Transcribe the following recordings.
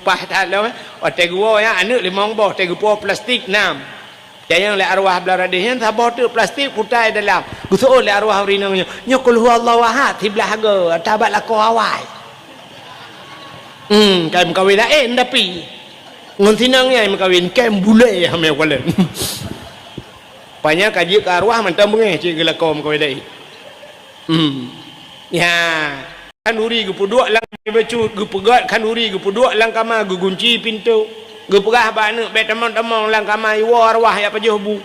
pas tak lah otak gua ya anak limong boh tegu po plastik nam jangan le arwah beladihnya sabah tu plastik putai dalam gusul le arwah rinangnya nyokul huwallahu ahad tiblah go tabat lako awai kai mengkawin lain tapi ngontinangnya mengkawin kai bule hamil kalen banyak kaji ke arwah mantam bengeh cik gelako mengkawin lain ya kanuri gu puduk lang becut gu pegat kanuri gu puduk lang kamar gu gunci pintu gu perah bana be temang-temang lang kamar iwa arwah ya pajuh bu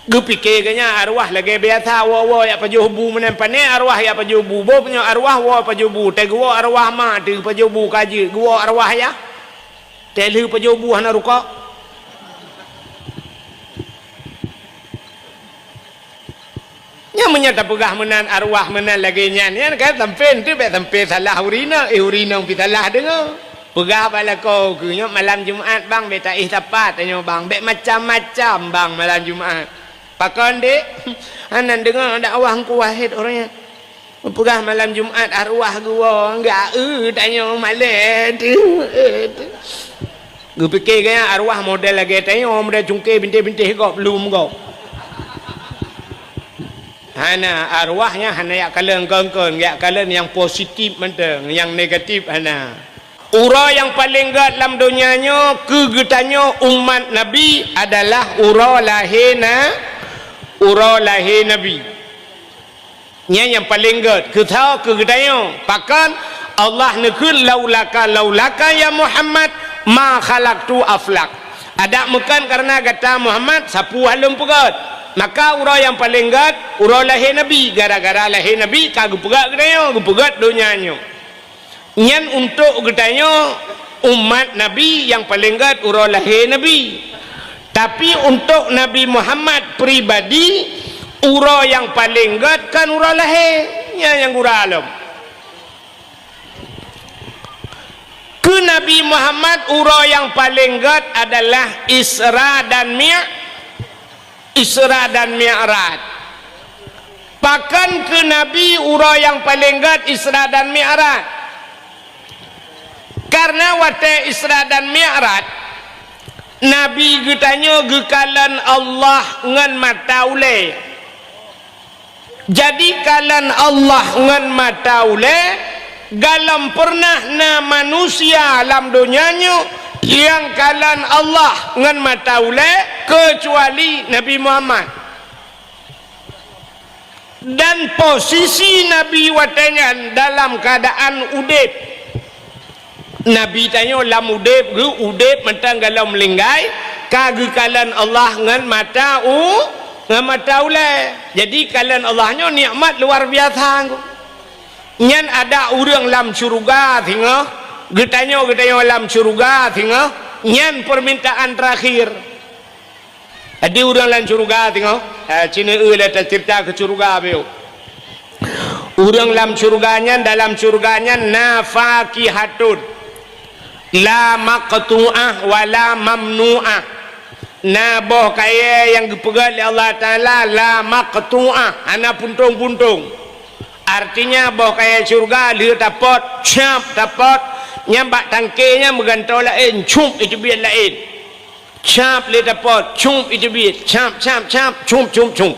gu fikir kanya arwah lagi biasa wa ya pajuh bu menempane arwah ya pajuh bu bo punya arwah wa pajuh bu te gu arwah ma tu pajuh bu kaji gu arwah ya te lu pajuh bu hana ruka nya menyata pegah menan arwah menan lagi nyan kan tempen tu be tempe salah urina urina pi salah dengar pegah bala ko ku nya malam Jumaat bang be taih tapat tanya bang be macam-macam bang malam Jumaat pakon dek anan dengar dakwah ku wahid orangnya pegah malam Jumaat arwah gua enggak tanya malam tu gue fikir kaya arwah model lagi tanya model cungkir bintik-bintik kau belum kau hana arwahnya hana yak kalen kengkeng yak kalen yang positif menteng yang negatif hana ura yang paling gat dalam dunianya kegetanya umat Nabi adalah ura lahir Nabi nya yang paling gat ketau kegetanya pakan Allah nekul laulaka ya Muhammad ma khalaqtu aflak ada bukan karena kata Muhammad sapu halum pegat maka urau yang paling gat urau lahir Nabi gara-gara lahir Nabi kagak pegat gedanya pegat dunianya nyan untuk gedanya umat Nabi yang paling gat urau lahir Nabi tapi untuk Nabi Muhammad pribadi urau yang paling gat kan urau lahirnya yang urau alam ke Nabi Muhammad urau yang paling gat adalah Isra dan Mi'raj pakan ke Nabi urau yang paling gat Isra dan Mi'raj karena wate Isra dan Mi'raj Nabi getanya gekalan Allah ngan mata ule jadi kalan Allah ngan mata ule galam pernah na manusia alam dunianya yang kalan Allah ngan mata ule kecuali Nabi Muhammad dan posisi Nabi watanya dalam keadaan udip Nabi tanya lam udip mentang galau melinggai kage kalan Allah ngan mata ule jadi kalan Allahnya nikmat luar biasa nyan ada orang lam syurga tengah getanya lam syurga tengah nyan permintaan terakhir ada orang lam syurga tengah Cina ada cerita ke syurga beo orang lam syurganya dalam syurganya nafakihatun la maqtu'ah wala mamnu'ah naboh kaya yang dipegat oleh Allah Ta'ala la maqtu'ah ana puntung-puntung artinya boh kaya syurga dia dapat cap dapat nyambak tangkenya megantau lain cum itu biar lain cap dia dapat cum itu biar cap cum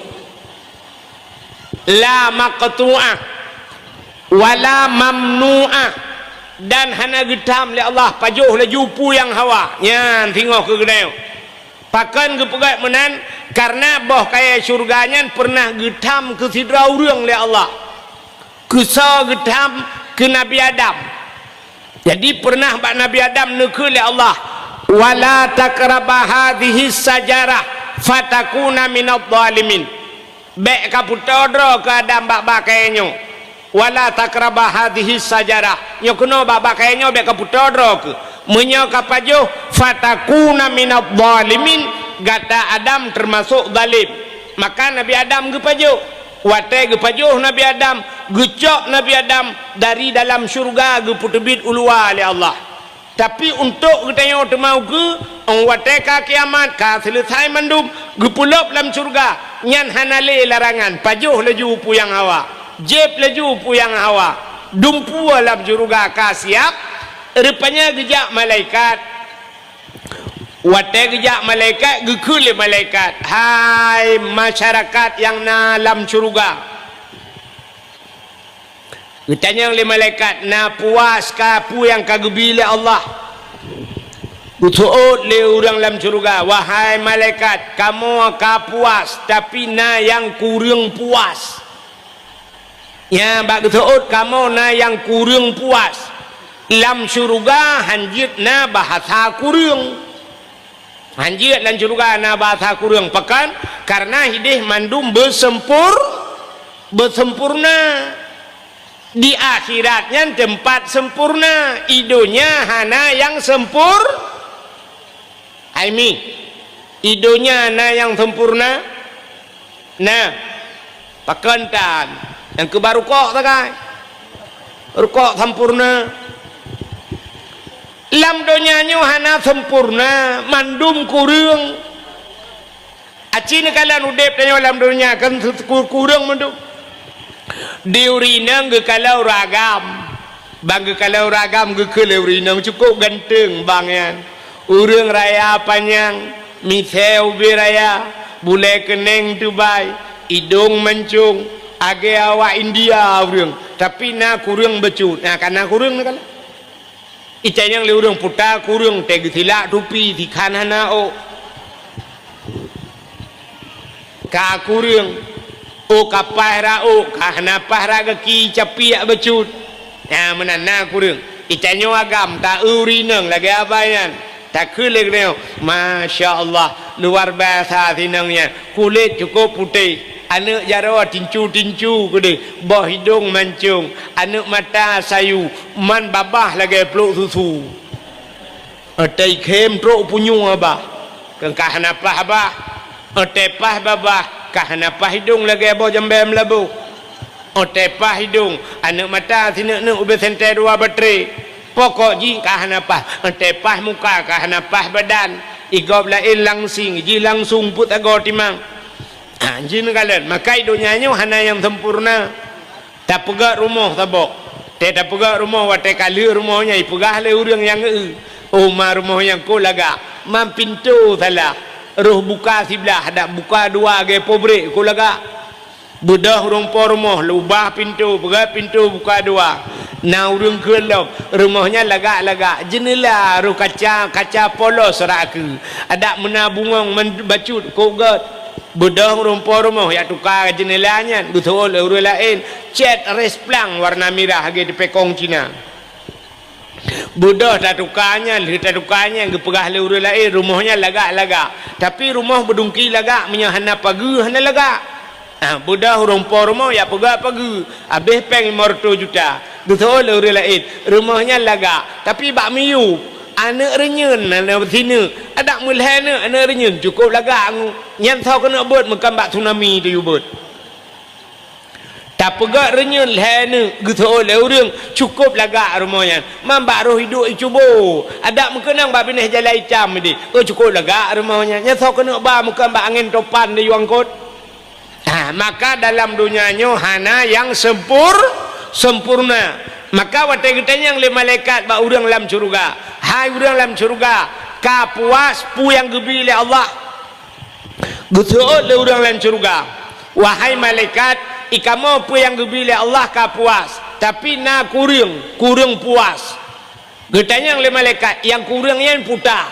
la maqtu'ah wala mamnu'ah dan hana getam oleh Allah pajuh laju pu yang hawa nyan tengok ke gedai pakan ke pegat menan karena boh kaya syurganya pernah getam ke sidra urang oleh Allah kusa getam ke Nabi Adam jadi pernah Nabi Adam nekul oleh Allah wala takraba hadhihi sajarah fatakuna minadh dhalimin baik kaputodro ke Adam bak kayaknya wala takraba hadhihi sajarah nyokuno bak kayaknya baik kaputodro ke menyo kapajo fatakuna minadh dhalimin gata Adam termasuk zalim maka Nabi Adam gepajo wate gepajuh Nabi Adam gecok Nabi Adam dari dalam syurga geputebit ulua oleh Allah tapi untuk getanya mau ke wate ka kiamat ka selesai mandum gepulop dalam syurga nyan hanale larangan pajuh laju puyang hawa jeb laju puyang hawa dumpu dalam syurga ka siap rupanya gejak malaikat watai gejak malaikat gekul malaikat hai masyarakat yang dalam syurga ditanya oleh malaikat na puas ka pu yang kagebile Allah utuut le orang dalam syurga wahai malaikat kamu ka puas tapi na yang kurang puas ya bak utuut kamu na yang kurang puas dalam syurga hanjit na bahasa kurang hanjit dalam syurga na bahasa kurang pekan karena hidih mandum bersempurna di akhiratnya tempat sempurna idonya hana yang Aimi idonya hana yang sempurna nah pakantan yang ke baru kok tak kai rukuk sempurna lam donyanya hana sempurna mandum kurang aci ni kalian udep tanya lam donya kan kurang mandum diurinang ke kalau ragam bang ke kalau ragam ke urinang cukup ganteng bang yan urang raya panjang miseu biraya bule keneng Dubai hidung mencung age awak India urang tapi na kurang becut nah karena kurang nak ican yang le urang puta kurang teg silak tupi di kanana o ka kurang o kapah ra o kahna pahra ki capiak becut nah menana kurang icanyo agam ta urinang lagi abayan tak kulit neo masya-Allah luar biasa tinangnya kulit cukup putih anak jarawa tincu gede bawah hidung mancung anak mata sayu man babah lagi peluk susu atai kem trok punyu abah kahna pah abah atai pah babah kahna pah hidung lagi bawah jambem labu atai pah hidung anak mata sinak ubah sentai dua baterai pokok ji kahna pah atai pah muka kahna pah badan igop lain langsing ji langsung put agor timang jin kalian maka idonyanya hana yang sempurna tak pegak rumah tabok tak pegak rumah watai kali rumahnya ipegah le urang yang rumah yang ko laga mam pintu salah roh buka sebelah ada buka dua ge pobrek ko laga bedah rumpor rumah lubah pintu pegah pintu buka dua na urang kelop rumahnya laga jendela roh kaca polos raku ada menabungong bacut ko gat bedah rumpor rumah ya tukar jendelanya betul orang lain cat resplang warna merah lagi di pekong Cina bedah tak tukarnya yang pegah le orang lain rumahnya laga tapi rumah berdungki laga menyahana pagi hana laga bedah rumpor rumah ya pagi habis peng 500 juta betul orang lain rumahnya laga tapi bak miu anak renyun anak sini ada mulhana anak renyun cukup laga yang tahu kena buat mengambak tsunami tu buat tak pegak renyun lehana gitu oleh orang cukup laga rumahnya mambak roh hidup cubo ada mengenang bab ini jalan hitam ni cukup laga rumahnya yang tahu kena ba mengambak angin topan di yuangkot maka dalam dunianya hana yang sempurna maka watai kita yang le malaikat ba urang dalam syurga hai urang dalam syurga ka puas pu yang gebile Allah betul le urang dalam syurga wahai malaikat ikamo pu yang gebile Allah ka puas tapi na kurang puas getanya yang le malaikat yang kurang yang puta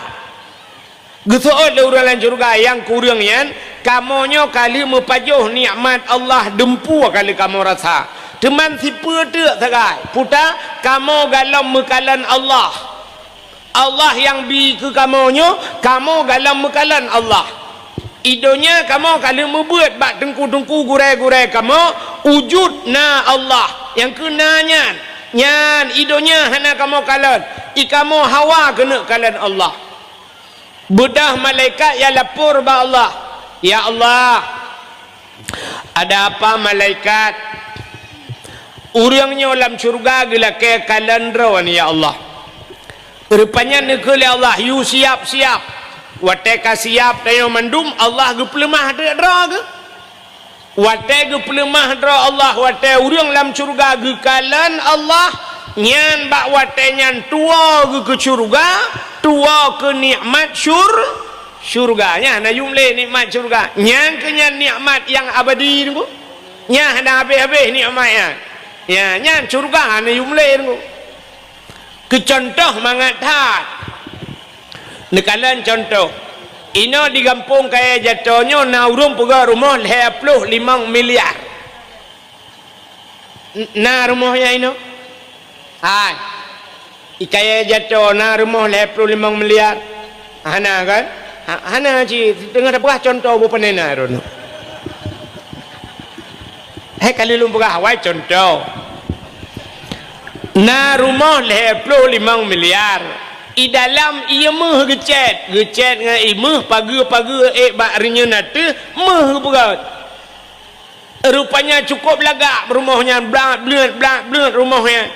betul le urang dalam syurga yang kurang yang kamonyo kali mepajuh nikmat Allah dempu kali kamu rasa teman si pedek sagai puta kamu galam mekalan Allah yang bi ke kamonyo kamu galam mekalan Allah idonya kamu kalau membuat bak dengku gurai kamu wujud na Allah yang kenanya nyan idonya hana kamu kalan ikamu hawa kena kalan Allah bedah malaikat ya lapor ba Allah ya Allah ada apa malaikat urangnya dalam syurga gila ke kalandron ya Allah rupanya negeri Allah you siap wateka siap tayo mandum Allah geplemah dra ke wate geplemah dra Allah wate urang dalam syurga gekalan Allah nyan bak watenyan tua ke syurga, tua ke nikmat syurganya na jumlah nikmat syurga nyan ke nyan nikmat yang abadi tu nyan ada habis-habis nikmatnya ya nyan syurga na jumlah tu ke contoh mangat hat nekalan contoh ino di kampung kaya jatuhnya na urung pega rumah 25 miliar na rumahnya ino hai ikaya jatuh na rumah 25 miliar hana kan hana ci tengah dah contoh bu penena rono kali lu pegah wai contoh na rumah 25 miliar i dalam ia meh gecet dengan imeh pagi bak rinya nate meh berat rupanya cukup lagak rumahnya blak rumahnya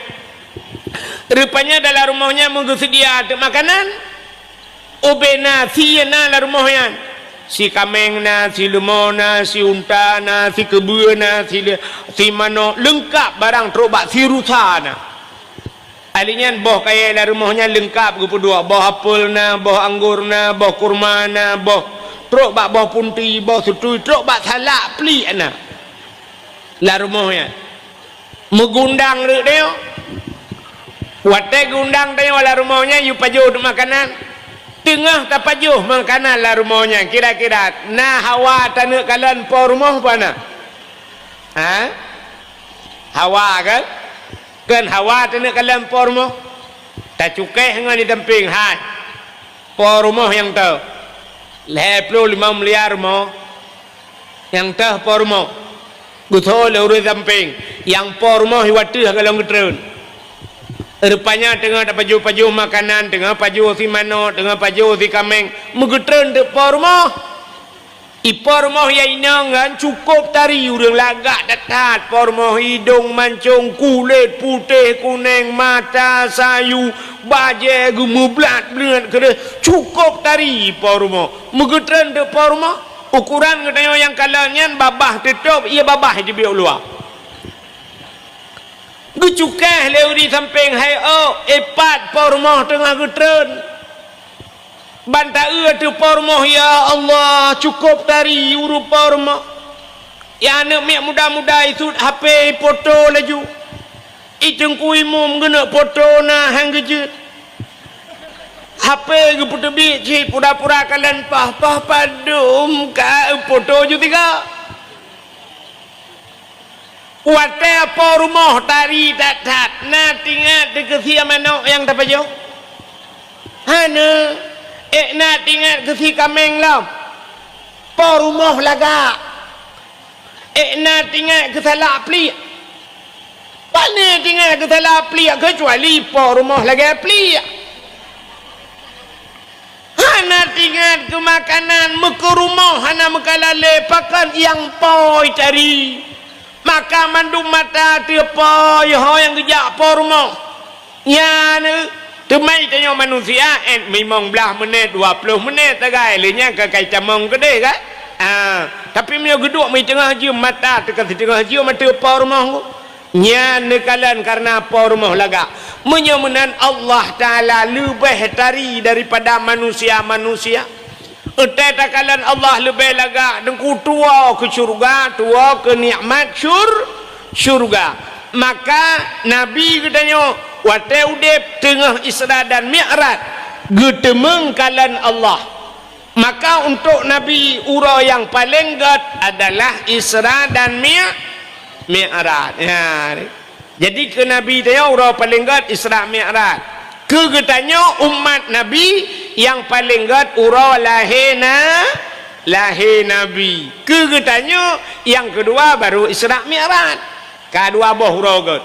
rupanya dalam rumahnya mengsedia ada makanan obena si na la rumahnya si kameng na si lemau na si unta na si kebu na si mano lengkap barang terobak si rusa na alinya boh kaya la rumahnya lengkap gepedua boh apel na boh anggur na boh kurma na boh terobak boh punti boh sutui terobak salak pli na la rumahnya megundang dia wate gundang dia la rumahnya yu pajuh makanan tengah tak pajuh makanan la rumahnya kira-kira na hawa tanuk kalian po rumah mana hawa kan hawa tanuk kalian po rumah tak cukai dengan di temping hai po rumah yang tahu 25 miliar rumah yang tahu po rumah betul urus temping yang po rumah hiwatu kalau ngetrun rupanya tengah ada paju makanan tengah paju si mano tengah paju si kameng megetren de pormo ipormo ya inangan cukup tari urang lagak datat pormo hidung mancung kulit putih kuning mata sayu baje gemublat berat kena cukup tari pormo megetren de pormo ukuran katanya yang kalanya babah tutup ia babah di biok luar gucukah leu di samping hai epat pormoh tengah getren banta tu pormoh ya Allah cukup tari uru pormoh ya anak mek muda-muda itu HP foto laju iteng kuimum gena foto na hang gejet HP ge foto bi cik pura-pura kalian pah padum ka foto ju tiga wate apa rumah tari datat na tinggal dekat si manok yang tak pajo hana na tinggal ke si kameng lam po rumah laga na tinggal ke salah pli pane tinggal ke salah pli kecuali po rumah laga pli hana tinggal ke makanan muka rumah hana mekalale pakan yang poi tari maka mandum mata tiapa yang gejak po rumah ya ne temai tanya manusia memang belah menit 20 menit tagai lenya ke kai camong gede kan tapi dia geduk mai tengah je mata tekan tengah je mata po rumah nya ne kalan karena po rumah laga menyemenan Allah taala lebih tari daripada manusia utai takalan Allah lebih laga dengku tua ke syurga tua ke nikmat syurga maka Nabi katanya wate udep tengah Isra dan Mi'raj getemeng kalan Allah maka untuk Nabi ura yang paling gat adalah Isra dan Mi'raj ya. Jadi ke Nabi tanya ura paling gat Isra Mi'raj kegetanya umat Nabi yang paling gat ura lahir Nabi kegetanya yang kedua baru Isra Mi'raj kedua boh ura gat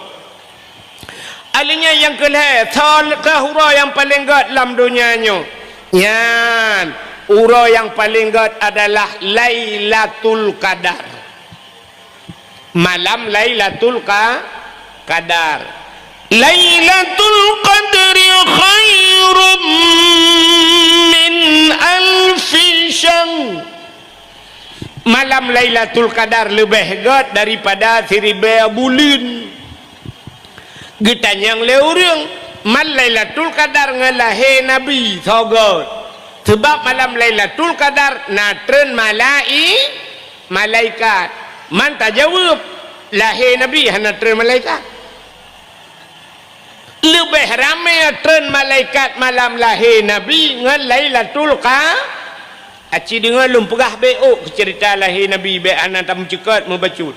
alinya yang kelih ke ura yang paling gat dalam dunianya yan ura yang paling gat adalah Lailatul Qadar malam Lailatul Qadar Lailatul Qadri khairum min alfi syahr malam Lailatul Qadar lebih gat daripada 1000 bulan Getanyang leurung man Lailatul Qadar ngalahe Nabi thogot. Sebab malam Lailatul Qadar natren malaikat. Man tak jawab lahir Nabi hana tren malaikat. Lebih ramai tren malaikat malam lahir Nabi ngan Lailatul Qadar. Aci dengar lum pegah beok cerita lahir Nabi be anak tamu cekat membacut.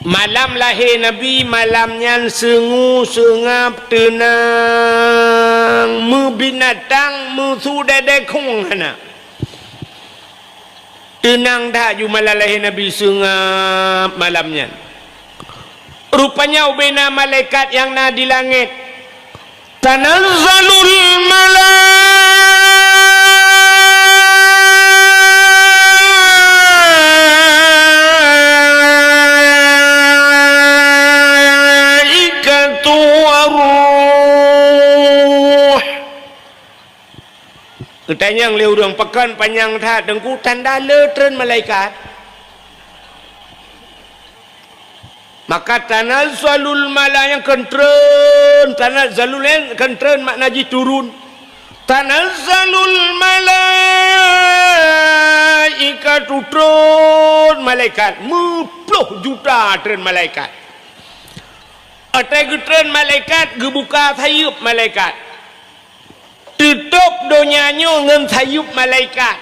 Malam lahir Nabi malamnya sengu sengap tenang mu binatang mu sudadekung hana. Tenang dah ju malam lahir Nabi sengap malamnya. Rupanya ubena malaikat yang na di langit. Tanazzalul Ketanya yang leurang pekan panjang tak dengku tanda letren malaikat. Maka tanazzalul yang kentren, tanazzalul yang kentren makna ji turun. Tanazzalul malaikatu turun malaikat 10 juta tren malaikat. Atai tren malaikat gebuka sayup malaikat. Tutup donyanya dengan sayup malaikat.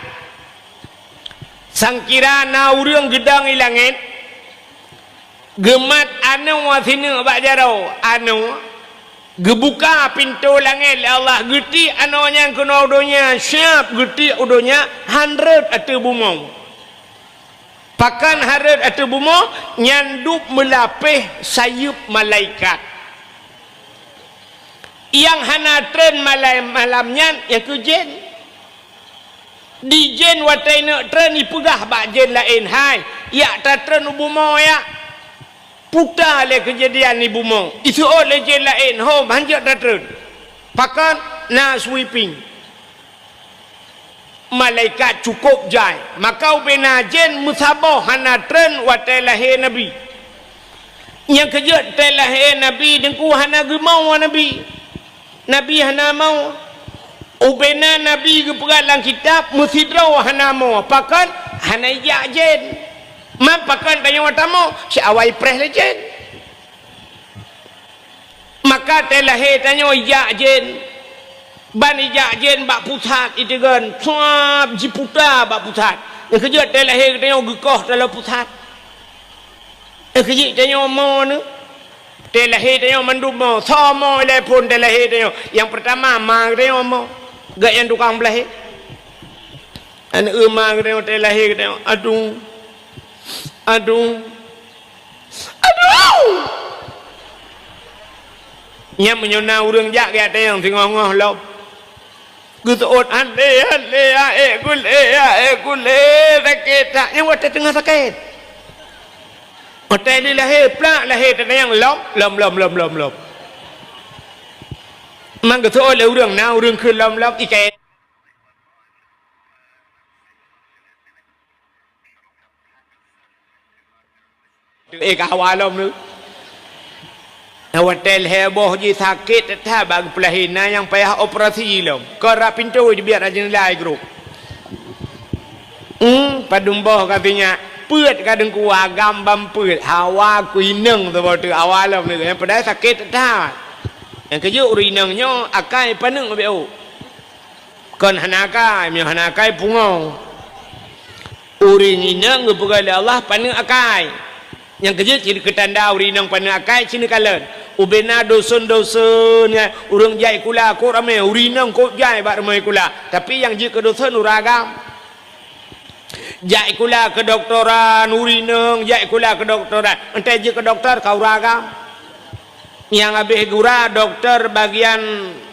Sangkira na urang gedang di langit. Gemat anu wasini bak jarau. Anu gebuka pintu langit Allah geti anu yang kena udonya siap geti udonya 100 atau bumau. Pakan 100 atau bumau nyanduk melapih sayup malaikat. Yang hana tren malamnya yang ke jen di jen watai nak tren ipegah bak jen lain hai ya tak tren ubumo ya putar le kejadian ni bumo itu oleh jen lain ho banjak tak tren pakan na sweeping malaikat cukup jai maka ubena jen musabah hana tren watai lahir Nabi yang kerja watai lahir Nabi dengku hana gemau Nabi Nabi hana mau ubena Nabi ke dalam kitab musidraw hana mau pakan hana ijak jen man pakan tanya watamu si awai preh lejen maka telahir tanya ijak jen ban ijak jen bak pusat itu kan suap jiputa bak pusat yang kerja telahir tanya gekoh dalam pusat yang kerja tanya mau ni telahir tanya mandumo sama le pun telahir tanya yang pertama mang tanya mau gak yang tukang belahir an mang tanya telahir tanya aduh nyam menyona urang jak dia tanya tengok-ngah lop gutot ande kule sakit tak yang wate tengah sakit hotel ni lahir plak lahir tanya yang lom mang gutot le urang na urang ke lom ikai kawalam ni hotel heboh je sakit tak bagi pelahina yang payah operasi lom kerap pintu biar aja nilai grup padumbah katanya put kadang ku agam bamput hawa kuineng tu waktu awalam ni yang pada sakit tak yang kerja urinangnya akai paneng beu kon hanakai mi hanakai pungau urinang ngepugal Allah paneng akai yang kerja ciri ketanda urinang paneng akai cini kalan ubena dosun ya urang jai kula ko ramai urinang ko jai bak ramai kula tapi yang jika dosun uragam jai kula ke doktoran urinang jai kula ke doktoran entai je ke doktor kau ragam yang habis gura doktor bagian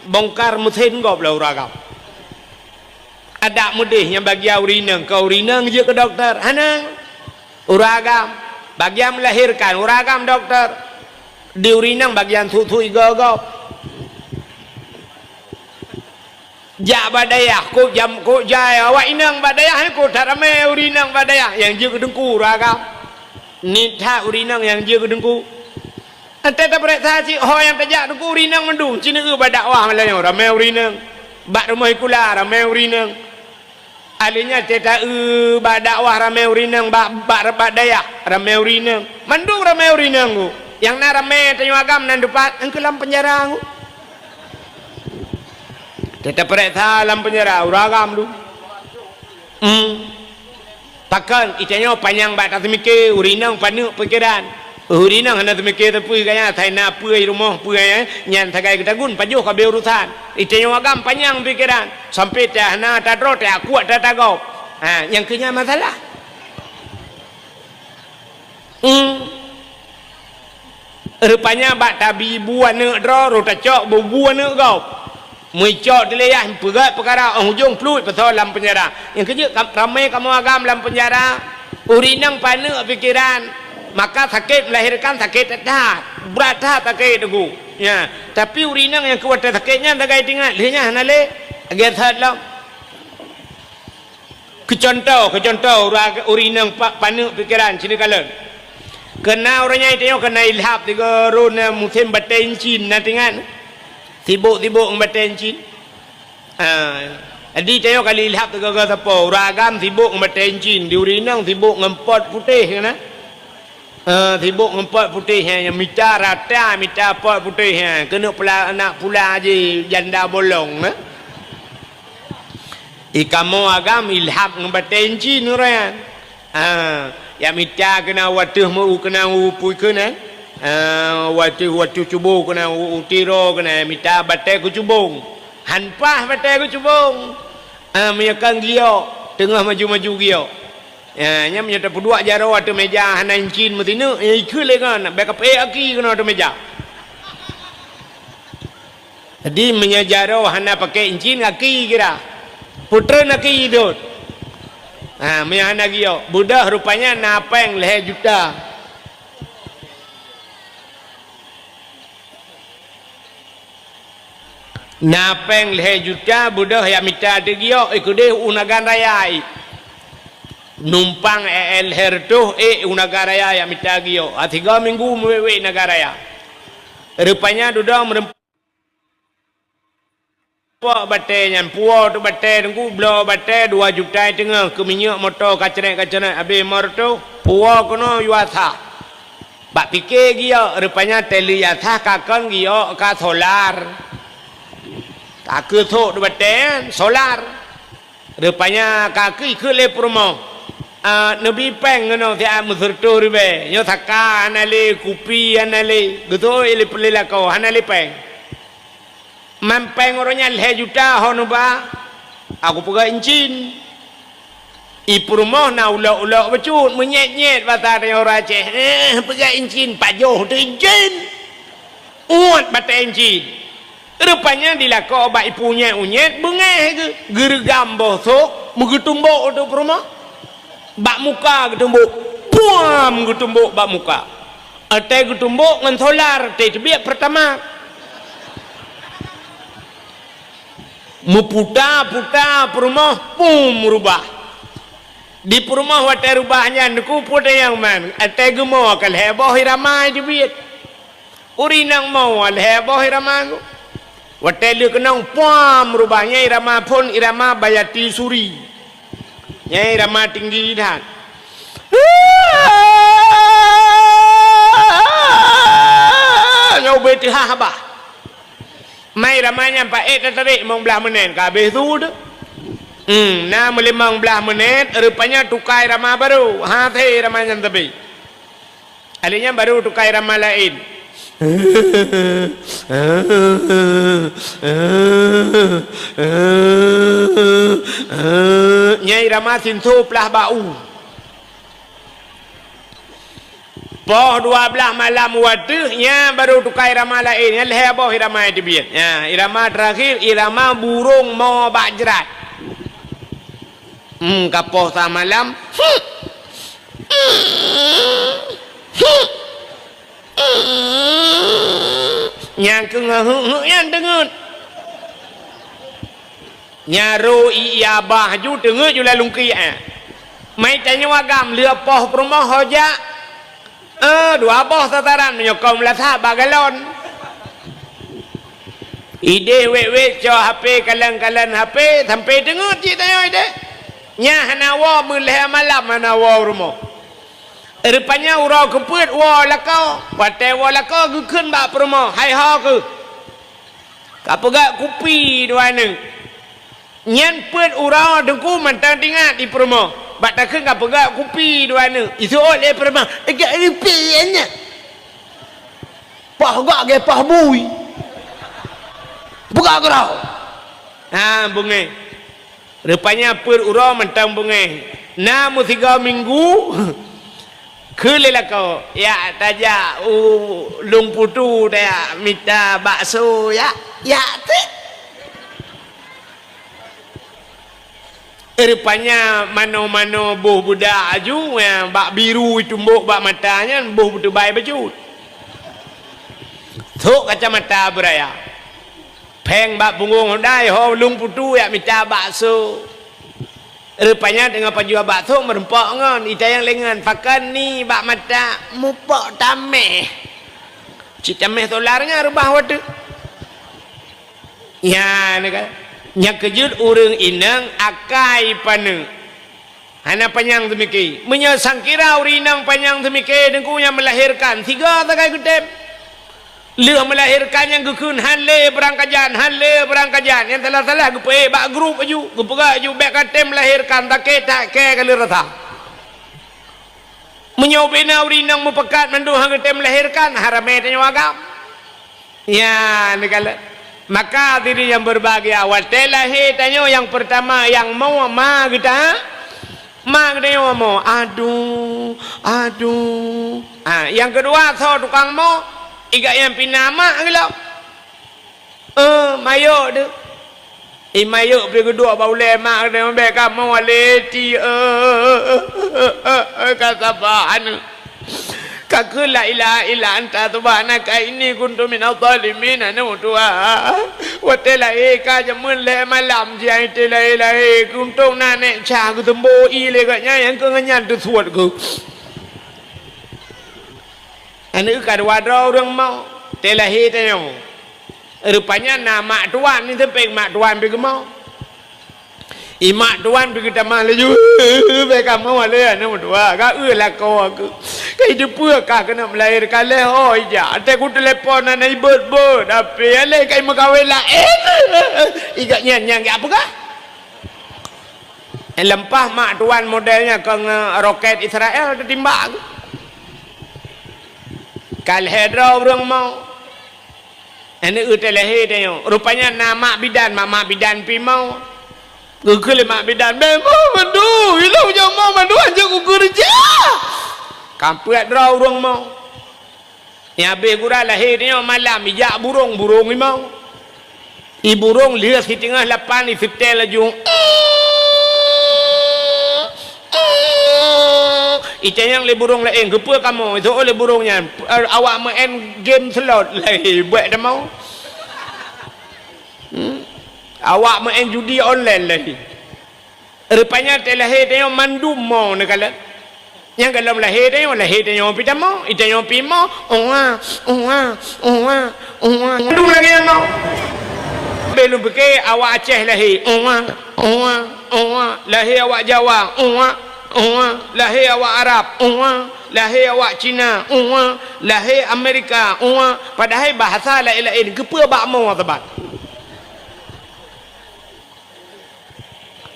bongkar mesin kau belau ragam ada mudih yang bagian urinang kau urinang je ke doktor hanang uragam bagian melahirkan uragam doktor di urinang bagian tutui gagap jak badayah ko jam ko jaya awak inang badayah ko tarame urinang badayah yang je kedengku ragam ni tha urinang yang je kedengku Ante tak berat si ho yang tajak tu urinang mendu. Cina ke dakwah malanya ramai urinang. Bak rumah ikula ramai urinang. Alinya teta dakwah ramai urinang bak dayak ramai urinang. Mendu ramai urinang tu. Yang na ramai tanyo agam nan depan engke lam penjara tu. Teta berat lam penjara uragam tu. Takkan itanya panjang bak tak mikir urinang panuk pikiran. Urinang hendak mikir tapi kaya thai na puai rumah puai nyan thagai ketagun pajuh ka be urusan itenya agam panjang pikiran sampai tah na tadro tah kuat tah tagau yang kenya masalah rupanya bak tabi buan ne dro ro ta cok buan ne gau mui cok dileyah pegat perkara hujung fluid pasal dalam penjara yang kenya ramai kamu agam dalam penjara urinang panuk pikiran maka sakit melahirkan sakit dah berat dah sakit tu ya tapi urinang yang kuat sakitnya tak kait ingat dia hanale agar sadlam kecontoh urinang panuk pikiran sini kala kena orangnya itu kena ilhap tiga rona musim batencin natingan sibuk batencin jadi tayo kali ilhap tiga gapo ragam sibuk batencin di urinang sibuk ngempot putih kana sibuk ngempot putih yang mita rata mita pot putih kena pula anak pula je janda bolong ikamu agam ilham ngebatenci nuran ya mita kena watuh mu kena upui kena watu cubung kena utiro kena mita batai ku cubung hanpah batai ku cubung meyakan gio tengah maju gio nya menyata pedua jaro atau meja hanan cin mutinu ikut lengan backup aki kena atau meja jadi menyajaro hana pakai cin aki kira putra naki idut menyana gio budak rupanya napeng leh juta napeng leh juta budak yang minta ada gio ikut unagan raya numpang el hertuh negara ya mitagio 3 minggu mewe negara ya rupanya duduk merempok batenya puo tu bate tunggu blo bate 2 juta tengah ke minyak motor kacret habis morto puo kono yuatha bak pikir gio rupanya teli yatha kakon gio ka solar tak ke thok tu bate solar rupanya kaki ke le promo Nabi peng no dia muzurtu ribe yo thaka anale kupi anale gitu ile pelila kau anale peng mampeng orangnya leh juta hono ba aku pega incin ipurmoh na ulo becut menyet bata dia ora ceh pega incin pajoh tu incin uat bata incin rupanya dilako ba ipunya unyet bengeh ke gergam bosok mugutumbok tu purmoh bak muka getumbuk puam getumbuk bak muka ate getumbuk ngan solar te biak pertama muputa perumah pum rubah di perumah wate rubahnya nuku puta yang man ate gemo kal heboh ramai dibiat urinang mau al heboh ramai wate lu kenang puam rubahnya irama pun irama bayati suri nyai ramah tinggi dah nyau beti habah mai ramanya pak tarik mong belah menit kabeh tu dah na 15 menit rupanya tukai ramah baru the ramanya tapi alinya baru tukai ramah lain nyai ramah sintu pelah bau poh 12 malam waktunya baru tukai irama lain yang leheboh irama itu biar ya irama terakhir irama burung mau bajrat kapoh sa malam yang kengah yang dengut nyaru iya bah ju dengut ju la lungki mai tanya wagam lia poh perumah hoja dua boh tataran menyokong melatah bagalon. Ide wek cho HP kalan-kalan HP sampai dengar cik tanya ide. Nya hanawa mulai malam hanawa rumah. Rupanya urau keput wa lakau. Patai wa lakau gukun bak rumah. Hai ha ke. Apa gak kupi dua ni. Nyan put urau dengku mantang tinggal di rumah. Bak tak ke apa gak kupi dua ni. Itu oleh rumah. Agak ripiannya. Pah gak ke pah bui. Buka kerau. Bungai. Rupanya per urau mentang bungai. Namu 3 minggu. Kelila kau. Ya taja lung putu dia minta bakso ya. Ya te. Rupanya mano-mano buh budak aju bak biru itu mbok bak matanya buh betul baik baju. Tok kacamata beraya. Peng bak punggung dai ho lung putu ya minta bakso. Rupanya dengan penjual bakso merempok ngon ita yang lengan pakan ni bak mata mupok tameh. Cik tameh tolarnya rubah wadu. Ya nak nya kejut urang inang akai paneng. Hana panjang semiki. Menyang kira urinang panjang semiki dengku yang melahirkan 3 takai gudem. Leh melahirkan yang gukun hanle berangkajan yang telah gupe bak grup aju gupega aju bek katem melahirkan tak ke kali rata menyobena urinang mupekat mandu hang katem melahirkan harame tanya wagam ya negala maka diri yang berbahagia awal telahi tanya yang pertama yang mau ma kita ma kita mau aduh yang kedua so tukang mau iga yang pinama gelap. Mayo tu. Mayo pergi kedua baulai mak dia ambek kamu waleti. Kata bahan. Kakak la ilaha illa anta subhanaka inni kuntu minadh dhalimin anu tua. Watela ka jamun le malam jai tela ilahi kuntung nane cha ku tembo ile katnya yang kenganyan tu suat ku. Anak kadua orang mau telahi tanya. Rupanya nama tuan ni sampai mak tuan pergi mau. Mak tuan pergi tamah laju. Mereka mau le anak tua. Kau lah kau aku. Kau hidup kau kena melahirkan le. Oh iya. Ada ku telefon anak ibut. Tapi ale kau makawin lah. Ikat nyang apa kah? Lempah mak tuan modelnya kang roket Israel tertimbang. Kal hedra orang mau ini utelahi dia rupanya nama bidan mama bidan pi mau gugul mak bidan memang mandu hilang jam mau mandu aja ku kerja kampret dra orang mau ya be gura lahir dia malam ijak burung ni mau i burung lihat di tengah lapan di fitel laju Ita yang le burung lain kepa kamu itu oleh burungnya awak main game slot lagi buat dah mau awak main judi online lagi rupanya telahir dia mandu mau nak kala yang kalau lahir dia pita mau ita yang pi mau mandu lagi yang mau belum pakai awak Aceh lahir lahir awak Jawa lahir awak Arab lahir awak Cina lahir Amerika padahal bahasa lain-lain kepa bak mau tebat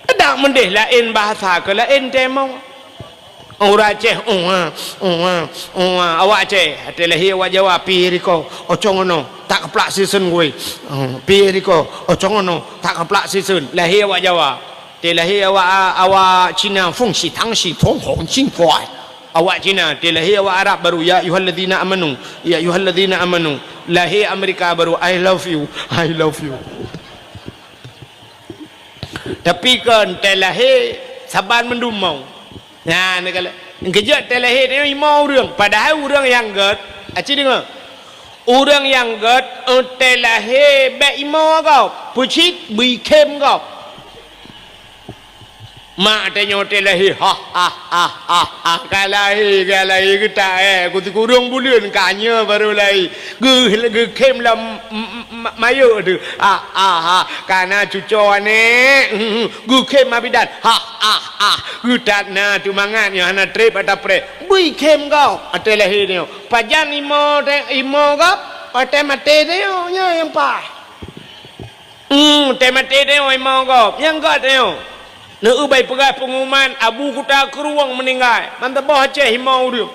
ada mendeh lain bahasa ke lain temau orang Aceh awak Aceh hati lahir awak Jawa pi riko ocong ono tak keplak season gue pi riko ocong ono tak keplak season lahir awak Jawa telahi awak Cina fungsi tangsi fong hong jing kuai awak Cina telahi awak Arab baru ya ayyuhalladzina amanu lahir Amerika baru I love you tapi kan telahi saban mendumau nah negala kejut telahi ni mau orang padahal orang yang gad aci dengar orang yang gad telahi be imau kau pucit bi kem kau mak tanya hotel lahir kalai kita aku tu kurung bulan kanya baru lahir ge kem lah mayo tu karena cucu ni ge kem abidan gutat na tu mangan yang hana trip atau pre bui kem kau hotel lahir ni pajan imo kau hotel mate dia yang pa hotel mate dia imo kau yang kau dia nak ubai pegai pengumuman abu kuta keruang meninggal mantap Aceh himau dia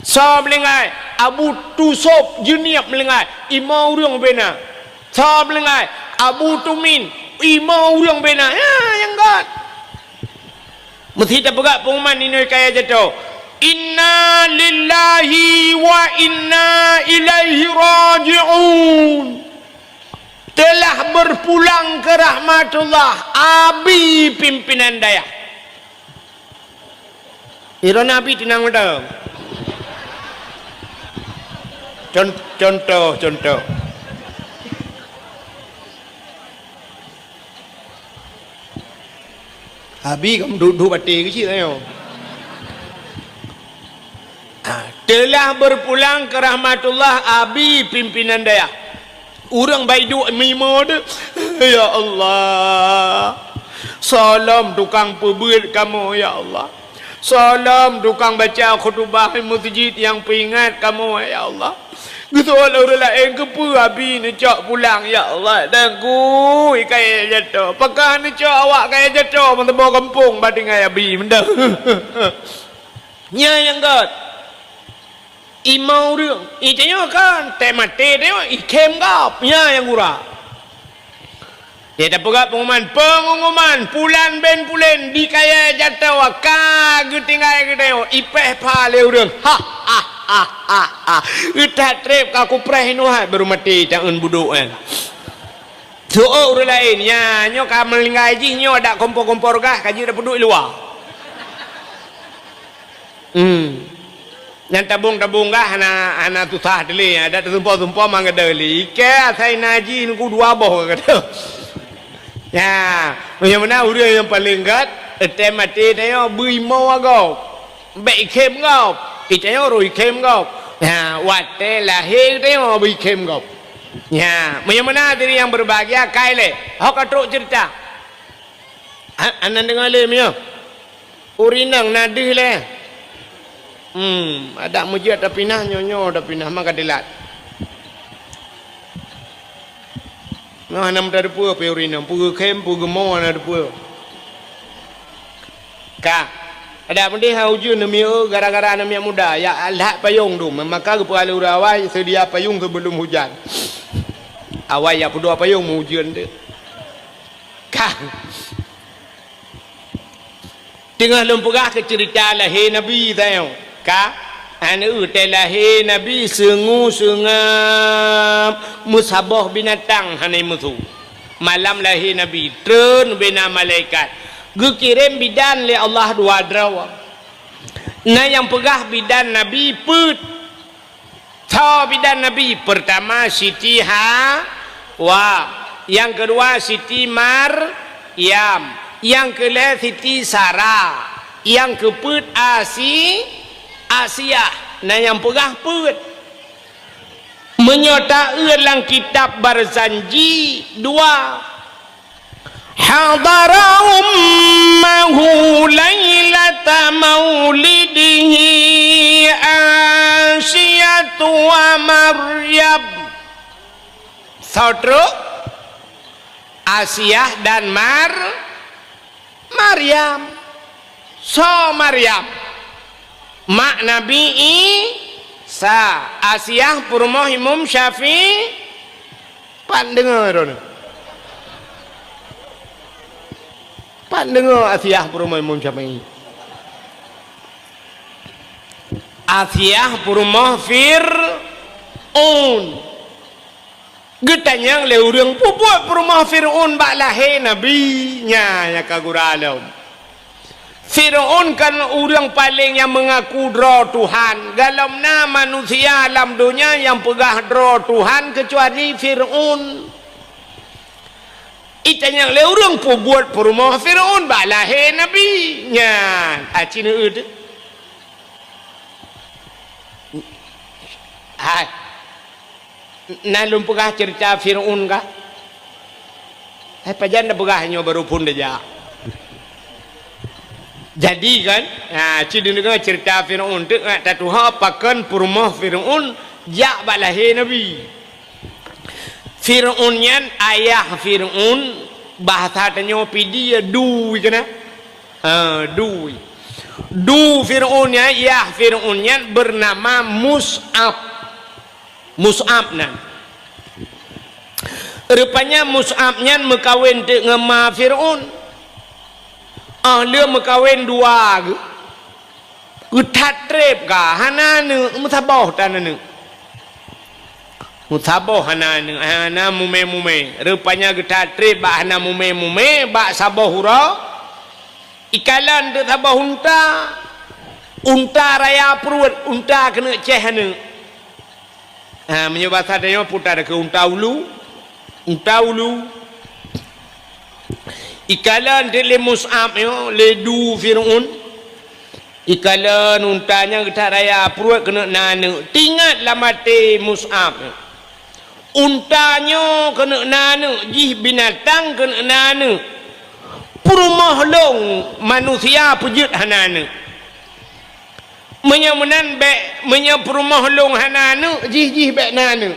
so meninggal abu tusop jeniap meninggal imau dia bena so meninggal abu tumin imau dia bena yang god mesti tak pegai pengumuman ini kaya jatuh inna lillahi wa inna ilaihi raji'un telah berpulang ke rahmatullah abi pimpinan Dayak. Ira Nabi tinang muda. Contoh. Abi kamu duduk bati kecil ayo. Telah berpulang ke rahmatullah abi pimpinan Dayak. Orang baidu mimo tu ya Allah salam tukang pebut kamu ya Allah salam tukang baca khutbah masjid yang peringat kamu ya Allah gitu orang lain ke pu abi ni cak pulang ya Allah dan ku kaya jatuh pakah ni cak awak kaya jatuh mentebo kampung bading abi benda nya yang god imau dia itanya kan temate dia ikem gap nya yang gura dia tak pegat pengumuman pulan ben pulen di kaya jatuh ka getinggai gedeo ipeh pale urang utat trip aku preh nuhat baru mati jangan buduk kan so urang lain nya nyo ka melinggai ji nyo dak kompor-kompor gah kaji dak buduk luar yang tabung kah ana tusah deli ada tumpah mangga deli ke sai naji ku dua boh kata ya macam mana urang yang paling gat temati dia bui mau agau baik kem gau itanya roi kem gau ya wate lahir dia bui kem gau ya macam mana diri yang berbahagia kaile hok atruk cerita anan dengar le mio urinang nadih le ada mujud ada pinah nyonyo ada pinah maka dilat nah nam dari pua peurina pua kem pua gemon ada pua ka ada mendih haujun nami gara-gara nami muda ya alhat payung tu maka ke palu rawai sedia payung sebelum hujan awai ya pedua payung hujan tu ka tengah lempegah ke cerita lahir Nabi tahu ka anu telahi Nabi sengam musabah binatang hanai mutu malam lahir Nabi turun bina malaikat gekirim bidan le Allah dua drawa na yang pegah bidan Nabi put tha bidan Nabi pertama Siti Hawa yang kedua Siti Maryam yang ketiga Siti Sarah yang keput Asia nah yang pegah put menyota dalam kitab Barzanji 2 hadara ummahu lailata maulidihi Asyatu wa Maryam saudara Asia dan Maryam Maryam mak Nabi Isa Asia purmoh Imam Syafi'i pan dengar Asia purmoh Imam Syafi'i Asia purmoh Fir'aun getanyang le urang pupuk purmoh Fir'aun bak lahir Nabi nya ya kaguralam Fir'aun kan orang paling yang mengaku dra Tuhan dalam nama manusia alam dunia yang pegah dra Tuhan kecuali Fir'aun Kita yang leurang pun buat perumah Firaun ba lahir Nabi nyan acina ud hai nalum pegah cerita Firaun kah hai pajan dah pegahnya baru pun dah jadi kan cina dengar cerita Firaun tu tatu ha pakan perumah Firaun jak ba lahir Nabi Fir'aun yan ayah Fir'aun bahasa tanya dia du kena du Fir'aun ya ayah Fir'aun yan bernama Mus'ab nan rupanya Mus'ab yan mekawin dengan Fir'aun dia mekawin dua ke tatrep ka hanane mutabah tanane mutabah hana mume rupanya kita trip ba hana mume ba sabah hura ikalan de sabah unta raya perut unta kena ceh hana menyebab sadanya putar ke unta ulu ikalan de le Mus'ab yo le du Fir'aun ikalan untanya kita raya perut kena nana tinggatlah mati Mus'ab untanya kena nana jih binatang kena nana perumah long manusia pujut hanana menyamunan menya perumah long hanana jih bek nana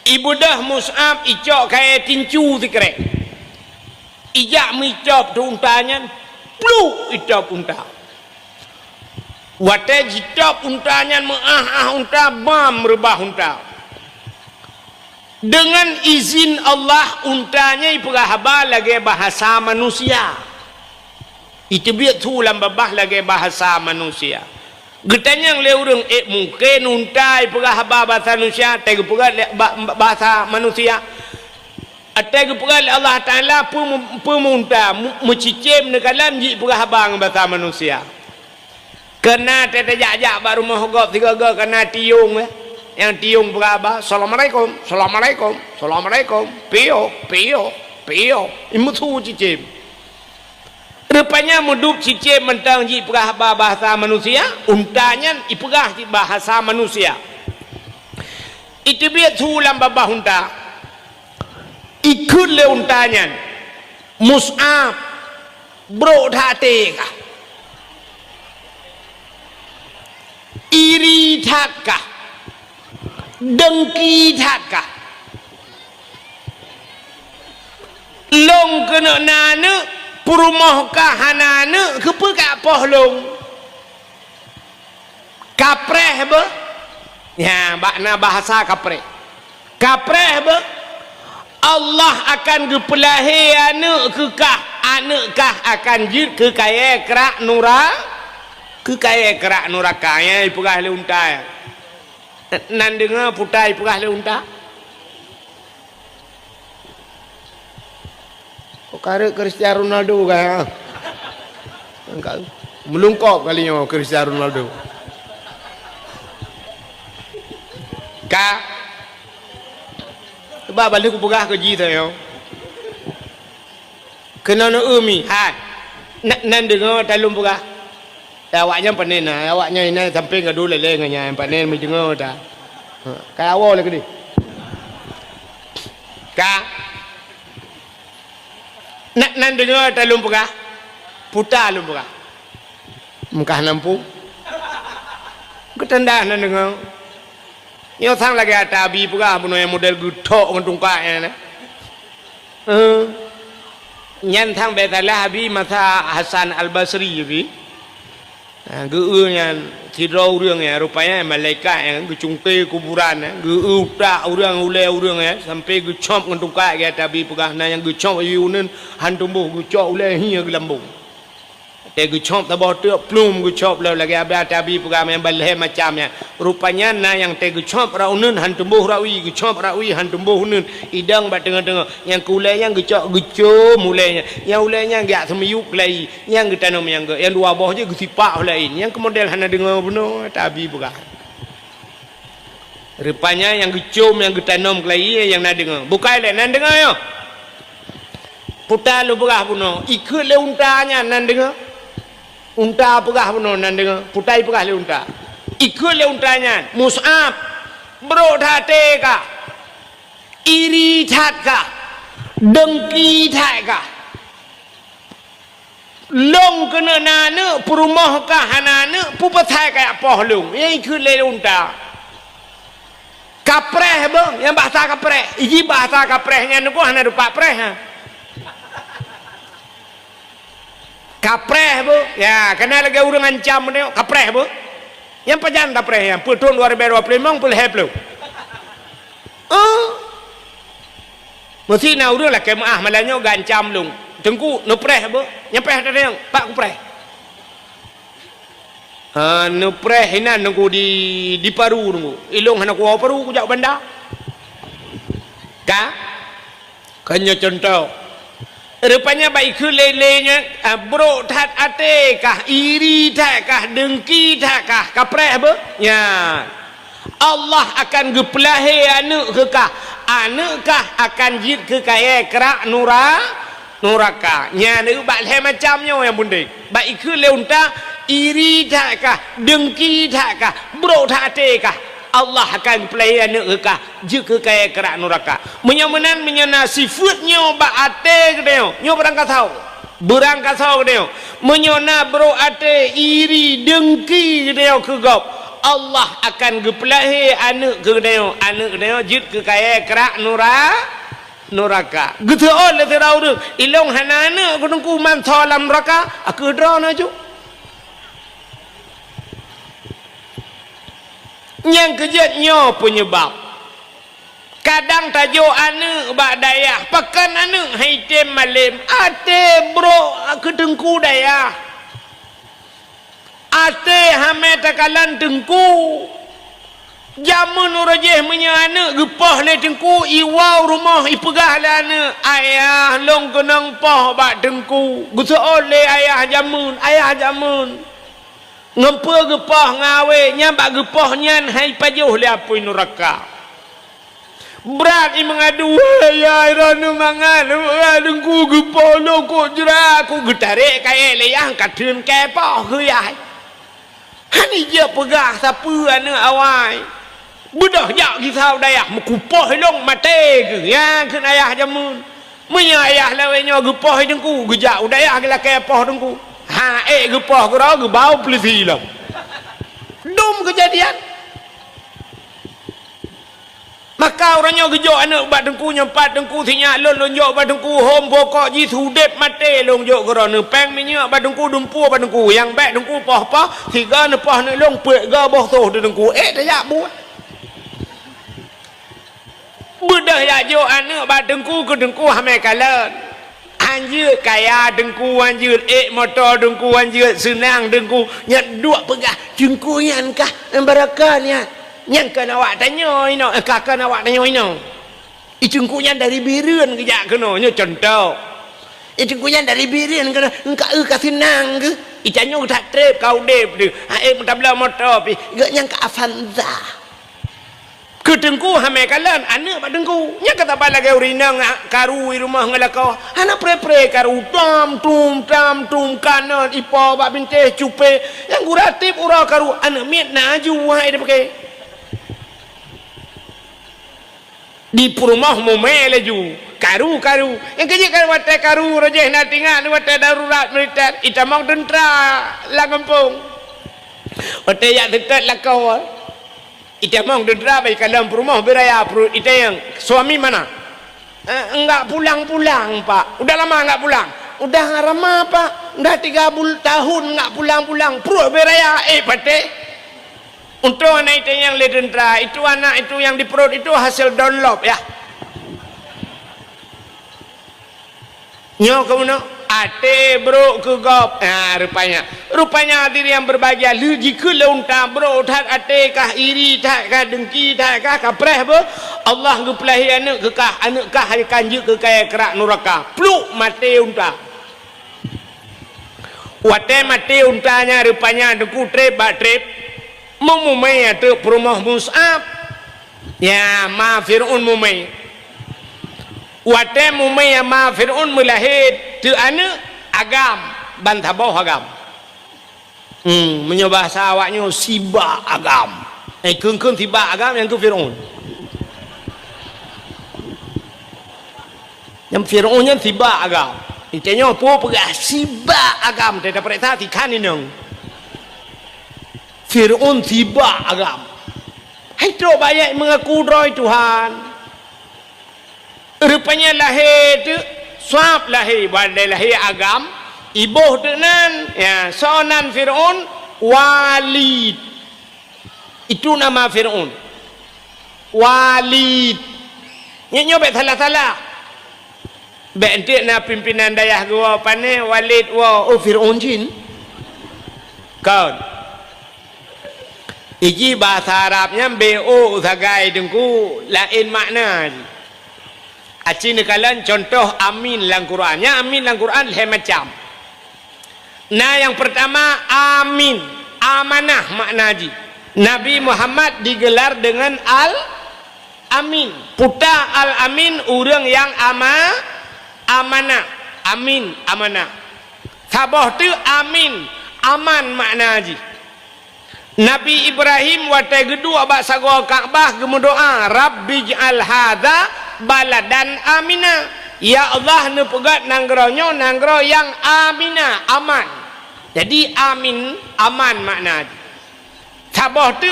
ibu dah Mus'ab icok kaya tincu tikrek ijak micop tu untanya pluk icop unta wate jitop untanya unta bam rebah unta dengan izin Allah untanya iperahaba lagi bahasa manusia itu biar tu lambah lagi bahasa manusia getanya yang leurung mungkin unta iperahaba bahasa manusia tega bahasa manusia tega Allah Ta'ala pemunta mencicim nekalan iperahaba bahasa manusia kena tetajak baru mahogop tiga kena tiung yang tiung berapa assalamualaikum pio imutu cicim rupanya mudup cicim mentang ji perah bahasa manusia untanya iperah bahasa manusia itu biar sulam babah unta ikut le untanya Mus'ab bro tate kah iri takah dengki takah long kena nana perumah kahanana kepa kat poh long kapreh be ya makna bahasa kapreh be Allah akan gepelahi anak kekah akan jid ke kaya kerak nuraka ya ipurah le unta nan dengar putai ipurah le unta kare Cristiano Ronaldo kah melungkop kalinya Cristiano Ronaldo ka ba balik ku pegah ke ji tayo kena no umi ha nan dengar talum pegah awaknya panen awaknya ini sampai ngadu lele nganya panen mi dengar dah ka awal lagi ni ka nan dengar talum pegah puta lum pegah mukah lampu ketanda nan dengar yo sang lagi atabi pegah puno yang model gutok ngantung kae nyan thang betalah habi masa Hasan Al-Basri bi geunya tirau urang ya rupanya malaikat yang gecungke kuburan geu tak urang urang ya sampai gecop ngantung kae ya tabi pegah na yang gecop yunen hantumbuh gecop ulai hia gelambung gecop tabah tu plum gecop lalu lagi abah tabi pegah yang balhe macamnya rupanya na yang gecop raunen hantumbuh rawi gecop rawi hantumbuh nun idang bat tengah-tengah yang kulai yang gecop mulainya yang ulainya gak semiyuk lai yang getanam yang dua bawah je gesipak lain yang ke model hana dengar benar tabi pegah rupanya yang gecom yang getanam lai yang nak dengar bukan lain nan dengar yo putar lu perah puno ikut le untanya nan dengar unta perah puno nan dengar putai perah le unta ikut le untanya Mus'ab bro thate ka iri that ka dengki that ka long kena nana perumah ka hanana pupatai kayak poh lung yang ikut le unta kapreh bang yang bahasa kapreh iki bahasa kaprehnya nuku hana rupa preh ha kapreh bu ya kena lagi urang ancam ni kapreh bu yang pajan kapreh yang putun 2025 pul heplo mesti na urang lah kemaah malanyo gancam lung tengku no preh bu yang preh tadi yang pak ku preh no preh hina nunggu di paru nunggu ilung hana ku paru ku jak banda ka kanya contoh rupanya baik ke lelenya bro that ate kah iri tak kah dengki tak kah kapreh apa ya Allah akan geplahe anu ke kah anu kah akan jid ke kaya kerak nuraka nya ni bak le macamnya yang bunda baik ke leunta iri tak kah dengki tak kah bro that ate kah Allah akan pelayan nekah jika kaya kerak neraka menyamanan menyana sifatnya ba ate kedeo nyo berangkat tahu kedeo menyana bro ate iri dengki kedeo kegop Allah akan gepelahi anak kedeo jika kaya kerak neraka gitu oleh terau ilong hanana kudungku man thalam neraka aku drona ju yang kejatnya penyebab kadang tajuk anu bak dayah pakan anu haitem malim ate bro kedengku dayah ate hame takalan dengku jamun urajeh menya anu gepah le dengku iwau rumah ipegah le anu ayah long kenang pah bak dengku gusa oleh ayah jamun ngempa gepah ngawe nyambak gepah nyan hai pajuh le apui neraka berat i mengadu ya iranu mangan dengku gepah lo ko jera ku getarik kaya le yang kadun kepah ke ya hani je pegah siapa anu awai budah jak kisau dayah mekupah long mate ke yang ke ayah jamun menya ayah lawenya gepah dengku gejak dayah ke kepah dengku gepah ke rau bau pelisi lah dum kejadian maka orangnya gejok anak bat dengku nyempat dengku sinyak lon lonjok bat dengku hom pokok ji sudep mate lonjok kerana peng minyak bat dengku dumpu bat dengku yang baik dengku pah tiga nepah ni long pek ga boh tu dengku tak buat bedah ya jo anak bat dengku ke dengku hame kalan anjir kaya dengku anjir motor dengku anjir senang dengku nyak dua pegah dengku nyan kah barakah nyan kan awak tanya ino kakak awak tanya ino dengku nyan dari biren ke jak kena nya contoh dengku nyan dari biren kena engkak ka senang ke itanyo tak trip kau dep de mutabla motor pi gak nyang ka Avanza kedengku hame kalan anak pak dengku nya kata bala ke urina karu di rumah ngalakau anak pre karu tam tum kanan ipo bak binte cupe yang guratip ura karu anak miet naju wahai dia pakai di rumah momel ju karu yang kejik karu wate karu rojeh na tinggal wate darurat militer itamang tentera la kampung wate yak tetet lakau ita mau dendra baik dalam rumah beraya ita yang suami mana enggak pulang pak udah lama enggak pulang udah ngarama pak udah 3 tahun enggak pulang perut beraya pate untuk anak ita yang le dendra itu anak itu yang di perut itu hasil download ya nyo kamu ate bro ke gop rupanya diri yang berbahagia lu jika leunta bro tak ate kah iri tak kah dengki tak kah kapreh bo Allah gepelahi anak kah kanjuk ke kaya kerak neraka pluk mate unta wate mate untanya rupanya deku trip memumai atu perumah Mus'ab ya ma Fir'un mumai Watemu ma Fir'aun melahir tu anak agam bantabau agam. Menyebahasa awaknya siba agam. Keung tiba agam yang tu Fir'aun. Yang Fir'aunnya tiba agam. Itanya apa pergi siba agam dia dapat tak tikan ini nong. Fir'aun tiba agam. Hai tu banyak mengaku roy Tuhan. Rupanya lahir tu suap lahir badai lahir agam ibuh tu nan ya sonan Fir'aun Walid. Itu nama Fir'aun Walid. Nyobek salah-salah. Bentik na pimpinan dayah gua pane Walid wa Fir'aun jin. Kau. Iji bahasa Arabnya BO sagai dengku lain makna. Aci nekalan contoh amin dalam Qurannya amin dalam Quran lain macam. Nah yang pertama amin amanah makna ji. Nabi Muhammad digelar dengan al-amin. Puta al-amin orang yang amanah. Amin amanah. Sabah tu amin aman makna ji. Nabi Ibrahim watai gedua bak sagwa Kaabah gemudoa Rabbi j'al hadza baladan amina. Ya Allah ne pegat nanggronya nanggro yang amina aman. Jadi amin aman makna. Sabah tu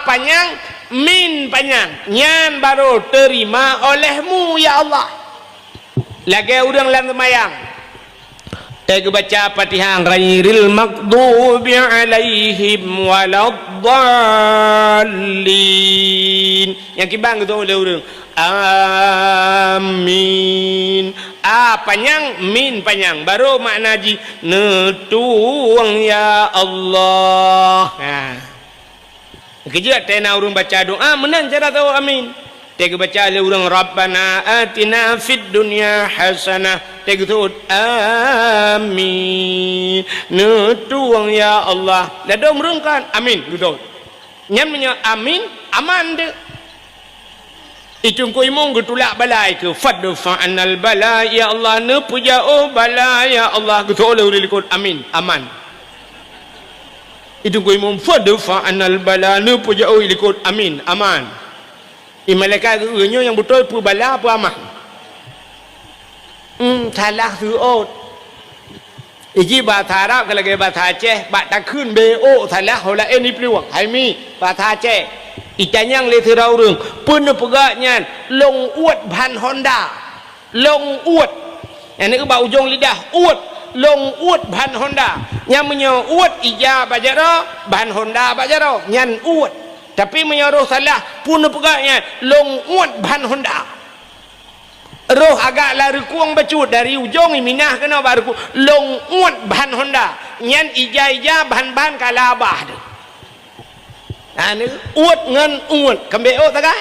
panjang min panjang nyan baru terima olehmu ya Allah. Lagi urang lan semayang. Saya baca Fatihah ghairil maghdubi alaihim waladdallin. Yang kibang itu oleh orang. Amin. Panjang min panjang baru makna ji netuang ya Allah. Kejap tena orang baca doa menang cara tahu amin. Tega baca oleh orang Rabbana atina fid dunya hasanah. Tega tu amin. Netuang ya Allah. Dah dong merungkan amin gitu. Nyamnya amin aman de. Itu ko imong getulak balai ke fadfa'anal bala ya Allah ne puja oh bala ya Allah gitu oleh likut amin aman. Itu ko imong fadfa'anal bala ne puja oh likut amin aman. Malaikat geunyo yang betul pu bala pu aman. Salah suot. Iji bahasa Arab kalau ke bahasa Aceh bak tak kun BO salah hola ni pluang. Hai mi bahasa Aceh. Itanyang le thira urang pun pegaknya long uat ban Honda. Long uat. Yang ni ba ujung lidah uat long uat ban Honda. Yang menyo uat ija bajaro ban Honda bajaro nyan uat. Tapi menyoruh salah pun pegaknya long uat ban Honda. Roh agak lari kuang bacut dari ujung minah kena baru long uat ban Honda. Nyan ija ban kalabah tu. Ni uat ngan uat kembeo takai.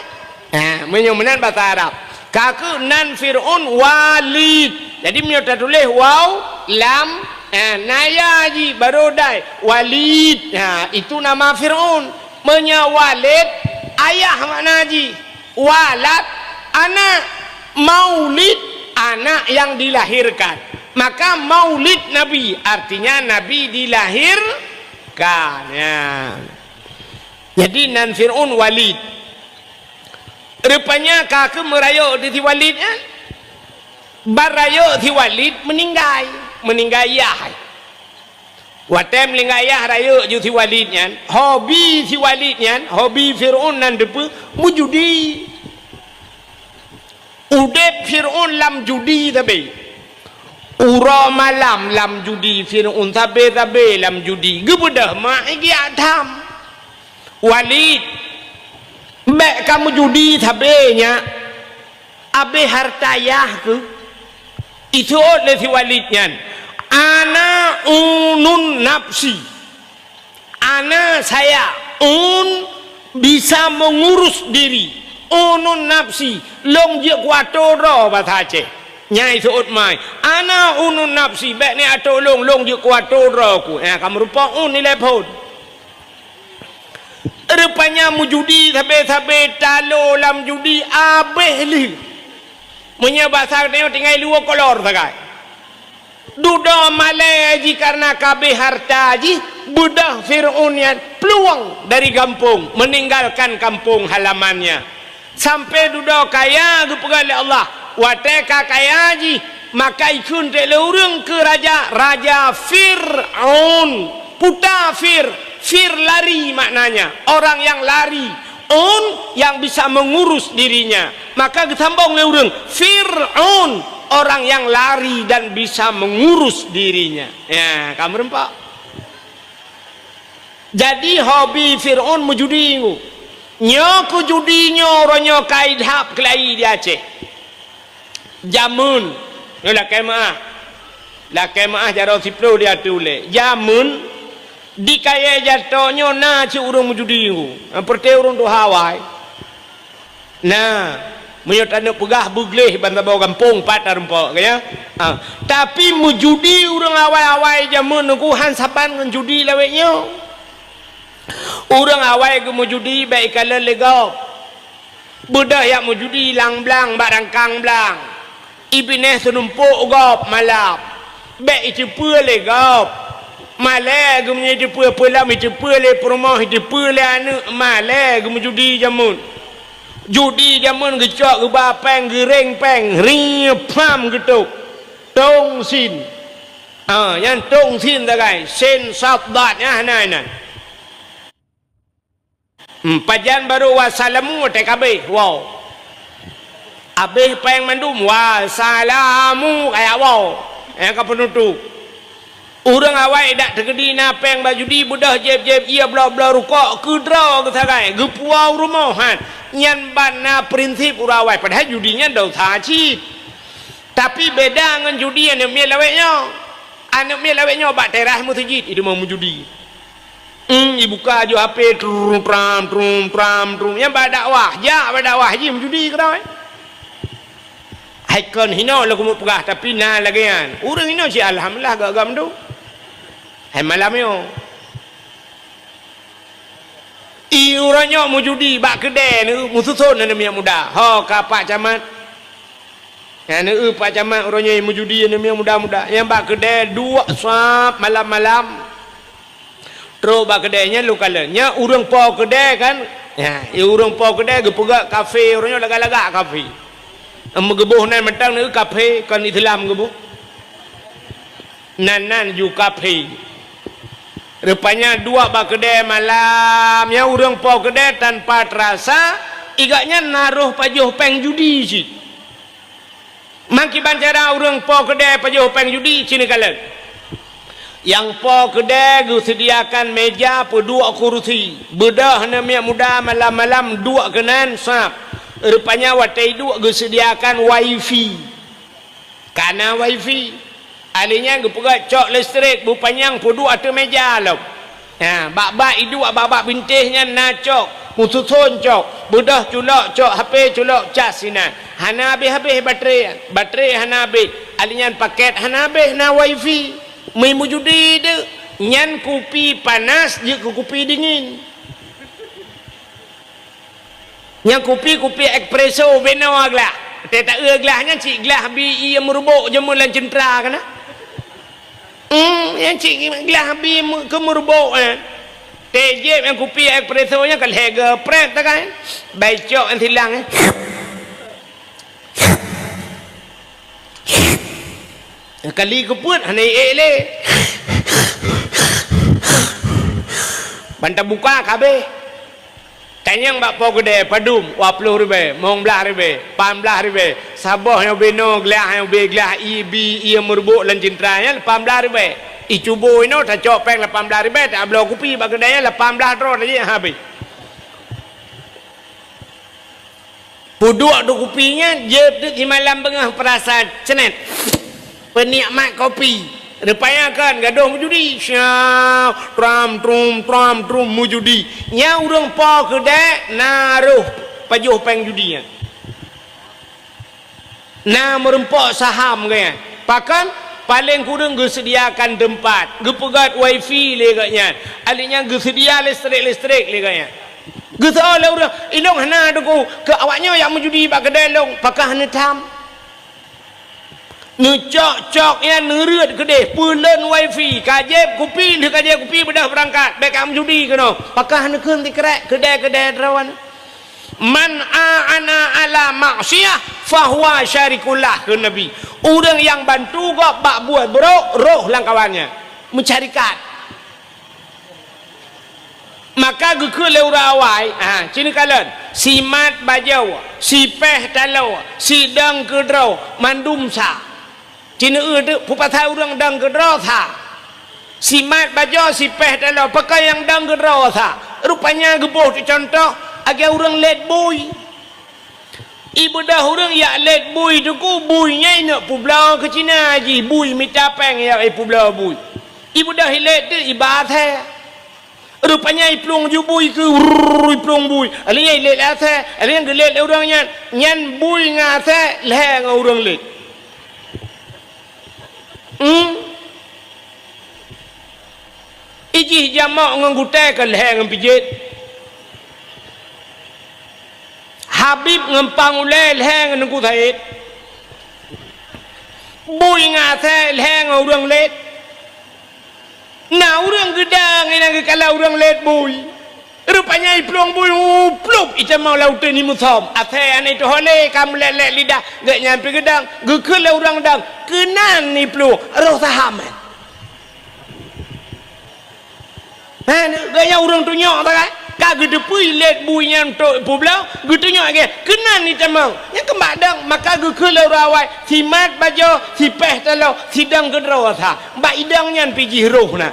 Menyomenan bahasa Arab. Kaku nan Fir'aun Walid. Jadi menyota tulis waw lam nayaji baru dai Walid. Itu nama Fir'aun. Menyawalid ayah makna ji. Walad anak. Maulid anak yang dilahirkan. Maka maulid Nabi artinya Nabi dilahirkan ya. Jadi nan Fir'aun Walid. Rupanya kakek merayuk di Walid kan. Barayuk di Walid meninggal yah. Watem lingayah rayuk ju di Walid nyan. Hobi di Walid nyan, hobi Fir'aun nan depu mujudi. Udep Fir'aun lam judi tabe. Ura malam lam judi Fir'aun tabe lam judi. Gebedah mak iki atam. Walid mek kamu judi tabe nya. Abe hartayah ke. Itu oleh si Walid nyan. Ana unun nafsi. Ana saya bisa mengurus diri. Unun nafsi long je kuatoro bahasa Aceh nyai suut mai ana unun nafsi bek ni ato long je kuatoro ku kamu rupa nilai pun rupanya mujudi sabe talo lam judi abeh li Munya bahasa dia tinggal luar kolor sagai. Duda malai ji karena kabeh harta ji budak Fir'aun yang peluang dari kampung, meninggalkan kampung halamannya. Sampai duda kaya kepada Allah. Wateka kaya ji maka ikun te lurung ke raja Fir'aun. Puta Fir lari maknanya, orang yang lari. Yang bisa mengurus dirinya, maka ketambong leureng Fir'aun, orang yang lari dan bisa mengurus dirinya. Ya, kamu rempak. Jadi hobi Fir'aun menjudi ngu. Nyo judi nyo ronyo kaidhap kelai di Aceh. Jamun, lah kemah jaro sipro dia tulis. Jamun di kaya jatuhnya na ci urang menjudi ngu. Perti urang tu Hawaii. Nah, menyotana pegah bugleh banta bawa kampung patar empok kaya. Tapi menjudi urang awai-awai jamun nunggu han saban ngan judi laweknya. Urang awai ke menjudi baik kala legau. Budak yang menjudi lang blang barangkang blang. Ibineh senumpuk gop malap. Baik cepua legau. Malai gemnya cepua pula cepua le perumah cepua le anak malai gem judi jamun. Judi jamun gecok ge bapeng gereng peng ring pam getuk. Tong sin. Yang tong sin ta guys, sen sabdatnya hanan. Pajan baru wassalamu te kabeh. Wow. Abeh peng mandum wassalamu kayak wow. Yang penutup. Orang awai dak tergedi napeng baju di budah jeb ia bla rukuk kudra ke sagai gepuau rumahan nyan bana prinsip urawai padahal judinya dah saci tapi beda dengan judi yang mi laweknya anak mi laweknya bak terah musjid itu mau judi dibuka jo HP trum pram yang bak dakwah ja bak dakwah ji judi kerana haikon hino lagu mu pegah tapi na lagian urang hino si alhamdulillah gagam tu. Hai malam yo. Iurannya mau judi bak kedai ni mususun ni minyak muda. Ho ka Pak Camat. Ya ni Pak Camat orangnya mau judi ni minyak muda-muda. Yang bak kedai dua sap malam-malam. Terus bak kedainya lu kalanya urang po kedai kan. Ya, urang po kedai ge pegak kafe orangnya lagak-lagak kafe. Megebuh nan mentang ni kafe kan Islam gebuh. Nan ju kafe. Rupanya dua bak kedai malam yang urang po kedai tanpa terasa igaknya naruh pajuh peng judi si. Mangki bancara urang po kedai pajuh peng judi sini kala. Yang po kedai gu sediakan meja pe dua kursi. Bedah na minyak muda malam-malam dua kenan sap. Rupanya watai dua gu sediakan wifi. Karena wifi alinya gepegat cok listrik bupanyang pudu atau meja lo. Ya, bak-bak itu bak-bak bintihnya nacok, mususun cok, budah culok cok, HP culok cas sina. Hana habis baterai hana habis. Alinya paket hana habis na wifi. Mai mujudi de nyan kopi panas je ke kopi dingin. Yang kopi espresso beno aglah. Tak gelasnya cik gelah bi ia merubuk jemur lan centra kana. Yang cik gelah bi ke merubuk tejep yang kopi espresso nya kal hega pret tak kan. Baicok yang hilang kali keput hana ele. Banta buka kabeh. Tanyang bak po gede padum 20 ribu, mong belah ribu, 18 ribu. Sabah yang beno gelah yang beglah ibi ia merbuk lan cintranya 18 ribu. Icubo ino tak cok peng 18 ribu, tak belah kopi bak gedenya 18 ron aja habis. Puduk tu kopinya jeb tu di malam tengah perasa cenet. Penikmat kopi. Rupanya kan gaduh mujudi syah tram trum mujudi nya urang po kedai naruh pajuh peng judinya na merempok saham kaya pakan paling kurang gesediakan tempat gepegat wifi leganya alinya gesedia listrik leganya gesol urang inong hana duku ke awaknya yang mujudi bak kedai long pakah netam cok yang nerut kedeh pulen wifi kajep kupi le kajep kupi bedah berangkat baik am judi kena pakah nekeun ti kerek kedai-kedai rawan man aana ala maksiyah fahuwa syarikullah ke nabi orang yang bantu kok bak buat buruk roh lang kawannya mencarikat maka gekeul le urang awai cini kalen si mat bajau si peh talau si dang kedrau mandum sa cina tu pupatah orang dang gedrau tha si mat bajau si peh talau pakai yang dang gedrau tha rupanya gebuh tu contoh agar orang let boy ibu dah orang ya let boy tu ku boynya nak publau ke Cina haji boy minta peng ya publau boy ibu dah let tu ibadah rupanya iplung ju boy ke iplung boy alnya let atha alnya gelet orang nyan boy ngatha leh orang let ijih jamak nganggutai ke leh ngempijit Habib ngempang ulai leh nengku thait boy ngatha leh orang let nah orang gedang ini kalau orang let boy rupanya iplong boy pluk itu mau lautan ni mutham athe ane to hole kam let lidah gak nyampe gedang gekel orang dang kenan ni pluk roh tahaman gaknya orang tu nyok tak kan kak gede pui let boy yang to publau gede nyok ke kenan ni temang yang kembadang maka gekel orang awai si mat bajo si peh talau si dang gedraw tha ba idang nyan pigi roh na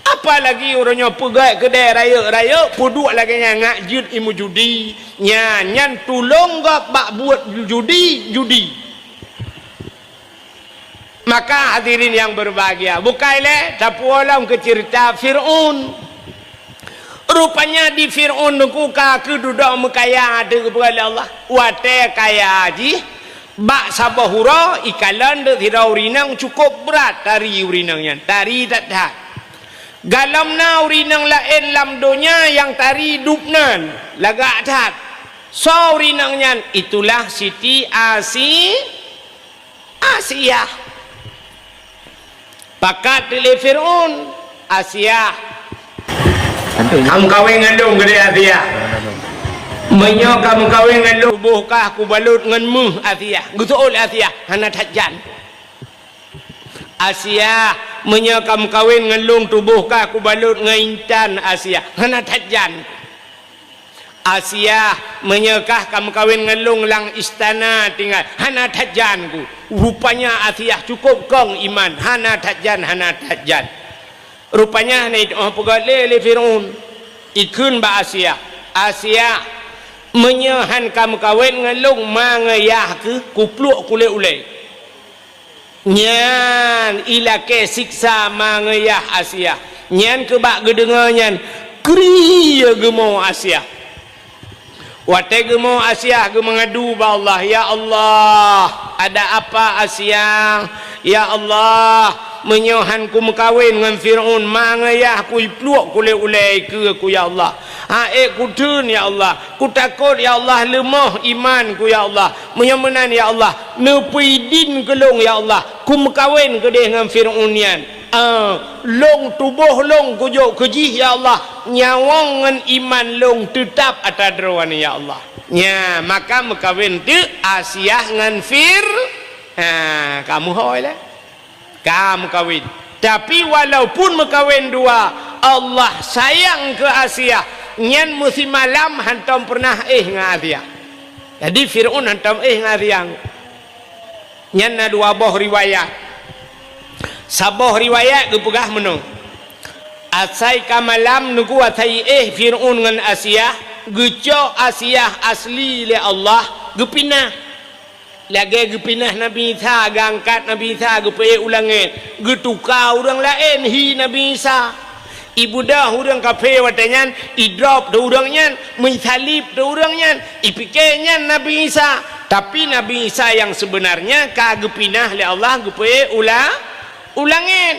apalagi orangnya pegai kedai raya puduk lagi ngak jud imu judi nyan tulung gak bak buat judi maka hadirin yang berbahagia bukaile tapualam ke cerita Fir'aun rupanya di Fir'aun nungku kaki duduk mekaya ada kepada Allah wate kaya haji bak sabahura ikalan de tidak urinang cukup berat tari urinangnya tari tak galam na urinang lain lam donya yang tari dupnan lagak tat so urinangnya itulah Siti Asia pakat di Fir'aun Asia kamu kawin ngandung gede Asia menyo kamu kawin ngandung buhkah aku balut ngan muh Asia gutul Asia hana tajan Asia menyo kamu kawin ngelung tubuhkah aku balut ngaintan Asia hana tajan Asia menyekah kamu kawin ngelung lang istana tinggal hana tajanku rupanya Asia cukup kong iman hana tajan rupanya ni pegale le Fir'aun ikun ba Asia menyehan kamu kawin ngelung mangayah ke kupluk kulit ulai nyan ilake siksa mangayah Asia nyan kebak gedengar nyan kriya gemau Asia wate gemau Asia ge mengadu ba Allah ya Allah ada apa Asia ya Allah menyohan ku mekawin dengan Fir'aun mangayah ku ipluk kulit ulai ke ku ya Allah ku dun ya Allah ku takut ya Allah lemah iman ku ya Allah menyemenan ya Allah nepuidin kelong ya Allah ku mekawin ke dengan Fir'aunian long tubuh long kujok kejih ya Allah nyawang ngan iman long tetap atas drawan ya Allah nya maka mekawin tu Asia ngan kamu hoi lah kamu kawin tapi walaupun mekawin dua Allah sayang ke Asia nyan musim malam hantam pernah ngadia jadi Fir'aun hantam ngadia nyan na dua boh riwayat saboh riwayat gepegah menung asai kamalam nuku atai Fir'aun ngan Asia gecok Asia asli le Allah gepinah lagi gepinah Nabi Isa gangkat Nabi Isa gepe ulangin getuka orang lain hi Nabi Isa ibu dah orang kafe watanyan idrop do orangnya mensalib do orangnya ipikenya Nabi Isa tapi Nabi Isa yang sebenarnya kagepinah le Allah gepe ulangin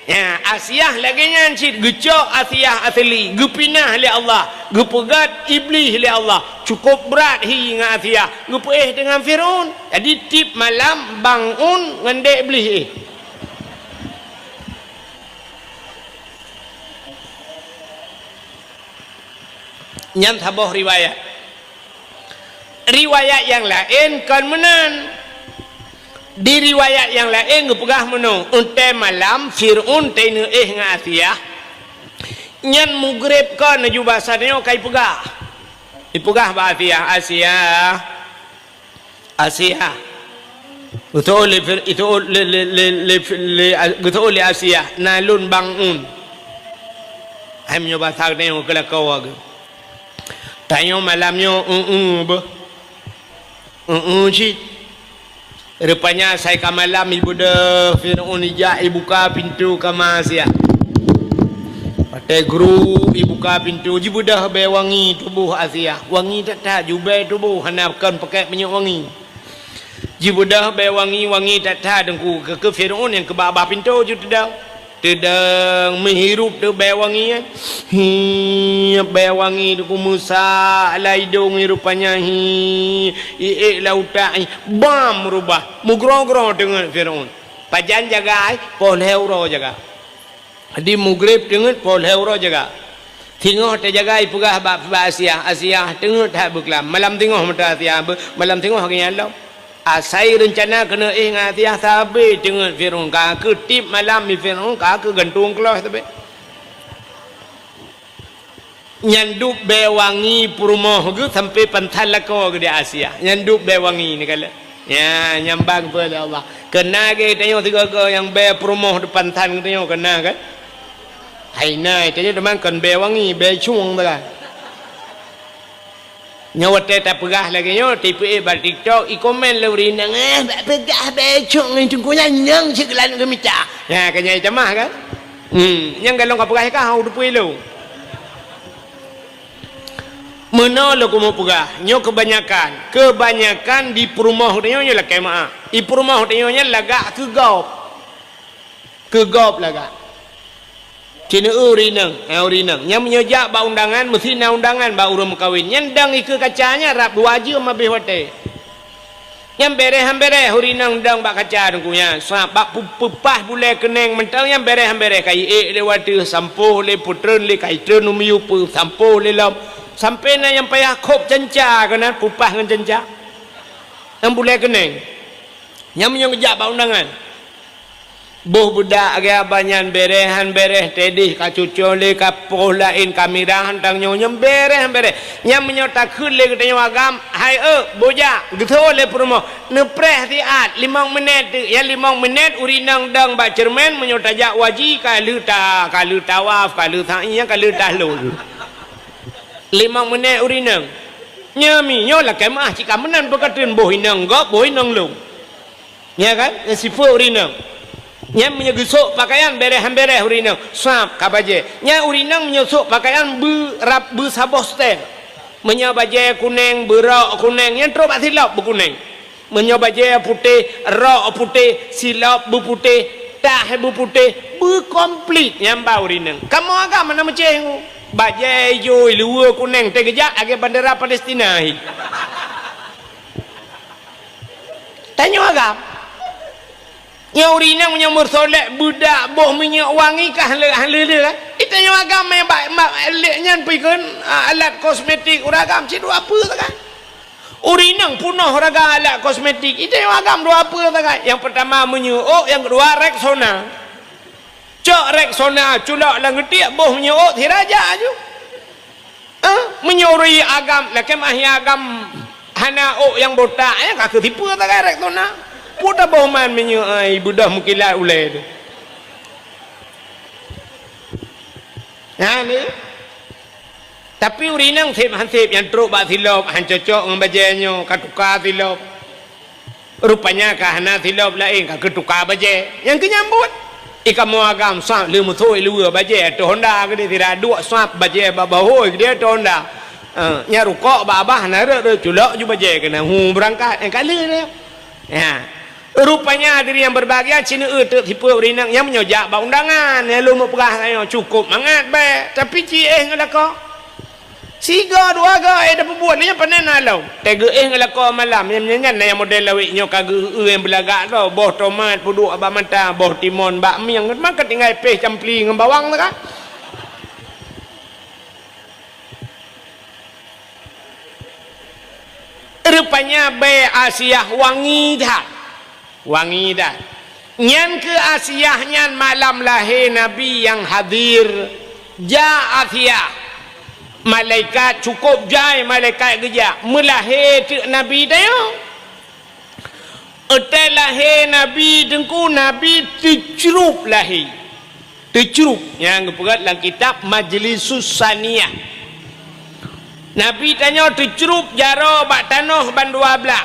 ya Asia lagi nyancit gecok Asia asli gepinah le Allah gepegat iblis le Allah cukup berat hingga Asia ngupuih dengan Firaun. Jadi tip malam bangun ngendek beli nyam taboh riwayat yang lain kan menan di riwayat yang lain ngepegah menung untai malam Firaun tenu ngasia nyan mugrib kan naju bahasanya kai pegah dipegah bahasa Asia betul itu betul Asia nalun bangun ai menyoba tak tengok kelakau aku tanya malamnya cik rupanya saya ke malam ibu dah Firaun ijak buka pintu ke Asia pakai guru dibuka pintu ibu dah wangi tubuh Asia wangi tak jubai tubuh hanapkan pakai minyak wangi ibu dah wangi tak dengku ke Firaun yang ke bawah pintu je tedang menghirup tu wangi wangi tu Musa laidung rupanya lauta bam rubah mugrong-grong dengan Firaun pajan jaga polheuro jaga di mugrib dengan pol euro jaga tengok te jaga ipugah ba Asia tengok tak berkelam malam tengok mata Asia malam tengok haknya Allah asai rencana kena Asia sabe dengan Firaun ka ketip malam di Firaun ka ke gantung kelas tapi nyanduk bewangi purmoh ge sampai pantal lako ke di Asia nyanduk bewangi ni kala ya nyambang pada Allah kena ke tengok tiga ke yang be purmoh depan tan tengok kena kan hai nai tanya teman kan bewangi be chung dah nyawa tak pegah lagi nyo tipu bar TikTok i komen leurin pegah be chung ni tunggunya nyang segelan ke mica ya kanya jamah kan yang galong ka pegah ka hau dupui lu mana lo ko mau pegah nyo kebanyakan di perumah nyo lah kemaah di perumah nyo lagak ke gop lagak cina urinang yang menyejak ba undangan mesti na undangan ba urang kawin nyendang ike kacanya rap wajib mabeh wate yang bereh urinang dang ba kaca dengkunya sa ba pupah bule keneng mentang yang bereh kai lewat sampuh le putren le kai tren umiu pu sampuh le lam sampai na yang payah kop cenca kana pupah ngan cenca yang bule keneng yang menyejak ba undangan boh budak agak banyak bereh tedih kacucol le kapoh lain kamera hantang nyonyem bereh nyam menyota khule katanya agam hai boja gitu le promo nepreh tiat 5 menit ya 5 menit urinang dang ba cermen menyota jak waji kalu tawaf kalu tanya kalu tahlul 5 menit urinang nyami nyola kemah cika menan berkatun boh inang gop boh inang lu ya kan sifu urinang nya menyegusuk pakaian bereh urinang sap kabaje nya urinang menyusuk pakaian berap sabos teh menyabaje kuning berak kuning yang terus silap berkuning menyabaje putih rok putih silap berputih tah berputih berkomplit nyamba urinang kamu agak mana macam baje hijau luar kuning tegejak agak bandara Palestina tanya agak yang urinang menyamur solek budak boh minyak wangi kah le kan itu yang agama yang leknya pikun alat kosmetik uragam cidu apa tak kan urinang punah uragam alat kosmetik itu yang agam dua apa tak kan yang pertama menyuuk yang kedua Rexona cok Rexona culak lah ngetiak boh menyuuk tiraja je menyuri agam lah kemah agam hana yang botak ya kah ketipu tak kan Rexona pudah bohman menyuai budak mukilat ulai tu. Nah ni. Tapi urinang hansip yang teruk bak silap han cocok dengan bajanya katukar silap. Rupanya kahana silap lain ka ketukar baje. Yang kenyambut ikan muagam sap le muthoi luar baje tu Honda ke dia tidak dua sap baje babahoi dia tu Honda. Nya rukok babah nara culak ju baje kena berangkat kali dia. Ya. Rupanya diri yang berbahagia cina tipu urinang yang menyojak ba undangan ya lu mau pegah saya cukup mangat baik tapi cie ngadak Siga dua ga dah berbuat ni panen alau. Tega ngelako malam yang nyanyan yang model lawik nyo kagak yang belagak tu. Boh tomat puduk abah mata, boh timun bakmi yang maka tinggal peh campli dengan bawang tu kan. Rupanya be Asiah wangi dah. Wangi dah. Nyan ke Asiah nyan malam lahir Nabi yang hadir. Ja Asiah. Malaikat cukup jai malaikat gejak melahir cik Nabi dia. Etai lahir Nabi dengku Nabi tercerup lahir. Tercerup yang berperat dalam kitab Majlisus Saniyah. Nabi tanya tercerup jaro bak tanah ban dua belah.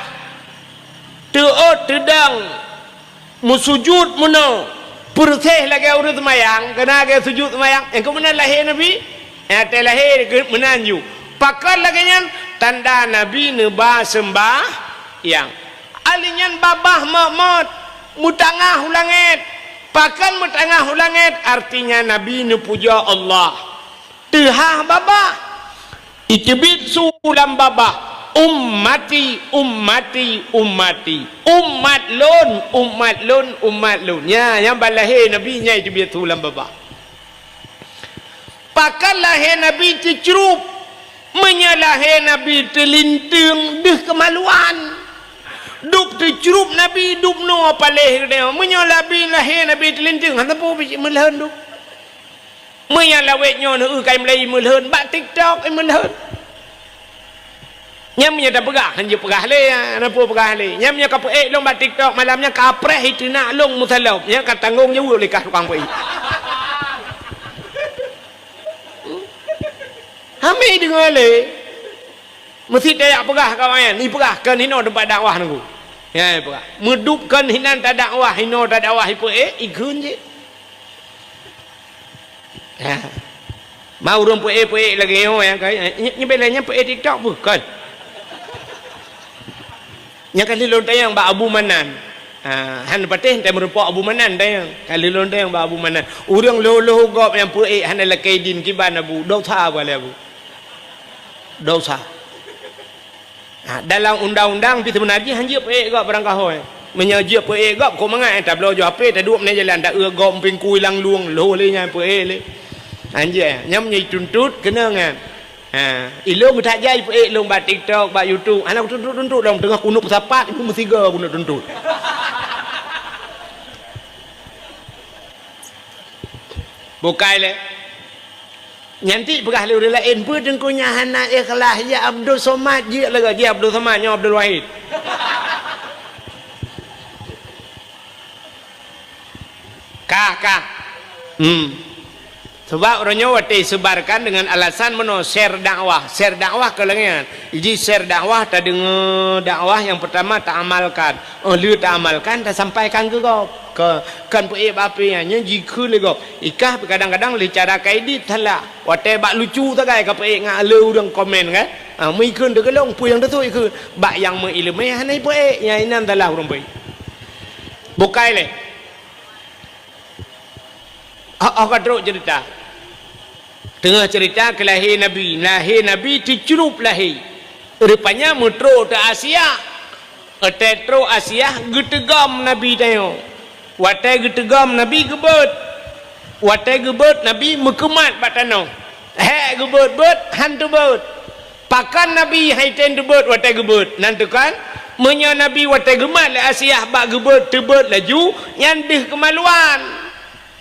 Teot tedang musujud muna. Persih lagi urut semayang kena ke sujud semayang. Yang kemudian lahir Nabi yang lahir ke menanju pakar lagi nyan tanda Nabi neba sembah yang alinyan babah makmud mutangah hulangit pakan mutangah hulangit artinya Nabi ne puja Allah tehah babah itibit sulam babah ummati ummati ummati umat lun umat lun umat lun ya yang balahir Nabi nya itibit sulam babah. Pakan lahir Nabi tercerup menyalahir Nabi terlinting deh kemaluan duk tercerup Nabi duk no apa lahir dia menyalabi lahir Nabi terlinting hanta po biji melhan duk menyalawet nyo ne kai Melayu melhan bak TikTok melhan nyamnya dah pegah hanya pegah le napa pegah le nyamnya ka peek long bak TikTok malamnya kapreh itu nak long musalab nya ka tanggung jawab lekah tukang peek. Hami dengar le. Mesti dayak pegah kawan. Ni pegah kan hino tempat dakwah nunggu. Ya pegah. Medupkan hinan tak dakwah, hino tak dakwah ipo ikun je. Ya. Mau rum poe lagi yo ya kai. Ni belanya poe TikTok bukan. Nya kali lontai yang Mbak Abu Manan. Han patih tak merupa Abu Manan tayang. Kali lontai yang Mbak Abu Manan. Urang loh gop yang poe han lakai din kiban Abu. Dosa boleh Abu. Dosa. Dalam undang-undang kita menaji hanya peik gak barang kahoi. Menyaji peik gak kau mangai tak belajar apa tak duduk ni jalan tak gak pingkui lang luang lo le nya peik le. Hanya nyam nyai tuntut kena ngan. Ilung tak jai peik long ba TikTok ba YouTube. Anak tuntut dalam tengah kunup sapat itu mesti ga guna tuntut. Bukai le. Nyanti pegah le urang lain pun dengkunya hana ikhlas ya Abdul Somad je lega dia Abdul Somad nya Abdul Wahid. Kah. Sebab orangnya wati sebarkan dengan alasan meno share dakwah ke lengan. Jadi share dakwah tak dengar dakwah yang pertama tak amalkan. Lu tak amalkan tak sampaikan ke kau. Kan peik api nya jiku le go ikah kadang-kadang le cara kaidi thala wate bak lucu ta kai ka peik ngak le urang komen kan mai keun de kelong pu yang tu ikut bak yang mengilmu hanai peik nya inan thala urang peik bukai le ka teruk cerita tengah cerita kelahir Nabi dicerup lahir rupanya mutro te Asia tetro Asia getegam Nabi tayo watai getegam Nabi gebet Nabi mekemat batano gebet hantu bet pakan Nabi haiten gebet watai gebet nanti kan menya Nabi watai gemat la Asiah bak gebet tebet laju nyandih kemaluan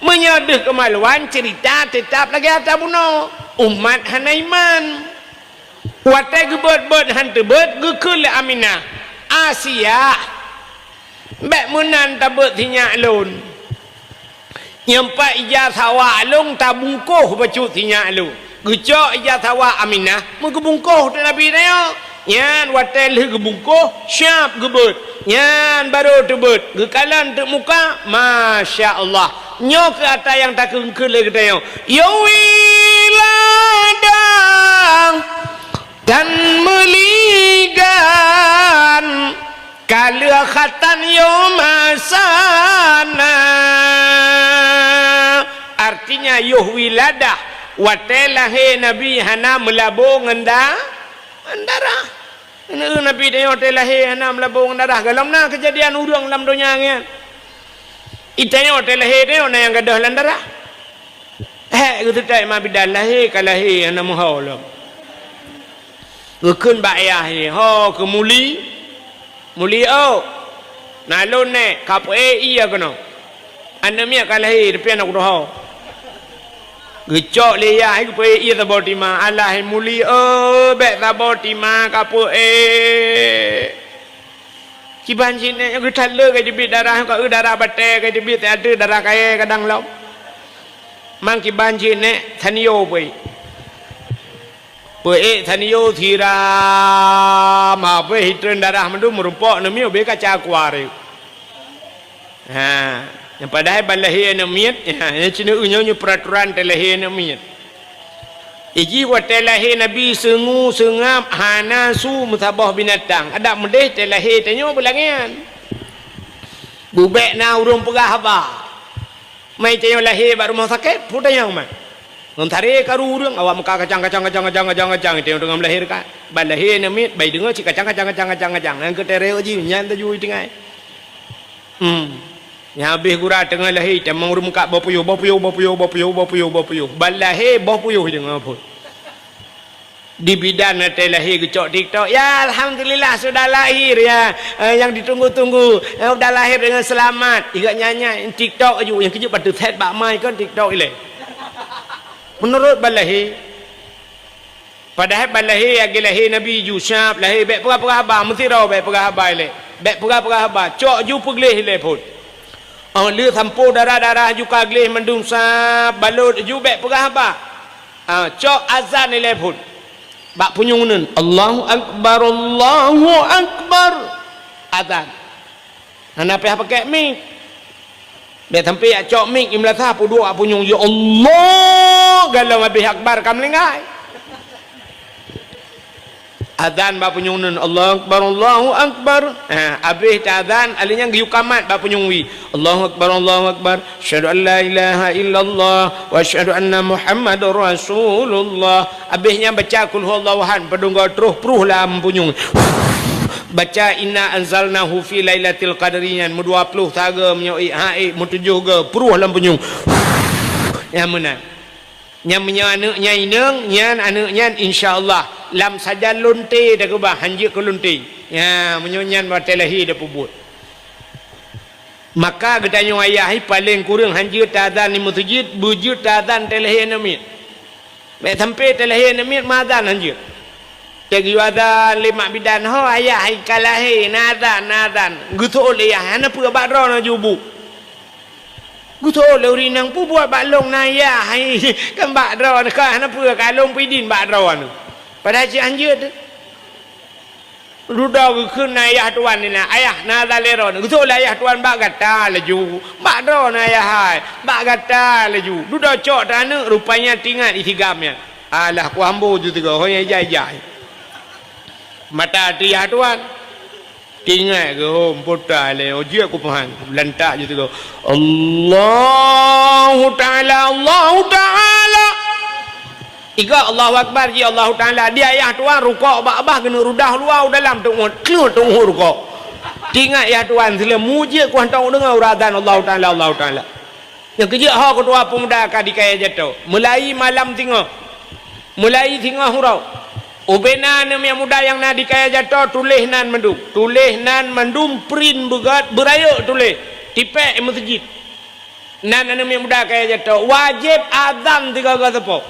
menyadih kemaluan cerita tetap lagi atas buno umat hanaiman watai gebet hantu bet gekul Aminah Asiah Bek munan tabut tinyak lun. Nyempak ijaz hawa lung tabungkuh bacut tinyak lun. Gecok ijaz hawa Aminah mengebungkuh tu Nabi dia. Yan watel gebungkuh syap gebut. Yan baru tebut. Gekalan tu muka Masya Allah. Nyo ke atas yang tak kengkel lagi dia. Yawiladang dan meligan Kala khatan yomasana artinya yuh wiladah watel lahir Nabi hana melabung darah. Nabi dia hotel lahir hana melabung darah. Galam na kejadian urang dalam dunia ngan. Itanya hotel lahir dia ona yang gadah lan darah. Gitu tak ma bidan lahir ka lahir hana muhaulam. Gekun ba ayah ni ho ke muli nalon ne kap iya kena anda mia kalahi depan aku doh gecok le ya ku pe iya taboti ma alah muli bet taboti ma kap kiban jine ku thalle ke dibit darah ka darah bate ke dibit ada darah kaya kadang lom mang kiban jine thaniyo pe thaniyo thira ma pe hitren darah mandu merumpok nami be kaca kuare yang padahal balahir namiat yang cina unyu peraturan telahir namiat iji wa telahir nabi sengu sengap hanasu mutabah binatang ada medeh telahir tanyo belangian bubek na urung pegah apa mai tanyo lahir ba rumah sakit putayang mah Nontare karu urang awak muka kacang itu dengan melahir ka balahir namit bai dengar ci kacang nang ke tere uji nyan taju tengai ya habis gura tengah lahir temang urang muka bapuyo balahir bapuyo dengan apa di bidan nate lahir gecok TikTok ya alhamdulillah sudah lahir ya yang ditunggu-tunggu sudah lahir dengan selamat iga nyanyi TikTok aju yang kejut patu set bak mai kan TikTok ile menurut balahi padahal balahi agi lahir Nabi Yusuf lahir bek perah haba mesti ro bek perah haba ile bek perah haba cok ju pegleh ile pun le sampo darah ju kagleh mendung sa balut ju bek perah haba cok azan ile pun bak punyung nun Allahu akbar azan ana pe pakai mic dia sampai cok mik imlatha pu dua punyung ya Allah galau habis akbar kam lengai azan ba punyung nun Allahu akbar habis azan alinya giu kamat ba punyung wi Allahu akbar syahadu an la ilaha illallah wa syahadu anna muhammadur rasulullah habisnya baca kul huwallahu ahad pedungga terus pruh lah punyung baca inna anzalnahu fi lailatul qadriyan mu 20 taga menyoi mu 7 ge peruh lam penyung yang mana yang anak nyai neng nyan anak nyan insyaallah lam saja lonte dak ba hanji ke lonte ya menyonyan batelahi dak pubut maka gedanyo ayah paling kurang hanji tazan ni masjid bujud tazan telahi namit be sampai telahi namit madan hanji jadi ada lima bidan ho ayah kalahi nadan gutul ayah ana pu bakro na jubu gutul urinang pu buat baklong na ayah kan bakro ka ana pu kalong pidin bakro anu pada ci anjeut ruda keun ayah tuan ni na ayah nadan lero gutul ayah tuan bak gata laju bakro na ayah bak gata laju ruda cok tanah rupanya tinggal isigamnya alah ku ambo ju tiga ho jai mata dia tuan tinggal ke hom pota le oji aku pahan lantak je tu Allahu taala iga Allahu akbar ji Allahu taala dia ayah tuan rukuk abah kena rudah luar dalam tu keluar tu rukuk tinggal ya tuan sila muji ku hantau dengar uradan Allahu taala yang kerja ha ketua pemuda ka dikaya jatuh mulai malam tengah hurau ubena yang muda yang na dikaya jatuh tulis nan mendum print begat berayuk tulis tipek masjid nan yang muda kaya jatuh wajib azan 3 tepo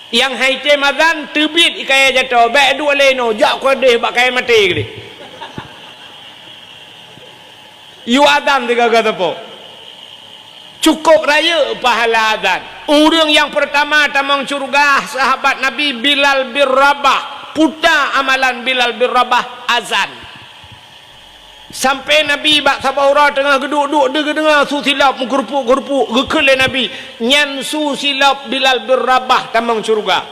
yang haitem azan terbit kaya jatuh baik dua leno jak kodeh bak kaya mati gede yu azan 3 tepo cukup raya pahala azan. Orang yang pertama tamang surga sahabat Nabi Bilal bin Rabah, puta amalan Bilal bin Rabah azan. Sampai Nabi bak sabahura tengah geduk-duk dengar su silap gerupuk gekele Nabi nyan su silap Bilal bin Rabah tamang surga.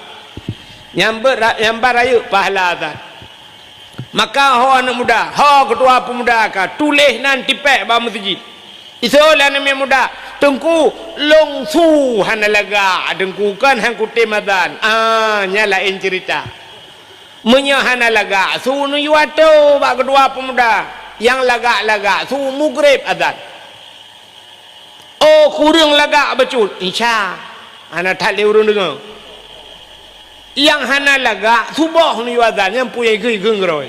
Nyambar raya pahala azan. Maka ho anak muda, ho ketua pemuda ka tulis nan tipek ba masjid. Isolah nama muda tengku long su hana laga dengku kan hang kutim adan nya lain cerita menya hana laga su nu yuato ba kedua pemuda yang laga su mugrib adan oh kurang laga becut insya ana tak le urun dengar yang hana laga subuh nu adan yang punya geung roi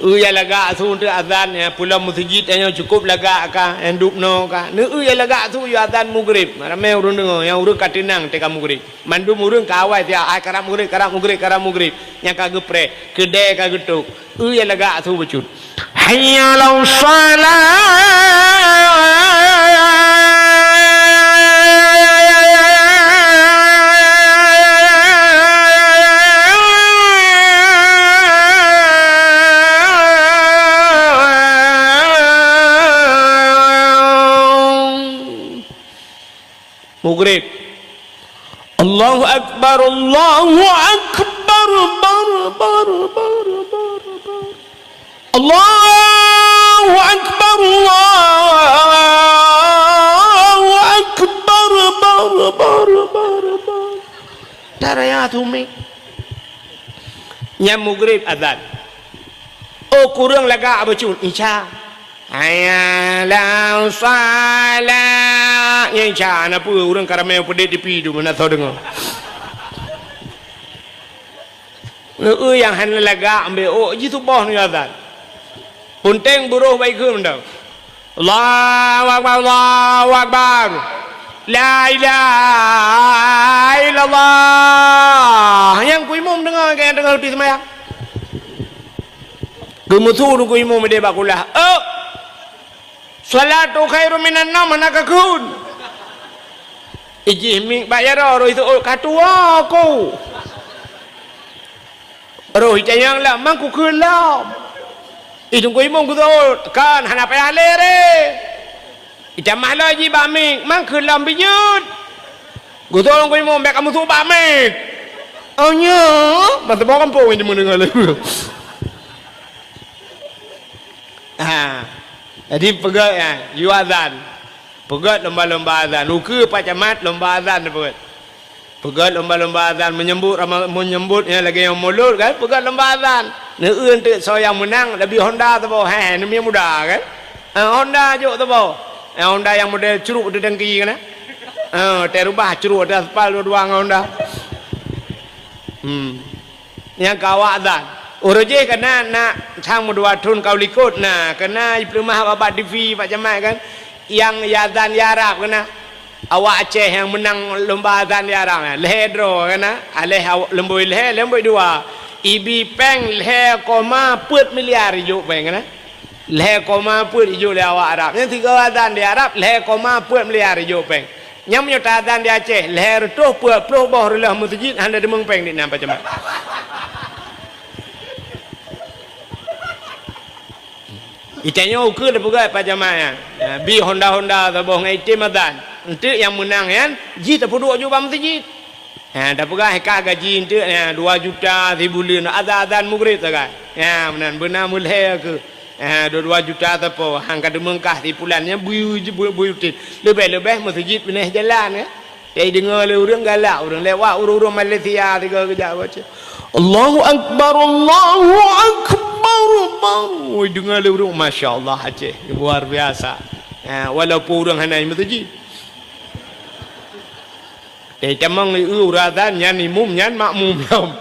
ya laga su untuk azan ya pulang masjid yang cukup laga ka enduk no ka ne ya laga su ya azan maghrib ramai urun dengo yang urun katinang teka maghrib mandum urun ka awai dia ai karam maghrib yang ka gepre kedai ka getuk ya laga su becut hayya lau maghrib Allahu akbar Allahu akbar Allahu akbar Allahu akbar tarayatumi nya maghrib azan oh kurang laga abacun insya ayalau salat yang insya apa orang karamel pedih di pidu mana tahu dengar yang hanya laga ambil oh jitu boh ni azan punteng buruh baik ke dah Allahu akbar la ilaha illallah yang ku imam dengar kayak dengar di sembahyang gemutu ku imam dia bakulah oh salatu khairu minan naum nakakun iji mi bayar roh itu katua aku roh yang lah mangku kelam itu ku imam ku tahu kan hana payah lere ijamah lagi bami mang kelam bijut ku tahu ku imam baik kamu tu bami oh nya mata bawa kampung ini mendengar lagi jadi pegat ya you azan pegat lomba-lomba azan uke pacamat lomba azan pegat lomba-lomba azan menyambutnya lagi yang mulut kan pegat lomba azan neun tu so yang menang lebih Honda tu boh ni muda kan Honda juk tu boh Honda yang model curuk di dengki kan terubah curuk di aspal dua Honda yang kawak azan Uroje kena nak sang dua tun kau likut nah kena iplumah babat TV Pak Jamal kan yang yazan yarab kena awak Aceh yang menang lomba azan yarab leh draw kena aleh lemboi dua ibi peng leh koma put miliar juk peng kena leh koma put juk le awak Arab yang tiga azan di Arab leh koma put miliar juk peng nyam nyota azan di Aceh leh rutuh put puluh boh rulah masjid handa demeng peng di nam Pak Jamal Itanya ukur dah pegat pajamanya. Bi Honda taboh ngai tim adan. Ente yang menang kan, ji tak perlu juga masjid. Dah pegat hekah gaji ente 2 juta sebulan azan maghrib tak. Benar mulai ke. 2 juta tapo hang kada mengkah di bulannya buyutin. Lebih masjid benih jalan kan. Dia dengar le orang galak, orang lewat orang Malaysia tiga kejap baca. Allahu akbar Allahu akbar. Oi dengar le orang masya-Allah Aceh luar biasa. Walaupun orang hanya masjid. Camang le uratan nyan imum nyan makmum yom.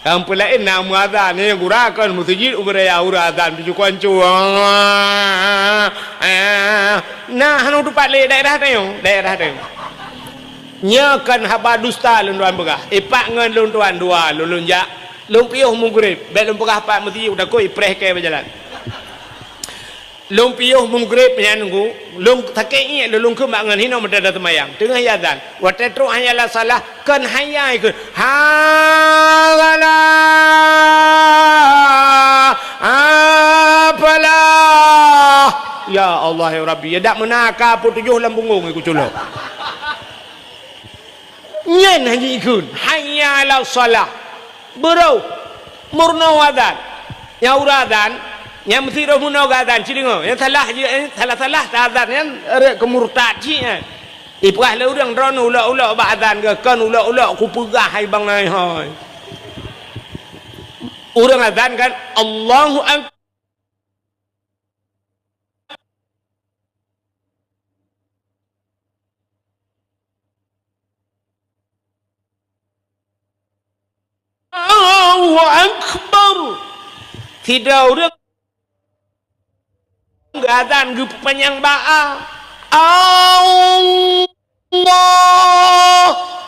Yang pelain nama azan ni gurakan masjid ugraya uratan bijukan cu. Nah hanu tempat le daerah tu. Nyakan haba dusta lunduan begah. Ipak ngan lunduan dua lulunja. Lung piuh maghrib, bet lung begah pak mesti udah koi preh ke berjalan. Lung piuh maghrib nya nunggu, lung takei lung ke mangan hino meda temayang. Tengah yazan. Wa tatru hayala salah kan hayai ke. Halala apalah. Ya Allah ya Rabbi, ya dak menaka pun 7 lambunggung iku culuk. Nyen haji ikun hayala salah. Berau murno wadan yang uradan yang mesti dah munau azan cilingo yang salah je salah azan kan ada kemurtad ji ipah le urang dron ula ba azan ke kan ula ku pegah hai bang nai hai urang azan kan Allahu akbar Allahu akbar tidak urang azan gu panjang ba'a Allah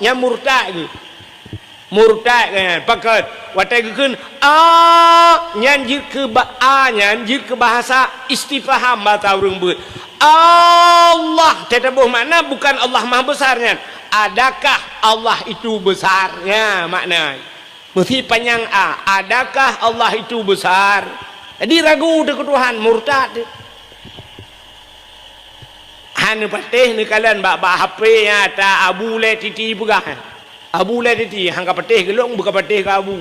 yang murtad kan pakat watai keun nyanjir ke ba'a nyanjir ke bahasa istifham bahasa urang beut Allah tetapi makna bukan Allah maha besarnya adakah Allah itu besarnya makna mesti panjang adakah Allah itu besar jadi ragu dekat Tuhan murtad hanya patih ni kalian bak HP ya ta abu le titi pegah abu le titi hang ka patih gelong buka patih ka abu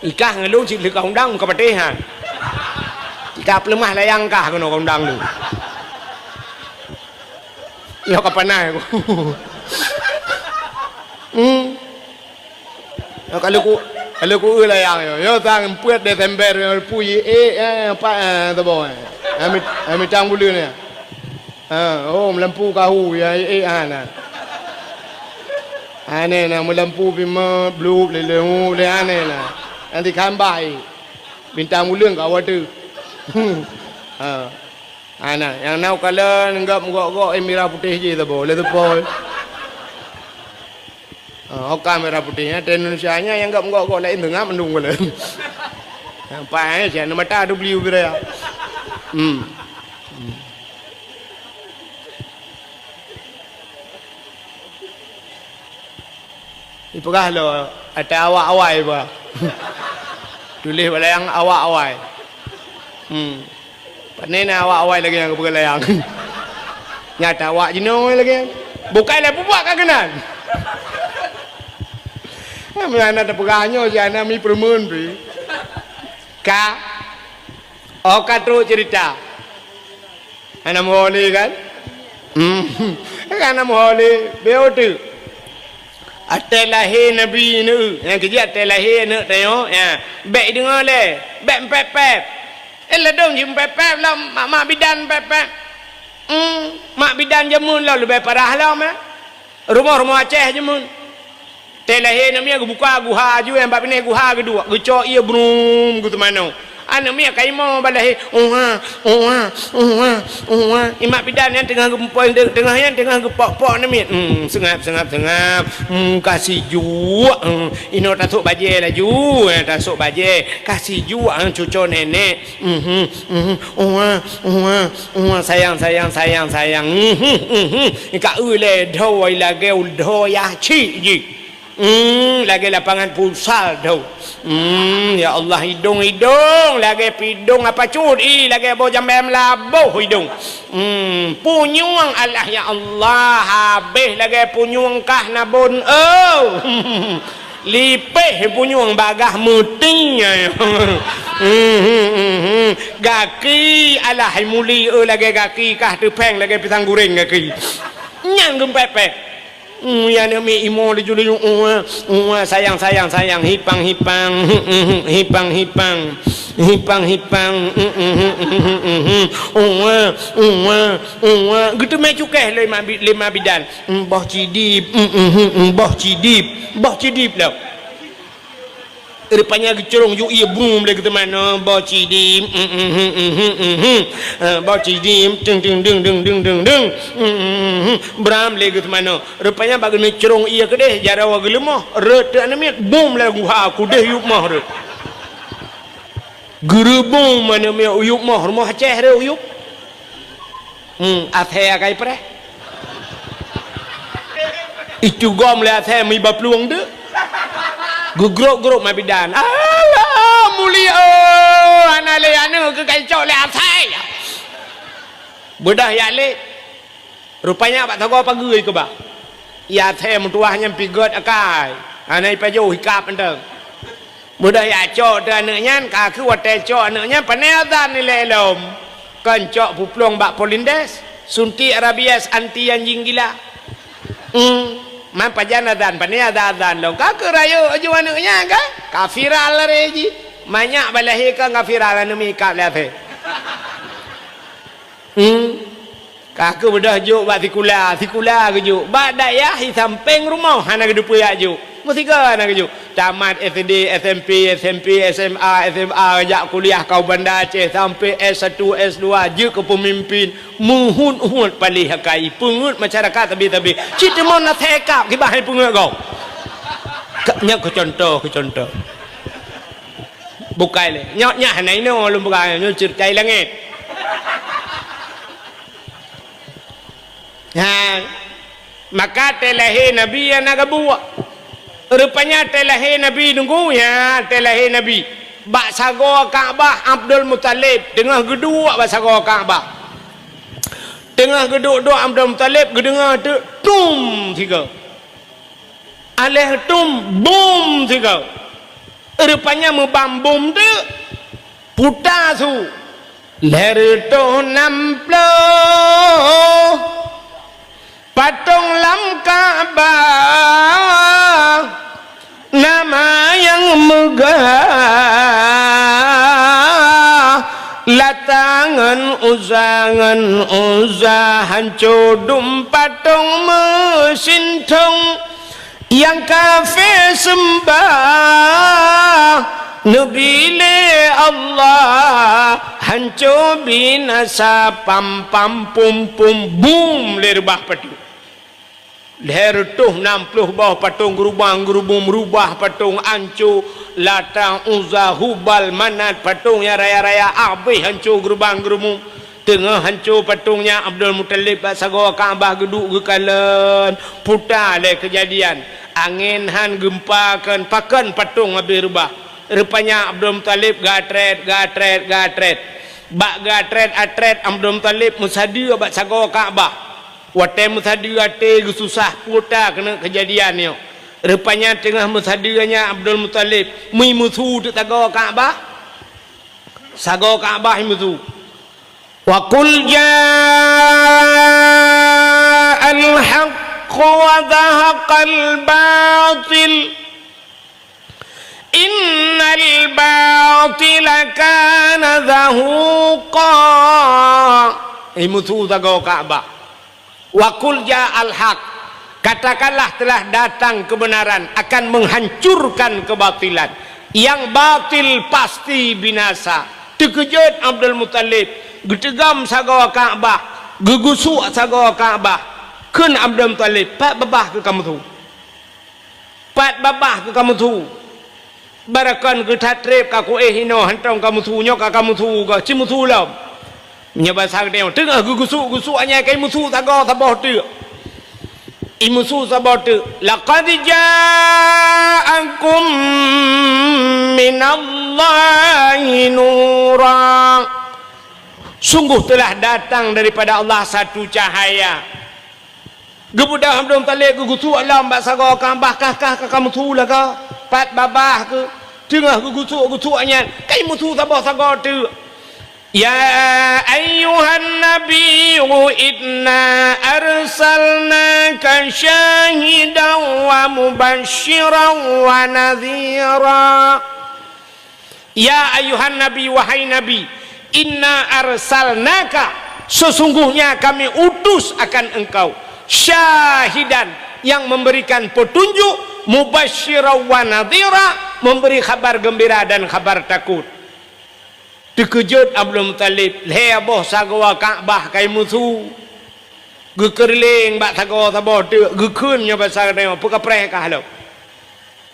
ikah ngelong cik le ka undang ka patih ha ikah lemah layang kah kono ka undang lu yo ka panai yo kalau ku layang yo tang puet Desember puyi pa ta boy ami tang bulu ni melampu kahu ya ana ane na melampu bima blue le le ane na nanti kan bai bintang mulung ka watu ana yang nau kala enggak gok merah putih je tabo le tepoi kamera putihnya di Indonesia nya yang enggak gok lain tengah mendung kala sampai je mata ada beli ubira ipagah lo ada awak-awai ba tulis balayang awak-awai panena awak-awai lagi yang berlayang nyata awak jino lagi bukanlah buat kagenan kami anak terpeganyo si anak mi permun pi ka katru cerita anak moholi kan anak moholi beotu atai lahir Nabi ni yang kerja atai lahir ni tengok ya baik dengar le baik pep ledong jim pep lah mak bidan pep mak bidan jamun lah lebih parah lah rumah Aceh jamun atai lahir ni aku buka guha ju yang bab ni guha kedua gecok ia brum gitu mana anak mi kai mau balahi imak bidan yang tengah gempoi tengah yang tengah gepok-pok ni mi sengap kasih ju ino tasuk baje lah ju tasuk baje kasih ju cucu nenek sayang ka ule doi lagi do ya chi ji lagi lapangan futsal dah ya Allah hidung lagi pidung apa curi lagi bau jambem labuh hidung punyuang Allah ya Allah habis lagi punyuang kah nabun lipeh punyuang bagah mutinya gaki Allah muli lagi gaki kah tepeng lagi pisang goreng gaki nyang gempepek ya ni imo di juli sayang hipang gitu me cukeh lima bidan boh cidip lah rupanya gecorong yu iya boom lagi teman boh cidip deng bram lagi teman rupanya bagi cerong iya kedeh jarawa gelemah rete anamit boom lagu ha aku deh yuk mah re gerebong mana me uyuk mah rumah Aceh re uyuk athe kai pre itu gom le athe mi bapluang de gugrok ma bidan alah mulia anale anu ke kaicok le athe bedah ya le rupanya pak tahu apa gue ke bah ya athe mutuahnya pigot akai anai pajo hikap enteng budaya cok tu anaknya kaku wate cok anaknya paneadan nilai lom kan cok puplong bak polindes suntik rabies anti anjing gila man pajan adan paneadan lom kaku rayo aju anaknya kan kafiral reji banyak balahi kan kafiral anami kap late kaku bedah juk bak tikula ke juk bak dayah di samping rumah anak kedupu ya juk musika anak juk tamat SD SMP SMA ajak kuliah kau Bandar Aceh sampai S1 S2 je ke pemimpin muhun palih hakai pengut masyarakat tabi cita mau nak tekap ke bahai pengut kau nyok ke contoh bukai le nyoknya hanai no lum bukai nyok cercai langit maka telahir Nabi yang nak buat rupanya telahir Nabi nunggu ya telahir Nabi bak sago Kaabah Abdul Muttalib tengah geduk bak sago Kaabah tengah geduk doa Abdul Muttalib gedengar tu tum tiga aleh tum bom tiga rupanya membambum tu putar tu leher tu namplo patung lam Kaabah nama yang megah latangan uzah hancur patung mesin tong yang kafir sembah Nabi Allah hancur binasa pam pum boom lerbah padu leher tuh 60 bawah patung gerubang merubah patung hancur latang uzah hubal manat patungnya raya abih hancur gerubang tengah hancur patungnya Abdul Muttalib sago Kaabah geduk gekalan putar le kejadian angin han gempakan pakan patung habis rubah rupanya Abdul Muttalib gatret bak atret Abdul Muttalib musadi bak sago Kaabah wate musadi ate susah putar kena kejadian ni rupanya tengah musadinya Abdul Muttalib musuh tu sago Kaabah musuh wa qul ja'al haqq wa dhahaqal batil innal batila kana zahuqa musuh sago Kaabah wa qul ja'al haq katakanlah telah datang kebenaran akan menghancurkan kebatilan yang batil pasti binasa terkejut Abdul Muttalib getegam sago Kaabah gegusuk sago Kaabah kun Abdul Muttalib pat babah ke kamu tu barakan ke tatrep kaku hino hantong kamu tu nyok kamu tu ga cimu tu lam nyabasang dia tengah gegusuk hanya kai musuh sago sabah tu imusuh sabah tu laqad ja'akum minallahi nura sungguh telah datang daripada Allah satu cahaya gebudak Abdul Muttalib gegusuk alam bak sago Kaabah kah kamu tu lah ka pat babah ke tengah gegusuk-gusuknya kai musuh sabah sago tu ya ayyuhan nabiyyu inna arsalnaka syahidan wa mubasysyiran wa nadhira ya ayyuhan nabi wahai nabi inna arsalnaka sesungguhnya kami utus akan engkau syahidan yang memberikan petunjuk mubasysyiran wa nadhira memberi kabar gembira dan kabar takut terkejut Abdul Muttalib le aboh sago Kaabah kai musuh gekerling bak sago sabah tu gekeun nya pasal dia pukapreh kah lo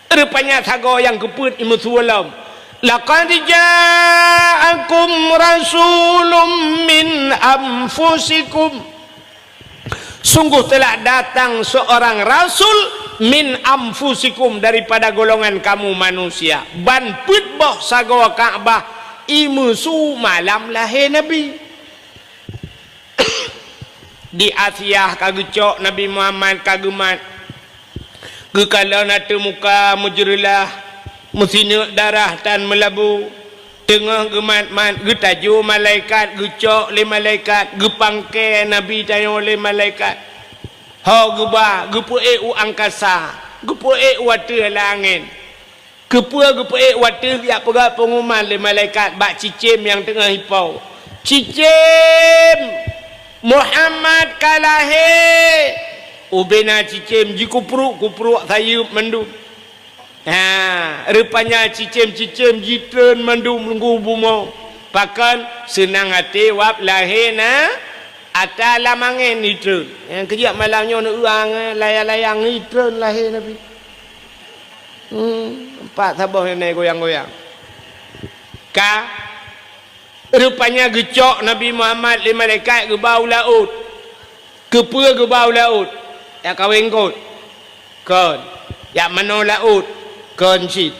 rupanya sago yang keput musuh alam laqad ja'akum rasulun min anfusikum sungguh telah datang seorang rasul min anfusikum daripada golongan kamu manusia ban put boh sago Kaabah imusu malam lahir Nabi di Asia kagecok Nabi Muhammad kagemat gekala nate muka mujrilah musina darah tan melabu tengah gemat-mat getaju malaikat gecok le malaikat gepangke nabi tayo le malaikat ha geba gepuek u angkasa gepuek water langit gepuek water ya pega pengumuman le malaikat bak cicim yang tengah hipau cicim Muhammad kalahe ubena cicim ji kupruk saya mendung rupanya cicim jitren mandum nunggu bumo pakan senang hati wap lahena ata lamangen nitren yang kejap malamnya nak uang layang-layang nitren lahir Nabi empat sabah yang naik goyang-goyang rupanya gecok Nabi Muhammad lima malaikat ke bau laut kepua ke bau laut yang kawin kot kon yang mana laut konsit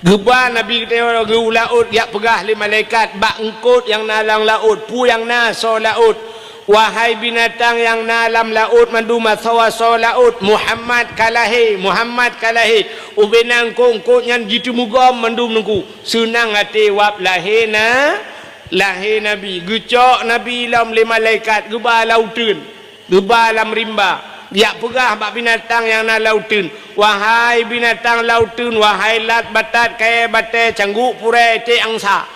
geba Nabi kita ge laut yak pegah li malaikat bak engkut yang nalang laut pu yang naso laut wahai binatang yang nalam laut manduma sawaso laut Muhammad kalahi ubenang kongkot yang jitu mugam mandum nungku senang hati wap lahir Nabi gecok Nabi lam li malaikat geba lautun geba lam rimba ya pegah bak binatang yang na lautun wahai binatang lautun wahai lat batat kaya batai cangguk purai te angsa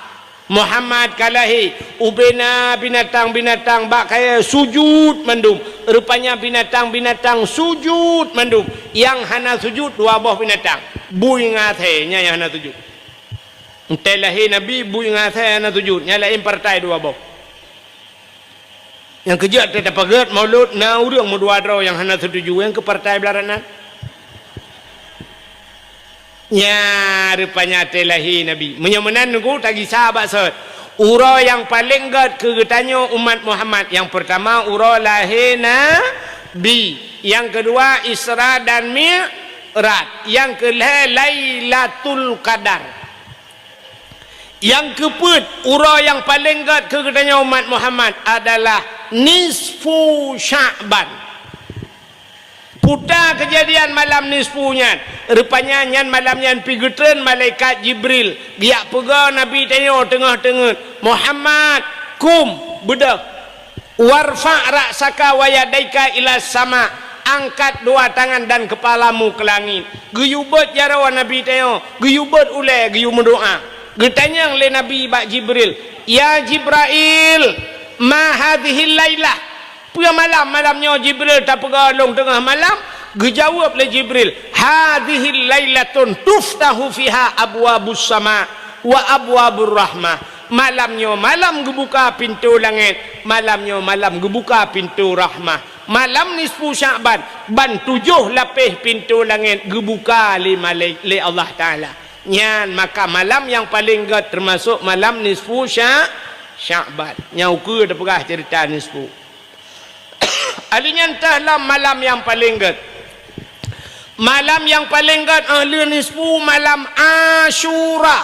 Muhammad kalahi ubena binatang-binatang bak kaya sujud mandum rupanya binatang-binatang sujud mandum yang hana sujud dua buah binatang bui ngathe nya yang hana sujud entelahi Nabi bui ngathe hana sujud nyalain partai dua buah yang kejat tak pagat maulud na urang modua draw yang hana setuju yang ke partai belaranan nya rupanya telahi Nabi menyemenan nunggu tagi sahabat sahut ura yang paling gad kegetanyo umat Muhammad yang pertama ura lahir Nabi yang kedua Isra dan Mi'raj yang kelima Lailatul Qadar yang keput ura yang paling gad kegetanyo umat Muhammad adalah nisfu Sya'ban putar kejadian malam nisfunya rupanya nyan malam nyan pigetren malaikat Jibril dia pega Nabi tanya tengah-tengah Muhammad kum bedah warfa' ra'saka wa yadaika ila sama angkat dua tangan dan kepalamu ke langit geyubat jarawan Nabi tanya geyubat ulai geyu mendoa getanyang le Nabi bak Jibril ya Jibril ma hadhil lailah puya malamnya Jibril tak pegalong tengah malam gejawab le Jibril hadhil lailatun tuftahu fiha abwabus sama wa abwabur rahmah malamnya malam gebuka pintu langit malamnya malam gebuka pintu rahmah malam nisfu Sya'ban ban 7 lapis pintu langit gebuka li Allah Ta'ala nyan maka malam yang paling gad termasuk malam nisfu Sya'ban nyau ke dah pegah cerita nisfu alinya entahlah malam yang paling gad ahli nisfu malam Asyura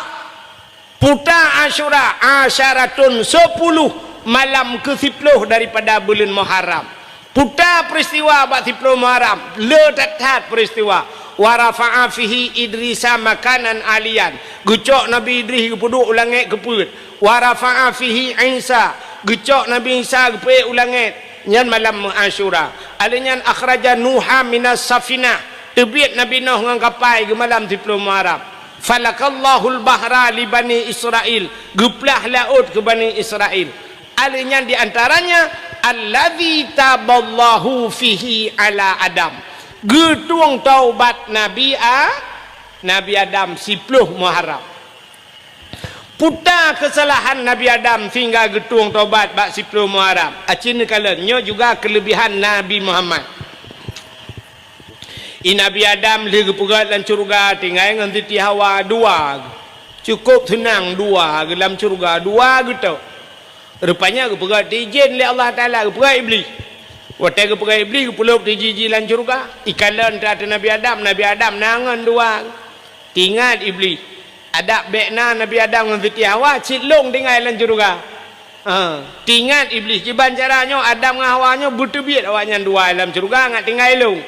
puta Asyura asyaratun 10 malam ke-10 daripada bulan Muharram puta peristiwa bak 10 Muharram le tathat peristiwa warafa'a fihi Idrisa makanan alian gecok Nabi Idris kepuduk ulangit keput warafa'a fihi Isa gecok Nabi Isa keput ulangit nyan malam Asyura alinyan akhraja Nuha minas safinah tebiat Nabi Nuh dengan kapal ke malam 10 Muharram falakallahul bahra li bani Israel geplah laut ke bani Israel alinyan diantaranya alladzi taballahu fihi ala Adam getuang taubat Nabi Adam 10 Muharram putar kesalahan Nabi Adam sehingga getuang taubat bak 10 Muharram acina kalanya juga kelebihan Nabi Muhammad Nabi Adam lagi pegat dalam syurga tinggal dengan Siti Hawa 2 cukup senang 2 dalam syurga 2 gitu rupanya pegat diizin oleh Allah Ta'ala pegat iblis waktu ke pegai iblis ke puluh dijiji lan syurga ikalan terhadap Nabi Adam nangan 2 tinggal iblis ada bekna Nabi Adam dengan Siti Hawa cilung tinggal lan syurga tinggal iblis jiban caranya Adam dengan Hawanya bertebiat awaknya 2 dalam syurga ngat tinggal long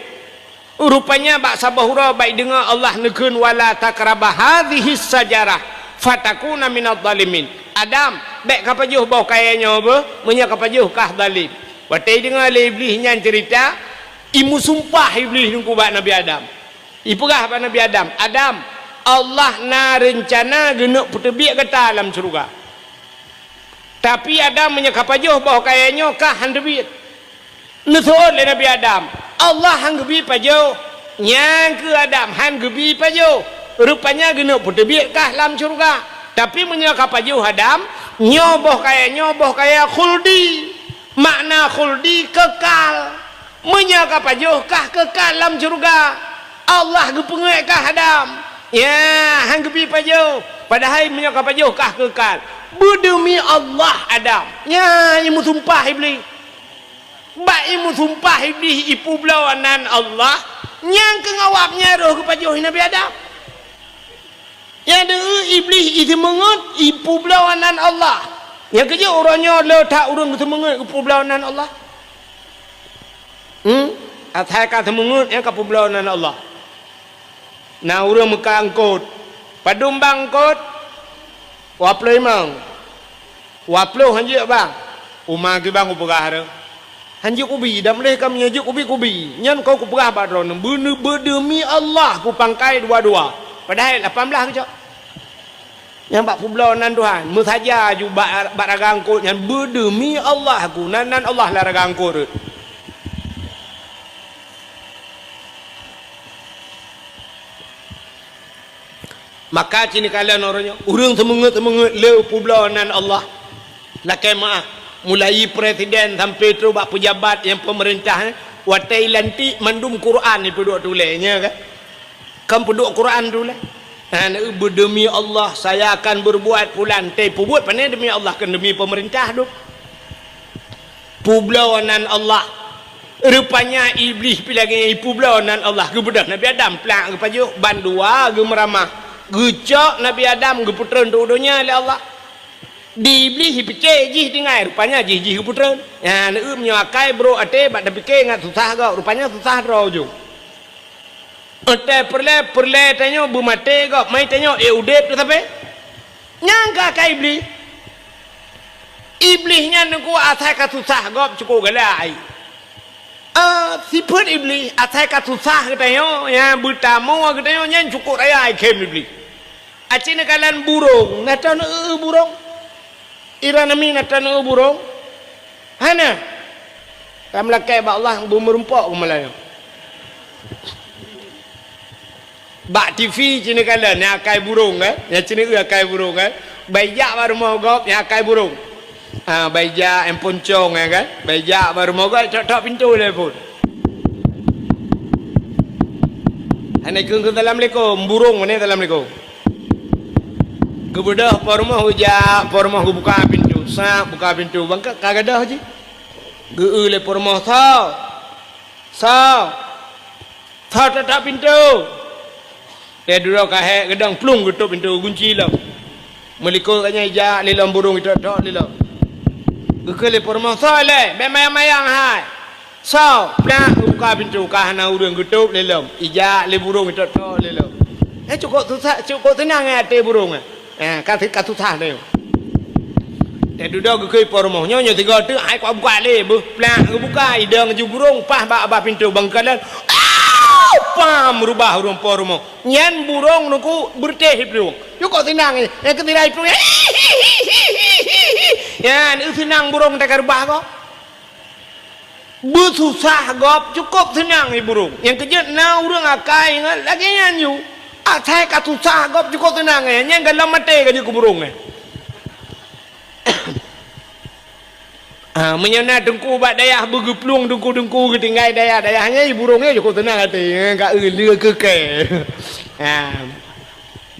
Rupanya bak sabahura baik dengar Allah nekeun wala takrabah hadhihi sajarah fatakuna minadh dhalimin. Adam baik kapajuh bau kayanya apa menya kapajuh kah zalim. Watai dengar le iblis nyan cerita imu sumpah iblis nungku bak Nabi Adam. Ipegah bak Nabi Adam. Adam Allah na rencana genek putebik kata alam surga. Tapi Adam menya kapajuh bau kayanya kah handebit. Nuthul le Nabi Adam. Allah hang gebi pajo nyang ke Adam hang gebi pajo rupanya genek putebik kah dalam syurga tapi menyaka pajo Adam nyoboh kaya khuldi makna khuldi kekal menyaka pajo kah kekal dalam syurga Allah gepengek kah Adam ya hang gebi pajo padahal menyaka pajo kah kekal berdemi Allah Adam nya imu sumpah iblis Imu sumpah iblis ipu belawanan Allah yang kengawapnya roh kepajuh Nabi Adam yang dengar iblis itu mengut ipu belawanan Allah yang kerja orangnya letak orang itu mengut ipu belawanan Allah atai kata mengut yang ipu belawanan Allah nah orang Mekah angkut padum bangkut waplo imang waplo hanjik bang umang ke bang upegah hanjuk ubi dah boleh kami hanjuk ubi nyan kau ku perah badron bener berdemi Allah ku pangkai dua-dua padahal 18 kejap yang bak publawanan Tuhan saja ju bak ragangkut nyan berdemi Allah ku nan Allah lah ragangkut maka cini kalian orangnya urang semangat le publawanan Allah lakai maaf mulai presiden sampai tu bak pejabat yang pemerintah watai lanti mandum Quran ni peduk tulisnya kan peduk Quran tulis berdemi Allah saya akan berbuat pulan buat pandai demi Allah kan demi pemerintah tu publawanan Allah rupanya iblis pilih publawanan Allah kebedah Nabi Adam pelak kepajuk bandua gemeramah gecok Nabi Adam geputran tu dunia oleh Allah di iblis fikir jih dengar rupanya jih keputeran ya neum nyakai bro ate bak dah fikir ngat susah kau rupanya susah draw jo ate perle tanyo bumate kau mai tanyo udep tu tapi nyangka kai iblisnya nunggu atai ka susah kau cukup galai sifat iblis atai ka susah katanya ya bertamu katanya nyan cukup raya kem iblis acina kalan burung natan burung ira nami natan burung hana kam lakai ba Allah bumerempok ke Melayu bak TV cina kala ni akai burung ya cina akai burung baijak baru mau gop ya akai burung baijak yang poncong kan baijak baru mau gop tok pintu telefon Assalamualaikum Assalamualaikum burung mana Assalamualaikum kebedah pormah hujak pormah buka pintu buka pintu bangka kagadah je geule pormah tak pintu dia dulu kahek gedang plung tutup pintu kunci lah meliko katanya ijak lilam burung itu tok lilam geule pormah le mayang hai plak buka pintu kahana urang tutup lilam ijak le burung itu tok lilam cukup tenang hati burung kan susah dia dia duduk ke pormoh nyonya tiga tu ai kau buka le plak buka idang ju burung pah bak pintu bangkalan pam merubah urang pormoh nyan burung nuku berteh burung yo kok tenang ketirai burung ya ni senang burung tak rubah kok bersusah gop cukup senang ni burung yang kejut na urang akai lagi nyanyu atai ka susah gop cukup tenang yang galam mate ka ku burung menyana dengku bak dayah bergeplung dengku ketinggai dayahnya burungnya cukup tenang hati enggak leu keke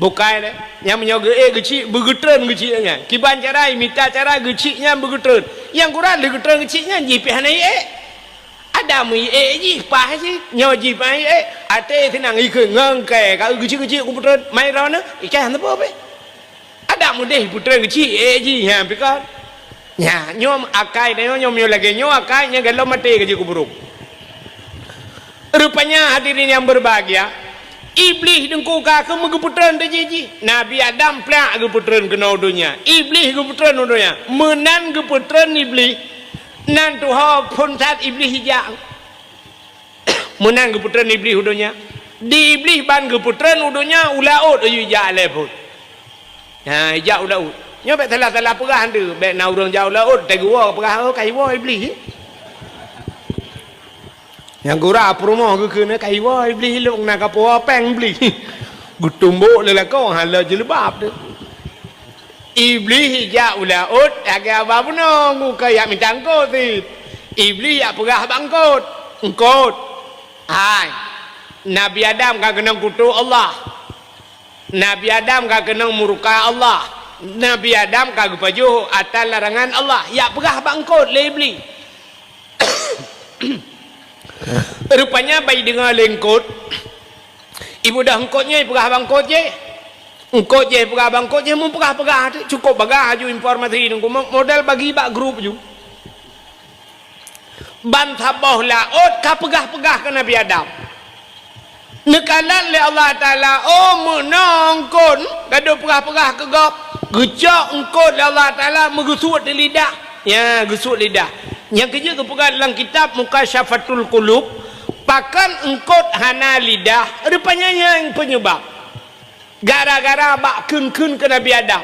bukai yang menyoga kecil bergetren kecilnya kiban cara minta cara kecilnya bergetren yang kurang bergetren kecilnya jipihan ada mu ji pah ji nyo ji pai ate tenang ikut ngangkai ka kecil komputer mai rona ikan apa be ada mu deh putra kecil ji ha pikir nya nyom akai nyo nyom yo lagi nyo akai nya galau mate ke ji ku burung Rupanya hadirin yang berbahagia, Iblis dengku kaka megeputran terjiji. Nabi Adam pelak geputran kena dunia. Iblis geputran dunia. Menan geputran iblis. Nan Tuhan pun saat iblis hijau. Menan geputran iblis dunia. Di iblis ban geputran dunia ulaut ayu hijau leput. Ha hijau ulaut. Nyo bet salah perah tu. Bet na urang jauh laut tegua perah kai wa iblis. Yang gura promo ke kena kai wa iblis long nak apa peng iblis. Gutumbuk lelako hala jelebab tu. Iblis hijau laut agak apa pun ngu kaya minta angkut tu. Iblis ya perah bangkut. Angkut. Hai. Nabi Adam kan kena kutuk Allah. Nabi Adam kan kena murka Allah. Nabi Adam kan pajuh atas larangan Allah. Ya perah bangkut le iblis. Rupanya bayi dengar lengkot. Ibu dah engkotnya perah bangkot je. Engkot je perah bangkot je mun perah tu cukup bagah ju informasi ni modal bagi bak grup ju. Ban tabah laut ka perah ke Nabi Adam. Nekalan le Allah Taala menongkon gaduh perah ke gop. Gecak engkot le Allah Taala megusut di lidah. Ya, gusut lidah. Yang kerja kepegang dalam kitab Mukasyafatul Qulub, pakan engkot hana lidah, rupanya yang penyebab gara-gara bak kun ke Nabi Adam,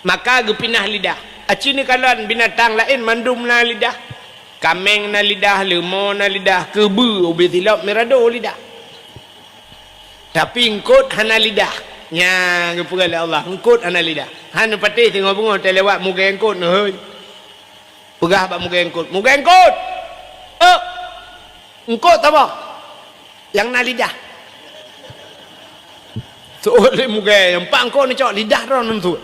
maka gepinah lidah. Aci ni kalan binatang lain mandum na lidah, kameng na lidah, lemau na lidah, kebu ubi tilap merado lidah, tapi engkot hana lidah. Nya gepegang Allah engkot hana lidah. Han patih tengok bunga terlewat muka engkot noh. Pegah bak muka engkot. Muka engkot. Engkot apa? Yang nak lidah. Soalnya muka yang pak engkot ni cok lidah ron tu.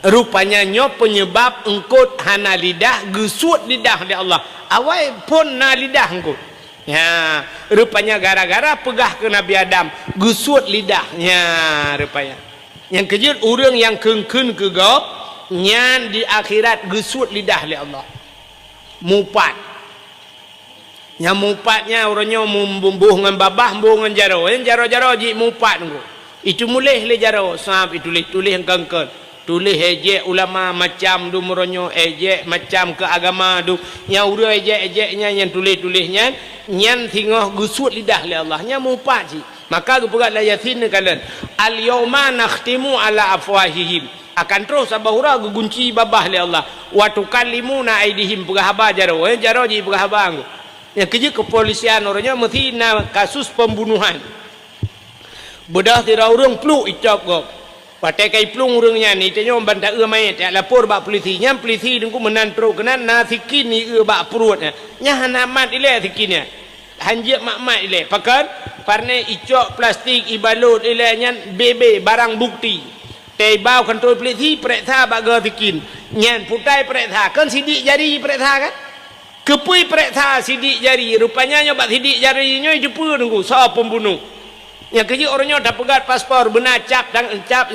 Rupanya nyo penyebab engkot hana lidah, gesut lidah di Allah. Awai pun na lidah engkot. Ya, rupanya gara-gara pegah ke Nabi Adam, gesut lidahnya rupanya. Yang kejut orang yang kengken ke gop, nyan di akhirat gesut lidah oleh Allah. Mupat. Yang mupatnya orangnya membuh dengan babah, membuh dengan jaro. Yang jaro-jaro ji mupat tu. Itu mulih le jaro, sab itu tulis yang kengken. Tulis ejek ulama macam du meronyo, ejek macam ke agama du. Yang urang ejek-ejeknya yang tulis-tulisnya nyan tengah gesut lidah oleh Allah. Nya mupat ji. Maka kepegat la yasin kalian. Al yauma nakhtimu ala afwahihim. Akan terus abahura gunci babah oleh Allah. Wa tukallimuna aidihim perahaba jaro. Jaro ji perahaba anggo. Yang kerja kepolisian orangnya mesti na kasus pembunuhan. Bedah tira urang peluk icap gop. Patai kai plung urangnya ni tanya bantah mai tak lapor bak polisi. Nya polisi dengku menantro kena nasikin ni bak perut. Nya hanamat ile sikinnya. Hanjak makmat ile. Pakan parne icok plastik ibalut ile nya bebe barang bukti. Tei bau kantor polisi periksa bak ga sikin. Nya putai periksa kan sidik jari periksa kan? Kepui periksa sidik jari. Rupanya nya bak sidik jari nya depa dengku sa pembunuh. Yang kerja orangnya dah pegat paspor benar cap dan cap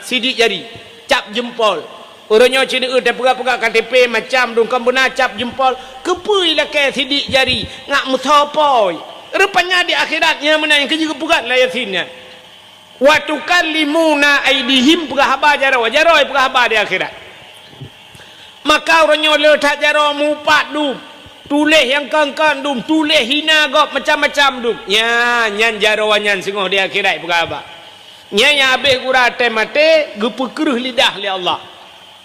sidik jari, cap jempol. Orangnya cina dah pegat KTP macam dongkam benar cap jempol. Kepui lah ke sidik jari ngak mutapoi. Rupanya di akhiratnya mana yang kerja pegat lah yasinnya. Wa tukallimuna aidihim perahaba jaro perahaba di akhirat. Maka orangnya letak jaro mupat du. Tulis yang kangkan dum, tulis hina gop macam-macam dum. Ya, nyan jarawan nyan singoh di akhirat berapa? Nyan yang habis gura temate gepekeruh lidah li Allah.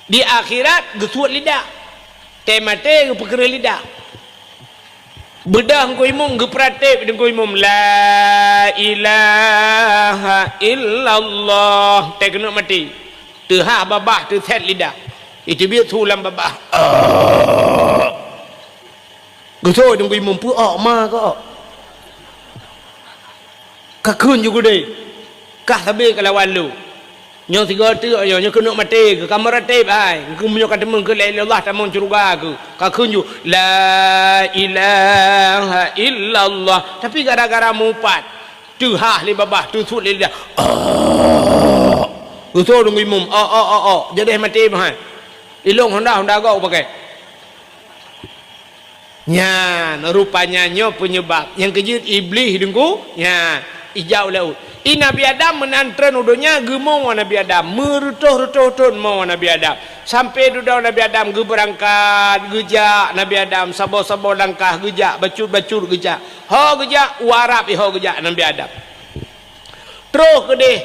Di akhirat gesuat lidah. Temate gepekeruh lidah. Bedah engkau imum gepratip engkau imum la ilaha illallah. Tak kena mati. Tehah babah tu set lidah. Itu biar sulam babah. Gusoi dong imam pu ok ma ko ka kun juga deh kah sabe kalawan lu nyo tiga tu yo nyo kena mati ke kamera tape ai ku menyo kata mun ke la Allah tamun curuga ku ka kun ju la ilaha illallah tapi gara-gara mupat tu hah li babah tu sut li dia gusoi dong imam jadi mati mah ilong honda go pakai Nyan rupanya nyo penyebab yang kejut iblis dengku nya hijau laut. Nabi Adam menantren udonya gemong Nabi Adam merutuh-rutuh mau Nabi Adam sampai duduk Nabi Adam ge berangkat gejak Nabi Adam sabo-sabo langkah gejak bacur-bacur gejak ho gejak warap ho gejak Nabi Adam terus ke deh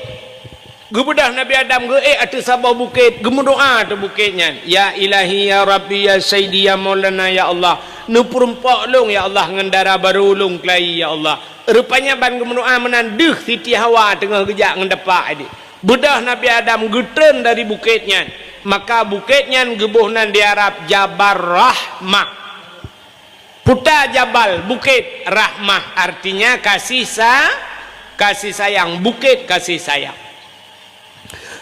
gebedah Nabi Adam ge atu sabo bukit gemudoa tu bukitnya ya ilahi ya rabbi ya sayyidi ya maulana ya Allah nu perempak long ya Allah ngendara baru long kelai ya Allah. Rupanya ban gemenua menandeh Siti Hawa tengah gejak ngendepak ini. Bedah Nabi Adam getren dari bukitnya. Maka bukitnya gebuhnan diarap Jabal Rahmah. Puta Jabal bukit Rahmah artinya kasih sayang, bukit kasih sayang.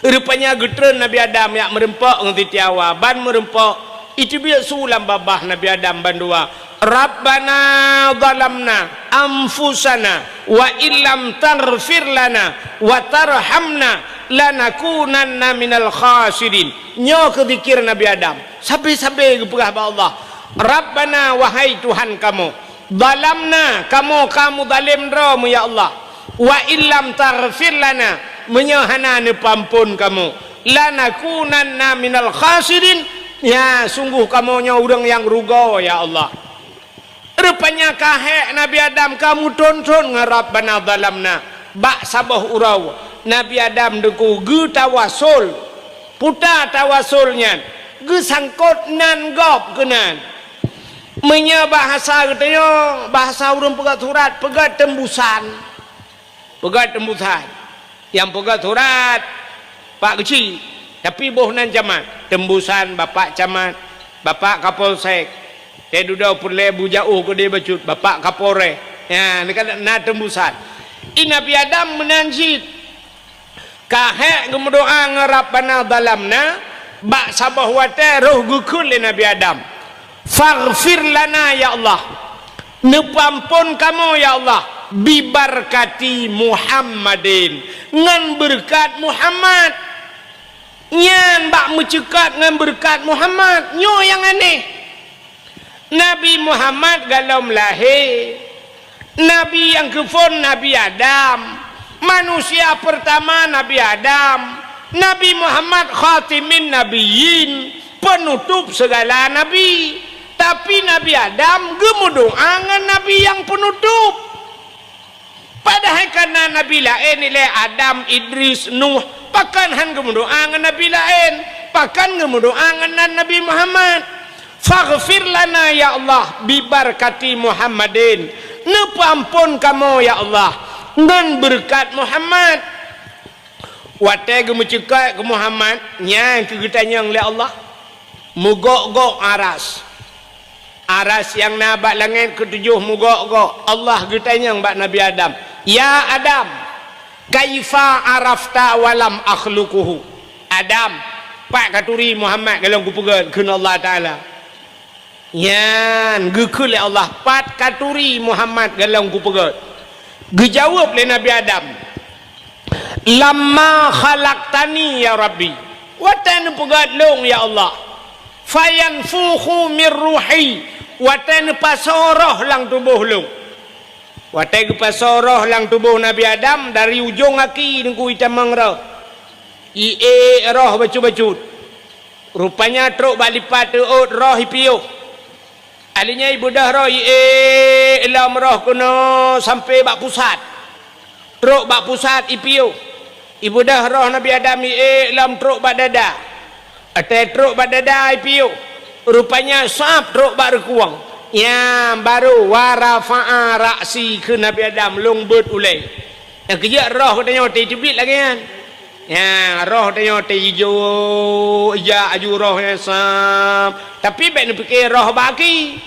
Rupanya getren Nabi Adam yang merempok dengan Siti Hawa ban merempok itu biar sulam babah Nabi Adam bandua. Rabbana zalamna anfusana wa illam taghfir lana wa tarhamna lanakunanna minal khasirin. Nyo ke zikir Nabi Adam sampai-sampai keperah Allah. Rabbana wahai Tuhan kamu zalamna kamu zalim ramu ya Allah wa illam taghfir lana menyahana pampun kamu lanakunanna minal khasirin ya sungguh kamunya orang yang rugo ya Allah. Rupanya kahek Nabi Adam kamu tonton ngarap bana dalamna bak sabah urau Nabi Adam deku ge tawasul puta tawasulnya ge sangkot nan gop kenan menya bahasa katanya bahasa urang pegat surat pegat tembusan yang pegat surat Pak kecil tapi boh nan camat tembusan bapak camat bapak kapolsek duduk perle bujau ke dia bacut bapak kapore ya dekat na tembusan Nabi Adam menanjid kahek gemendoa ngarap bana dalamna bak sabah wate roh gukul Nabi Adam faghfir lana ya Allah nepampun kamu ya Allah bibarkati Muhammadin ngan berkat Muhammad nyan bak mencekat ngan berkat Muhammad nyo yang aneh Nabi Muhammad galom lahir Nabi yang kefon Nabi Adam manusia pertama Nabi Adam Nabi Muhammad khatimin nabiyyin penutup segala nabi tapi Nabi Adam gemudoangan Nabi yang penutup padahal karena Nabi lain nilai Adam Idris Nuh pakan han gemudoangan Nabi lain pakan gemudoangan Nabi Muhammad faghfir lana ya Allah bibarkati Muhammadin nepampun kamu ya Allah ngan berkat Muhammad wate gemucekai ke Muhammad nya kegetanya oleh Allah mugok-gok aras yang nabak langit ketujuh mugok-gok Allah getanya bak Nabi Adam ya Adam kaifa arafta walam akhluquhu Adam pak katuri Muhammad kalau ku pegat kena Allah Taala yan gekul Allah pat katuri Muhammad galang ku pegat gejawab le Nabi Adam lamma khalaqtani ya Rabbi watan pegat long ya Allah fayanfukhu min ruhi watan pasoroh lang tubuh long watan pasoroh lang tubuh Nabi Adam dari ujung kaki nungku itamang roh roh bacu-bacut rupanya truk balipat roh hipiuh alinya ibu dah roh ilam roh kuno sampai bak pusat truk bak pusat ipiu ibu dah roh Nabi Adam ilam truk bak dada ate truk bak dada ipiu rupanya sap truk bak rekuang ya baru warafa'a raksi ke Nabi Adam long bird ulai yang kerja roh katanya otai cubit lagi kan ya roh katanya otai hijau aju roh yang sam tapi baik nak fikir roh baki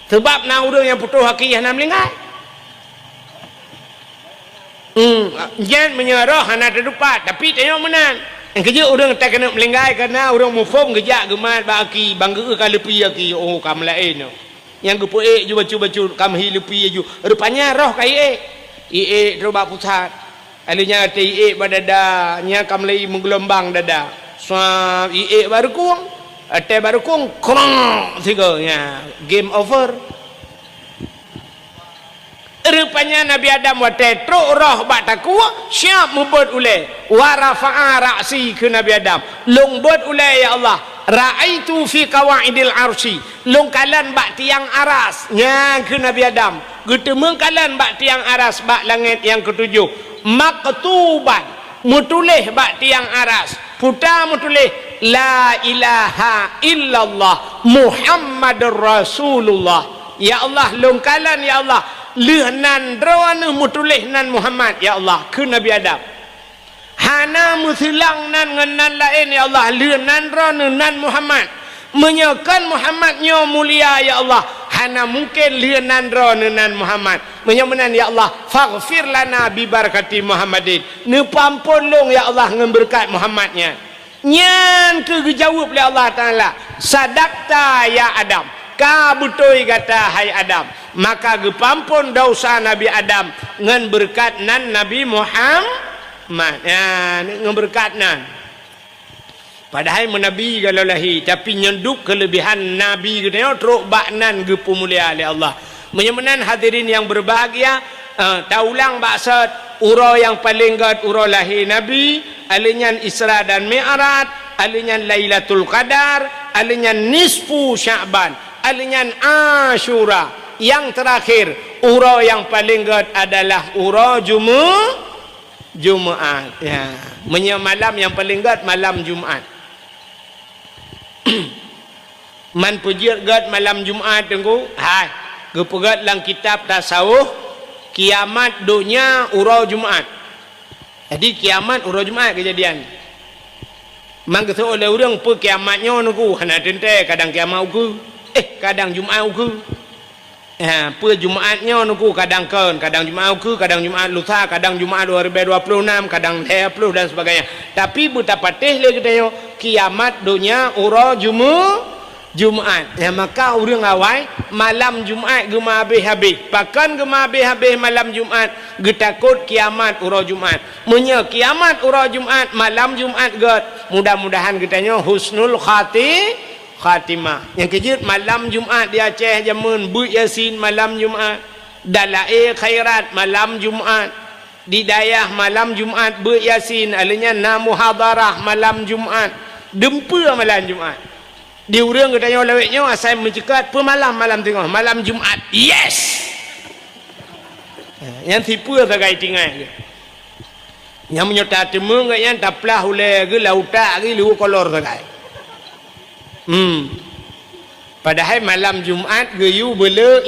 sebab nak urang yang putus haki yang nak melingkai jangan menyerah anak terdupat tapi tengok menang yang kerja urang tak kena melingkai kerana urang mufum kejak gemat baki bangga ke lepi haki oh kamu lain yang gepuik juga bacu-bacu kamu lepi ju rupanya roh kai terubak pusat alinya ti badada nya kamu lai menggelombang dada baru kuang ate baru kong krong tiga nya game over Rupanya Nabi Adam wate truk roh bak takwa siap mubut ule wa rafa'a ra'si ke Nabi Adam long bud ule ya Allah ra'aitu fi qawaidil arsy long kalan bak tiang aras nya ke Nabi Adam getemeng kalan bak tiang aras bak langit yang ketujuh maktuban mutulih bak tiang aras putar mutulih la ilaha illallah Muhammadur Rasulullah ya Allah long kalan ya Allah lehnan drone mutulih nan Muhammad ya Allah ke Nabi Adam hana musilang nan ngenan lain ya Allah lehnan drone nan Muhammad menyakan Muhammad nyo mulia ya Allah hana mungkin lehnan drone nan Muhammad menyamenan ya Allah faghfir lana bi barakati Muhammadin ne pampolong ya Allah ngemberkat Muhammadnya nyan ke jawab oleh Allah Taala sadaqta ya Adam ka betul kata hai Adam maka gepampun dosa Nabi Adam ngan berkat nan Nabi Muhammad ya ngan berkat nan padahal menabi kalau lahi tapi nyenduk kelebihan nabi gitu teruk baknan gepu mulia oleh Allah menyemenan hadirin yang berbahagia taulang baksat uro yang paling gad uro lahi nabi alinyan Isra dan Mi'raj alinyan Lailatul Qadar alinyan nisfu Sya'ban alinyan Asyura yang terakhir uro yang paling gad adalah uro Jumaat ya malam yang paling gad malam Jumaat man pujir gad malam Jumaat tengku hai gepegat lang kitab tasawuf kiamat dunia uro Jumaat jadi kiamat uro Jumaat kejadian mang kata oleh orang pe kiamatnya nunggu hana tente kadang kiamat uku kadang Jumaat uku pe Jumaatnya nunggu kadang Jumaat uku kadang Jumaat lusa kadang Jumaat 2026 kadang 30 dan sebagainya tapi betapa teh le kita yo kiamat dunia uro Jumaat ya maka orang awai malam Jumaat gema habis pakan gema habis malam Jumaat getakut kiamat uro Jumaat munya kiamat uro Jumaat malam Jumaat get mudah-mudahan kitanya husnul khatimah yang kejut malam Jumaat di Aceh jamun bu Yasin malam Jumaat dalail khairat malam Jumaat di Dayah malam Jumaat bu Yasin alanya namuhadarah malam Jumaat dempur malam Jumaat di urang katanya leweknya asal mencekat pemalam malam tengah malam Jumaat yes yang tipu sebagai tinggal yang menyerta temung yang taplah oleh ke lautak ke lu kolor sebagai padahal malam Jumaat geyu bela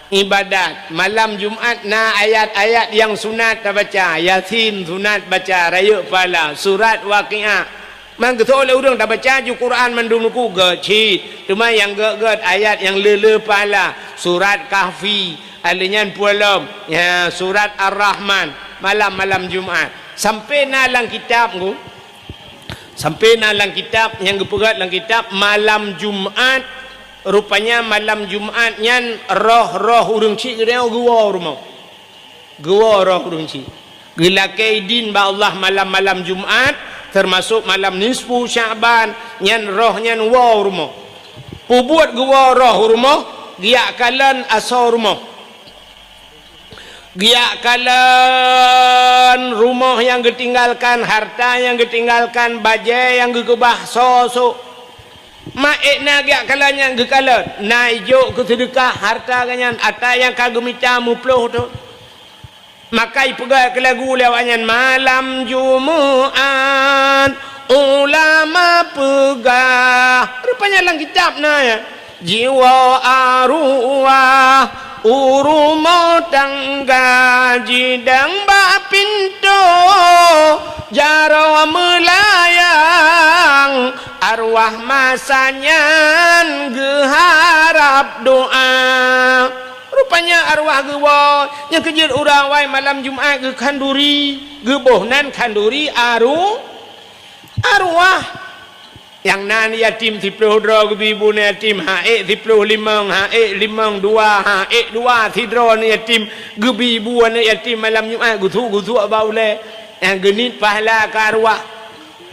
ibadat malam Jumaat na ayat-ayat yang sunat baca Yasin sunat baca raya pala surat Waqiah man kata oleh orang dah baca je Quran mandumuku gecit cuma yang get ayat yang lele pala surat Kahfi alinyan pualam ya surat Ar-Rahman malam-malam Jumaat sampai nalang kitab ku sampai nalang kitab yang gepegat lang kitab malam Jumaat rupanya malam Jumaat nyan roh urang cik dia gua rumah gua roh urang cik gelakai din ba Allah malam-malam Jumaat termasuk malam nisfu Sya'ban nyan roh nyan wa rumah pubuat gua roh rumah dia kalan asar rumah dia kalan rumah yang ketinggalkan harta yang ketinggalkan bajai yang gekebah sosok maekna dia kalan yang gekalan naijuk ke sedekah harta kanyan ata yang kagemita muploh tu makai pegang ke lagu lewatnya malam Jumaat ulama pegang rupanya dalam kitab ya jiwa arwah urumo tangga jidang bak pintu jaro melayang arwah masanya geharap doa rupanya arwah gewa yang kejut orang wai malam Jumaat ke kanduri gebohnan kanduri arwah yang nan yatim 10 dro ibu ni yatim haik 10 limang haik limang 2 haik 2 tidro ni yatim gebi ibu ni yatim malam Jumaat gutu baule yang genit pahala ke arwah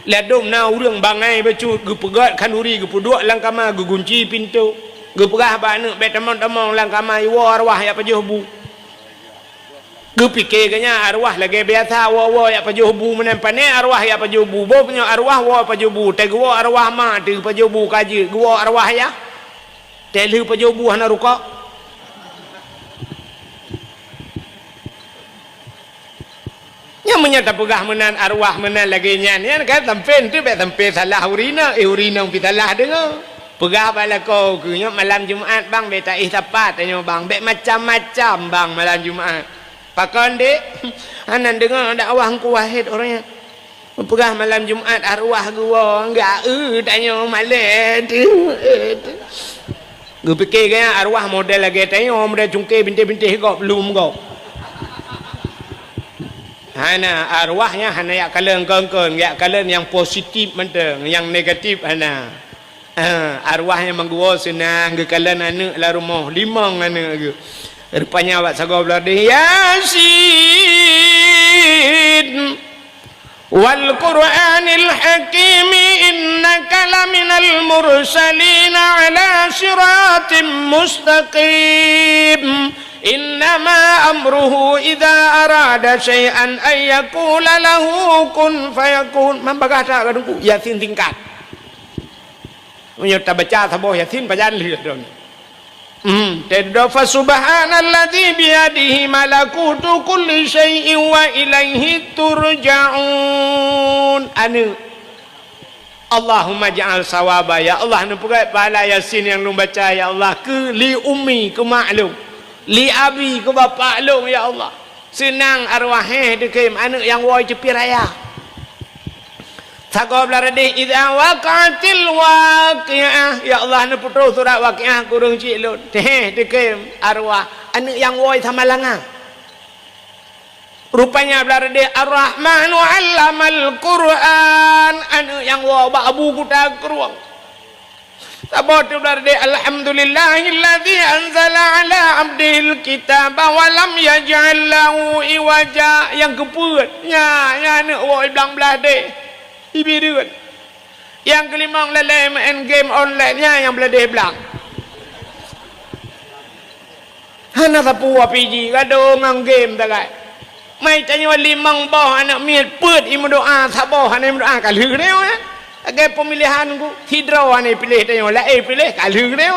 ladum na urang bangai becut gepegat kanduri gepuduk lang kamar gegunci pintu geperah ba anak bet tamang-tamang lang kamai wa arwah ya pajuh bu Kepikirnya arwah lagi biasa wa ya pajubu menan pane arwah ya pajubu bo punya arwah wa pajubu te gua arwah ma te pajubu kaji gua arwah ya te lu pajubu hana ruka nya menyata pegah menan arwah menan lagi nyan ya kan tampen tu be tampe salah urina urina pi salah dengar pegah bala ko kunya malam Jumaat bang be tak ihtapat tanya bang be macam-macam bang malam Jumaat pakan dek anan dengar dakwah ku wahid orangnya pegah malam Jumaat arwah gua enggak tanya malam tu gua fikir kan arwah model lagi tanya model cungkir bintik-bintik kau belum kau hana arwahnya hana ya kalen kengkeng ya kalen yang positif menteng yang negatif hana arwahnya menggua senang ke kalen anak la rumah limang anak ke rupanya awak sagau belade Yasin wal Qur'anil Hakim innaka laminal mursalin ala siratim mustaqim innama amruhu idza arada syai'an ay yaqula lahu kun fayakun membagah tak kadungku Yasin tingkat menyata baca saboh Yasin bajan lihat dong tadfa subhanalladzi biyadihi malakutu kulli syai'in wa ilaihi turja'un anu Allahumma ja'al sawaba ya Allah nu pegat pahala Yasin yang lu baca ya Allah ke li ummi ke maklum li abi ke bapa long ya Allah senang arwah dekem anak yang woi cepi raya Sagob larade idza waqatil waqi'ah ya Allah nu putu surat waqi'ah kurung cilun teh dekem arwah anak yang woi samalanga rupanya larade ar-rahmanu 'allamal qur'an anak yang woi babu kuta keruang sabot larade alhamdulillahilladzi anzala ala abdil kitaba wa lam yaj'al lahu iwaja yang kepuat nya anak woi belang belade ibirun yang kelima lelai main game online nya yang belade belang hana sapu apiji kado ngang game takai mai tanya limang boh anak miet put imu doa saboh hana doa kalhu deu agai pemilihan ku hidro ane pilih tanya la pilih kalhu deu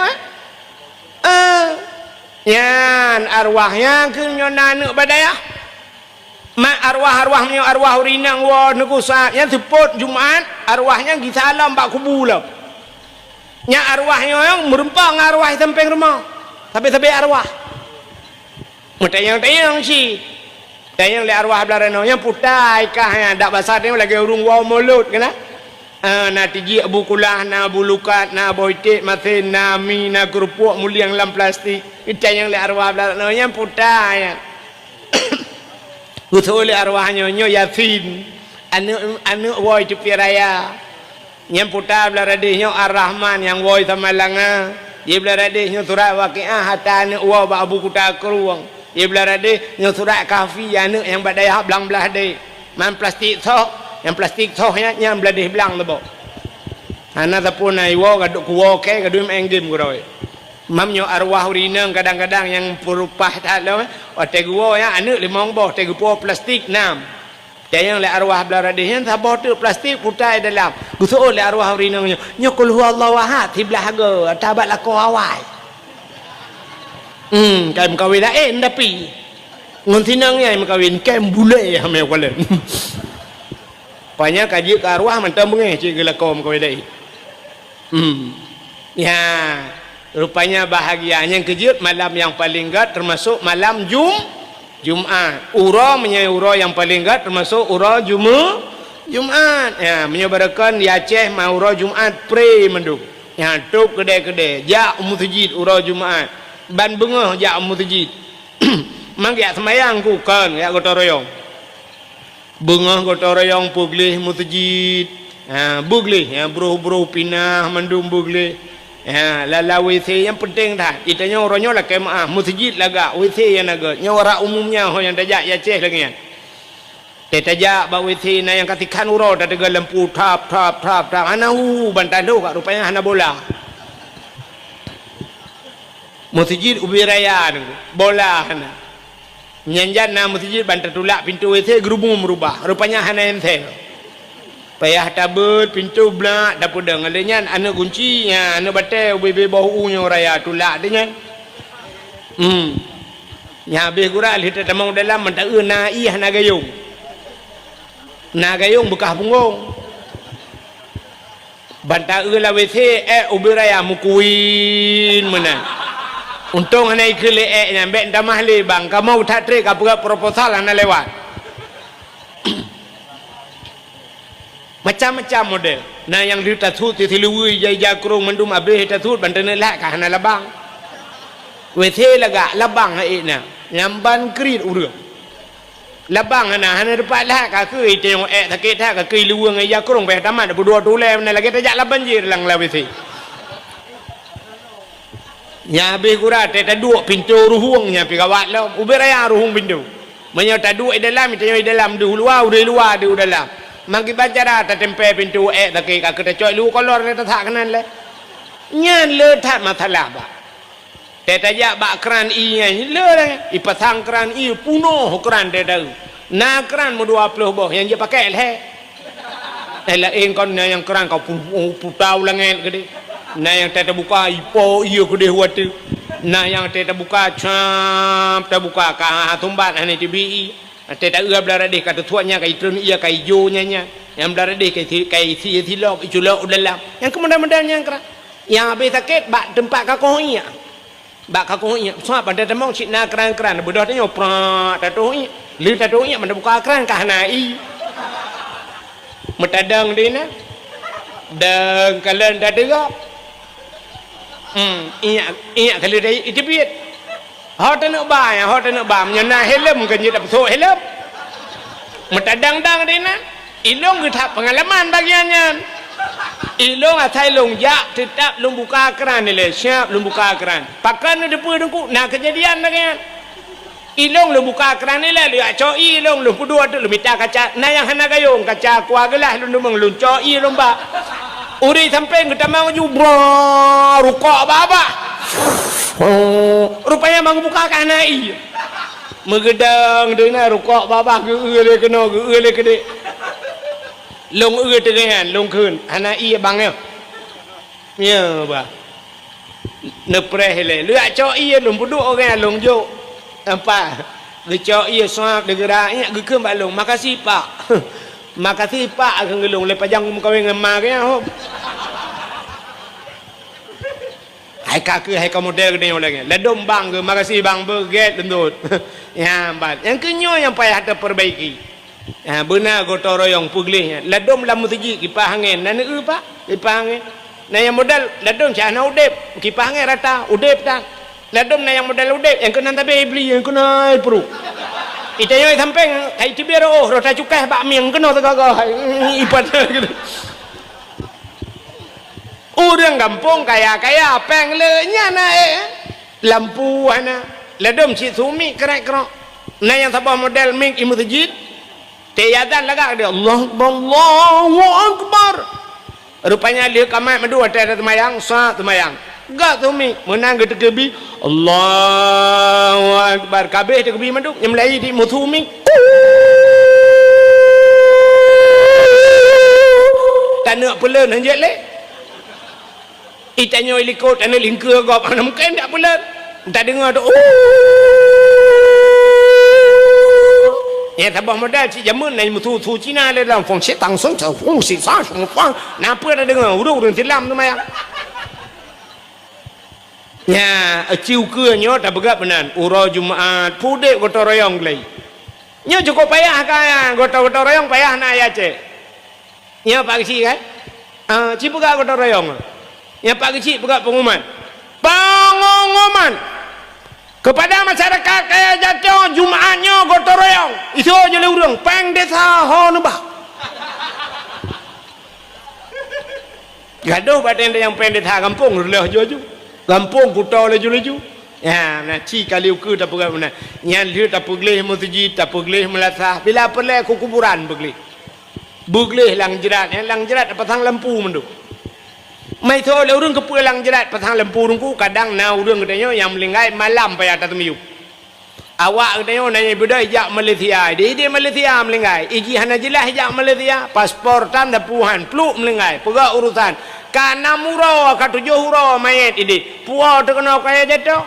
yan arwahnya ke nyonana badaya mak arwah ni arwah urinang wa negusa yang sepot Jumaat arwahnya gi salam bak kubu lah nya arwahnya yang merempang arwah samping rumah sampai arwah tayang si tayang le arwah belarano yang putai kah dak basar ni lagi urung wa mulut kena na tiji abu kulah na bulukat na boitik masin na mi na kerupuk muliang dalam plastik tayang le arwah belarano yang putai betul arwahnya nyo Yasin anu woi cepi raya yang putar belarade nyo Ar-Rahman yang woi samalanga dia belarade nyo surat waqi'ah hatta anu wa ba abu kuta keruang dia belarade nyo surat kahfi anu yang badaya belang belade man plastik soh yang plastik soh yang belade belang lebo ana tapun ai wo gaduk kuwo ke gadum enggim kuroi mamnyo arwah urinang kadang-kadang yang perupah tak lo te gua ya anak limong boh te gua plastik nam yang le arwah belarade yang saboh tu plastik putai dalam gusul le arwah urinang nyo kul huwallahu ahad tiblah go tabat la ko awai kai mkawin tapi ngon tinang nyai mkawin kem bule ya me kwalen banyak kaji ke arwah mantam bengeh cik gelako mkawin dai ya rupanya bahagianya kejut malam yang paling gat termasuk malam Jumaat. Ura menyai ura yang paling gat termasuk ura Jumaat. Ya, menyebarakan di Aceh mau ura Jumaat pre menduk. Ya, tuk kedai-kedai. Jak masjid ura Jumaat. Ban bengah jak masjid. Mang ya semayang ku kan ya gotong royong. Bengah gotong royong puglih masjid. Ha, buglih ya bro-bro pinah mendum buglih. Ya, lala WC yang penting dah. Itanya orangnya lah kemah masjid laga WC yang naga. Nya orang umumnya yang tajak ya Aceh lagi kan. Tajak ba WC na yang katikan uro dah tegak lampu tap. Ana bantai tu kat rupanya hana bola. Masjid ubi raya bola hana. nyanjan na masjid bantar tulak pintu WC gerubung merubah rupanya hana ente payah tabut pintu blak dapur deng adanya anak kunci nya anak batai bebe bau nya raya tulak adanya nya habis gura li tamang dalam mentak na ih na gayung bekah punggung bantar la WC ubiraya mukuin menang untung hana ikle nya mbek damah le bang kamu tak trek apa proposal hana lewat macam-macam model nah yang di tasut ti luwi jai kurung mendum abeh tasut bantene lak ka hana labang WC laga labang hai na nyamban krit urang labang hana depat lak ka ke tengok takit tak ka ke luwi ngai kurung beh tamat berdua tule na lagi tajak laban je lang la WC nya habis kurat tak duduk pintu ruhungnya pi kawat lah ubiraya ruhung pintu menyo tak duduk dalam itu dalam du luar du dalam mangki baca dah tak tempe pintu tak ke ka coi lu kolor ni tak kanan le nya le tak masalah ba tak tajak ba keran i nya le ipasang keran i punuh keran dia dah na keran mu 20 boh yang dia pakai le lah kon yang keran kau putau langen gede nah yang tak terbuka ipo iya ke dia buat tu nah yang tak terbuka cap terbuka ka tumbat ane TBI tak ada belara deh kata tuannya kai trun iya kai jonya nya yang belara deh kai si lok iculok dalam yang kemudian yang kerak yang habis sakit bak tempat kakoh iya bak kakoh iya so pada temong cik na keran bedah tanya pra tatuh iya li tatuh iya mana buka keran ka hanai metadang dia na dan kalian dah dengar iya kali dah itu biat hot nak ba menyana helm kan je dapat so helm metadang-dang dina ilong kita pengalaman bagiannya ilong atai long jak tetap long buka keran ni le siap long buka keran pakan depu dengku nah kejadian bagian ilong long buka keran ni le dia coi long pudua tu minta kaca nah yang hana gayung kaca kuagalah long meng coi long ba uri sampai kita mau jubro rukuk apa rupanya mau buka kanai megedang dena rukuk baba geule kena geule kede long tegehan long keun hanai bang ya ba nepreh le lek cok iya long puduk orang long jo apa gecok iya soak degerak ge keun ba long makasih pak makasih pak akan gelung le pajang kawin ngemar ke hop hai kaki hai model gede orang le dom bang ke makasih bang berget tentut ya bat yang kenyo yang payah terperbaiki benar gotong royong puglihnya le dom lam mutiji kipas angin nan pak kipas angin nah yang modal le dom cana udep kipas angin rata udep tak le dom nah yang modal udep yang kena tabe beli yang kena perut itanya samping kai tibero rota cukai bak miang kena tegak ipat gitu orang kampung kaya peng le nya na lampu ana ledom si sumi kerek kerok nah yang sabah model mik imu masjid tiadan lagak dia Allahu akbar rupanya dia kamai madu ada temayang sah temayang gak sumi menang gitu kebi Allahu akbar kabeh kebi madu yang melai di muthumi tak nak pelan hanjat le itanya ilikot ana lingkeur gop ana mungkin tak pelan tak dengar tu ya tabah modal si jamun nai mutu tu Cina le dalam fong xie tang song chao fong xi sa shong fang napa dah dengar urang tilam tu mayang ya aciu ke nyo tak begap benan uro Jumaat pudek gotong royong lei nyo cukup payah kan gotong royong payah na ya ce nyo pak si kan ci begap gotong royong ya pak kecil begap pengumuman kepada masyarakat kaya jatuh Jumaatnya gotong royong isu je le urang peng desa ho nebah gaduh badan yang peng desa kampung leh jojo kampung kutau leju ya nah ci kali uku tak pegang mana nyan liu tak pegleh masjid tak pegleh melasah bila perle ku kuburan begleh lang jerat pasang lampu menduk mai tho le urang kepulang jerat pasang lampu rungku kadang na urang katanya yang melingkai malam payah tak temiu Awak katanya nanya ibu dah hijab Malaysia. Dia Malaysia melenggai. Iji hana jelas hijab Malaysia. Paspor tanda puhan. Peluk melenggai. Perak urusan. Kana murah ka 7 hurah mayat ini. Puah tu kena kaya jatuh.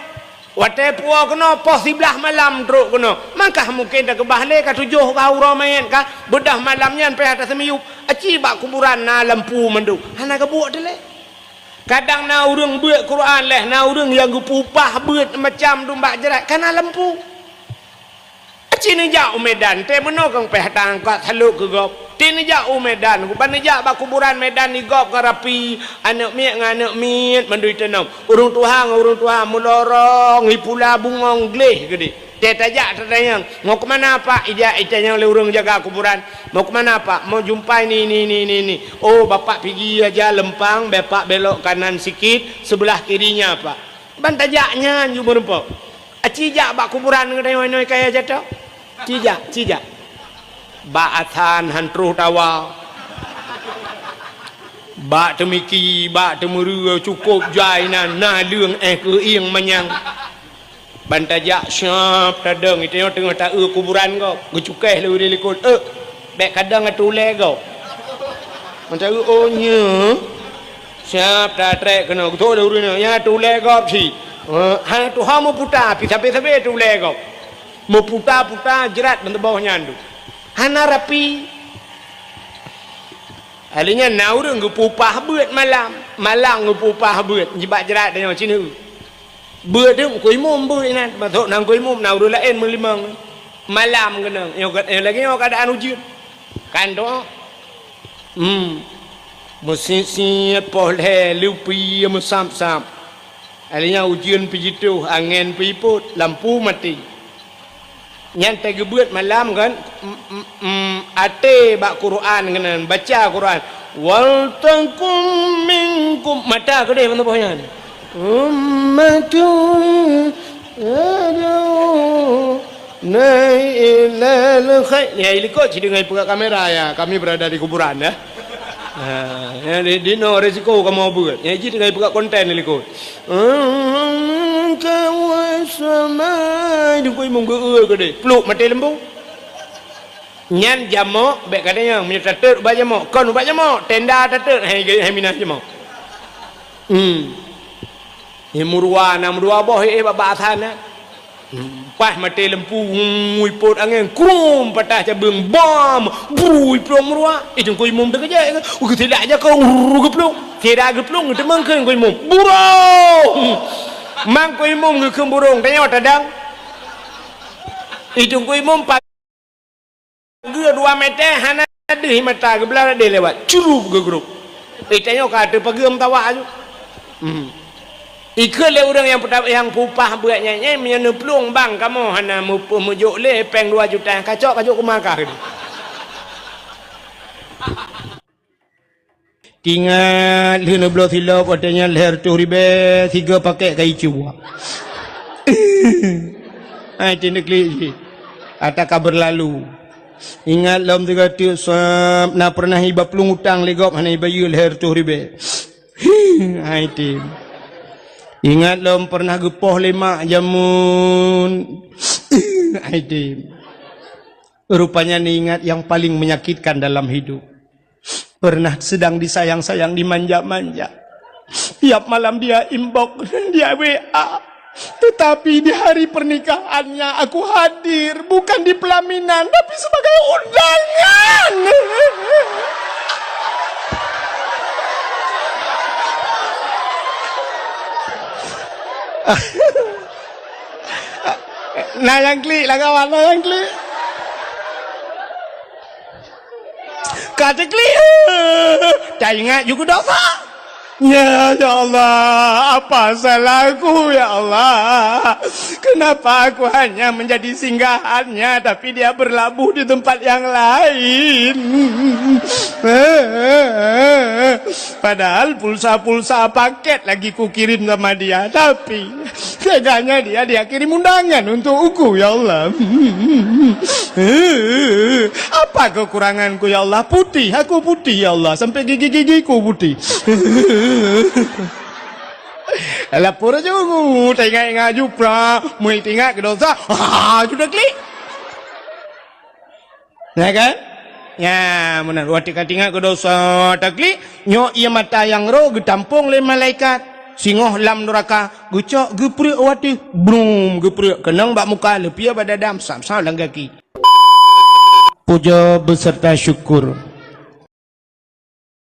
Watai puah kena pos 11 malam teruk kena. Maka mungkin dah kebahle ka 7 hurah mayat ka. Bedah malamnya sampai atas semiyup. Aci bak kuburan na lampu mendu. Hana kebuat dia leh. Kadang na urang buat Quran leh. Na urang yang gupupah buat macam dumbak jerat. Kana lampu. Cina jauh Medan, te menokang pehtang kat haluk ke gop. Cina jauh Medan, ban jak ba kuburan Medan ni gop ke rapi, anak miak ngan anak miat mandui tanam. Urung Tuhan melorong hi pula bungong gleh gede. Te tajak tadayang, mau ke mana pak? Ija yang le urung jaga kuburan. Mau ke mana pak? Mau jumpai ni. Oh, bapak pergi aja lempang, bapak belok kanan sikit, sebelah kirinya pak. Ban tajaknya ju merempok. Acijak bak kuburan ngedai kaya jatuh. Cijak. Ba athan hantruh tawa. Ba temiki, ba temuru cukup jainan na lương ke ieng manyang. Bantajak syap tadang itu yang tengah tak kuburan kau. Gucukeh lu dia likut. Bek kadang atule kau. Macam oh nya. Syap tak trek kena tu dah urang ya tule kau si. Ha tu ha mau putar pi sampai tule kau. Mau putar jerat bentuk bawahnya andu. Hana rapi. Alinya naurung ngupupah beut malam ngupupah beut jibak jerat dia macam ni. Beut dia kuih mum beut nan. Masuk nang kuih mum naurung lain melimang. Malam kena. Yang lagi yang keadaan ujian. Kan tu. Mesin polhe lupi mesam-sam. Alinya ujian pijitu angin piput lampu mati. Yang tergebuat malam kan ate bak Quran kan baca Quran wal takum minkum mata ke dia bawahnya ummatun nailal khair ya ikut si dengan buka kamera ya kami berada di kuburan ya. Di no resiko kamu buat ya jadi dengan buka konten ikut kawasamai di koi munggu ke deh peluk mati lembu nyan jamok bek kadang yang punya tater ubah jamok kon ubah jamok tenda tater hai minah jamok murwa boh baba athana pas mati lembu ngui angin krum patah cabang bom bui plong murwa itu koi mum dah kerja tidak aja kau geplong tidak geplong itu mangken koi mum burung mang koi mum ngekem burung tanya tadang itu koi mum gua 2 meter hana deh mata gebelah dia lewat curug ke grup tanya kata pagem tawa aja ikut le orang yang pupah buatnya menyana pelung bang kamu hana mujuk le peng 2 juta kacok ke makah Ingat lena belah silap adanya leher tu ribe 3 paket kai cuba. Ai tindak li. Ataka berlalu. Ingat lam 300 sap na pernah iba pelung utang legop hana iba yu leher tu ribe. Ai tin. Ingat lam pernah gepoh lemak jamun. Ai tin. Rupanya ni ingat yang paling menyakitkan dalam hidup. Pernah sedang disayang-sayang, dimanja-manja. Tiap malam dia inbox, dia WA. Tetapi di hari pernikahannya aku hadir. Bukan di pelaminan, tapi sebagai undangan. Nah yang klik lah kawan, nah yang klik. Kata clear, tak ingat juga dosa. Ya Allah, apa salahku ya Allah? Kenapa aku hanya menjadi singgahannya, tapi dia berlabuh di tempat yang lain? Padahal pulsa-pulsa paket lagi ku kirim sama dia, tapi teganya dia kirim undangan untukku ya Allah. Apa kekuranganku ya Allah? Putih, aku putih ya Allah, sampai gigi-gigiku putih. Lapor jungu, tengah ngaju pra, mui tinggal ke dosa. Sudah klik. Ya kan? Ya, benar. Waktu tinggal ke dosa taklik, nyo ia mata yang ro getampung le malaikat. Singoh lam neraka, gucok geprek wati, brum geprek kenang bak muka lepia badadam sam-sam lang kaki. Puja beserta syukur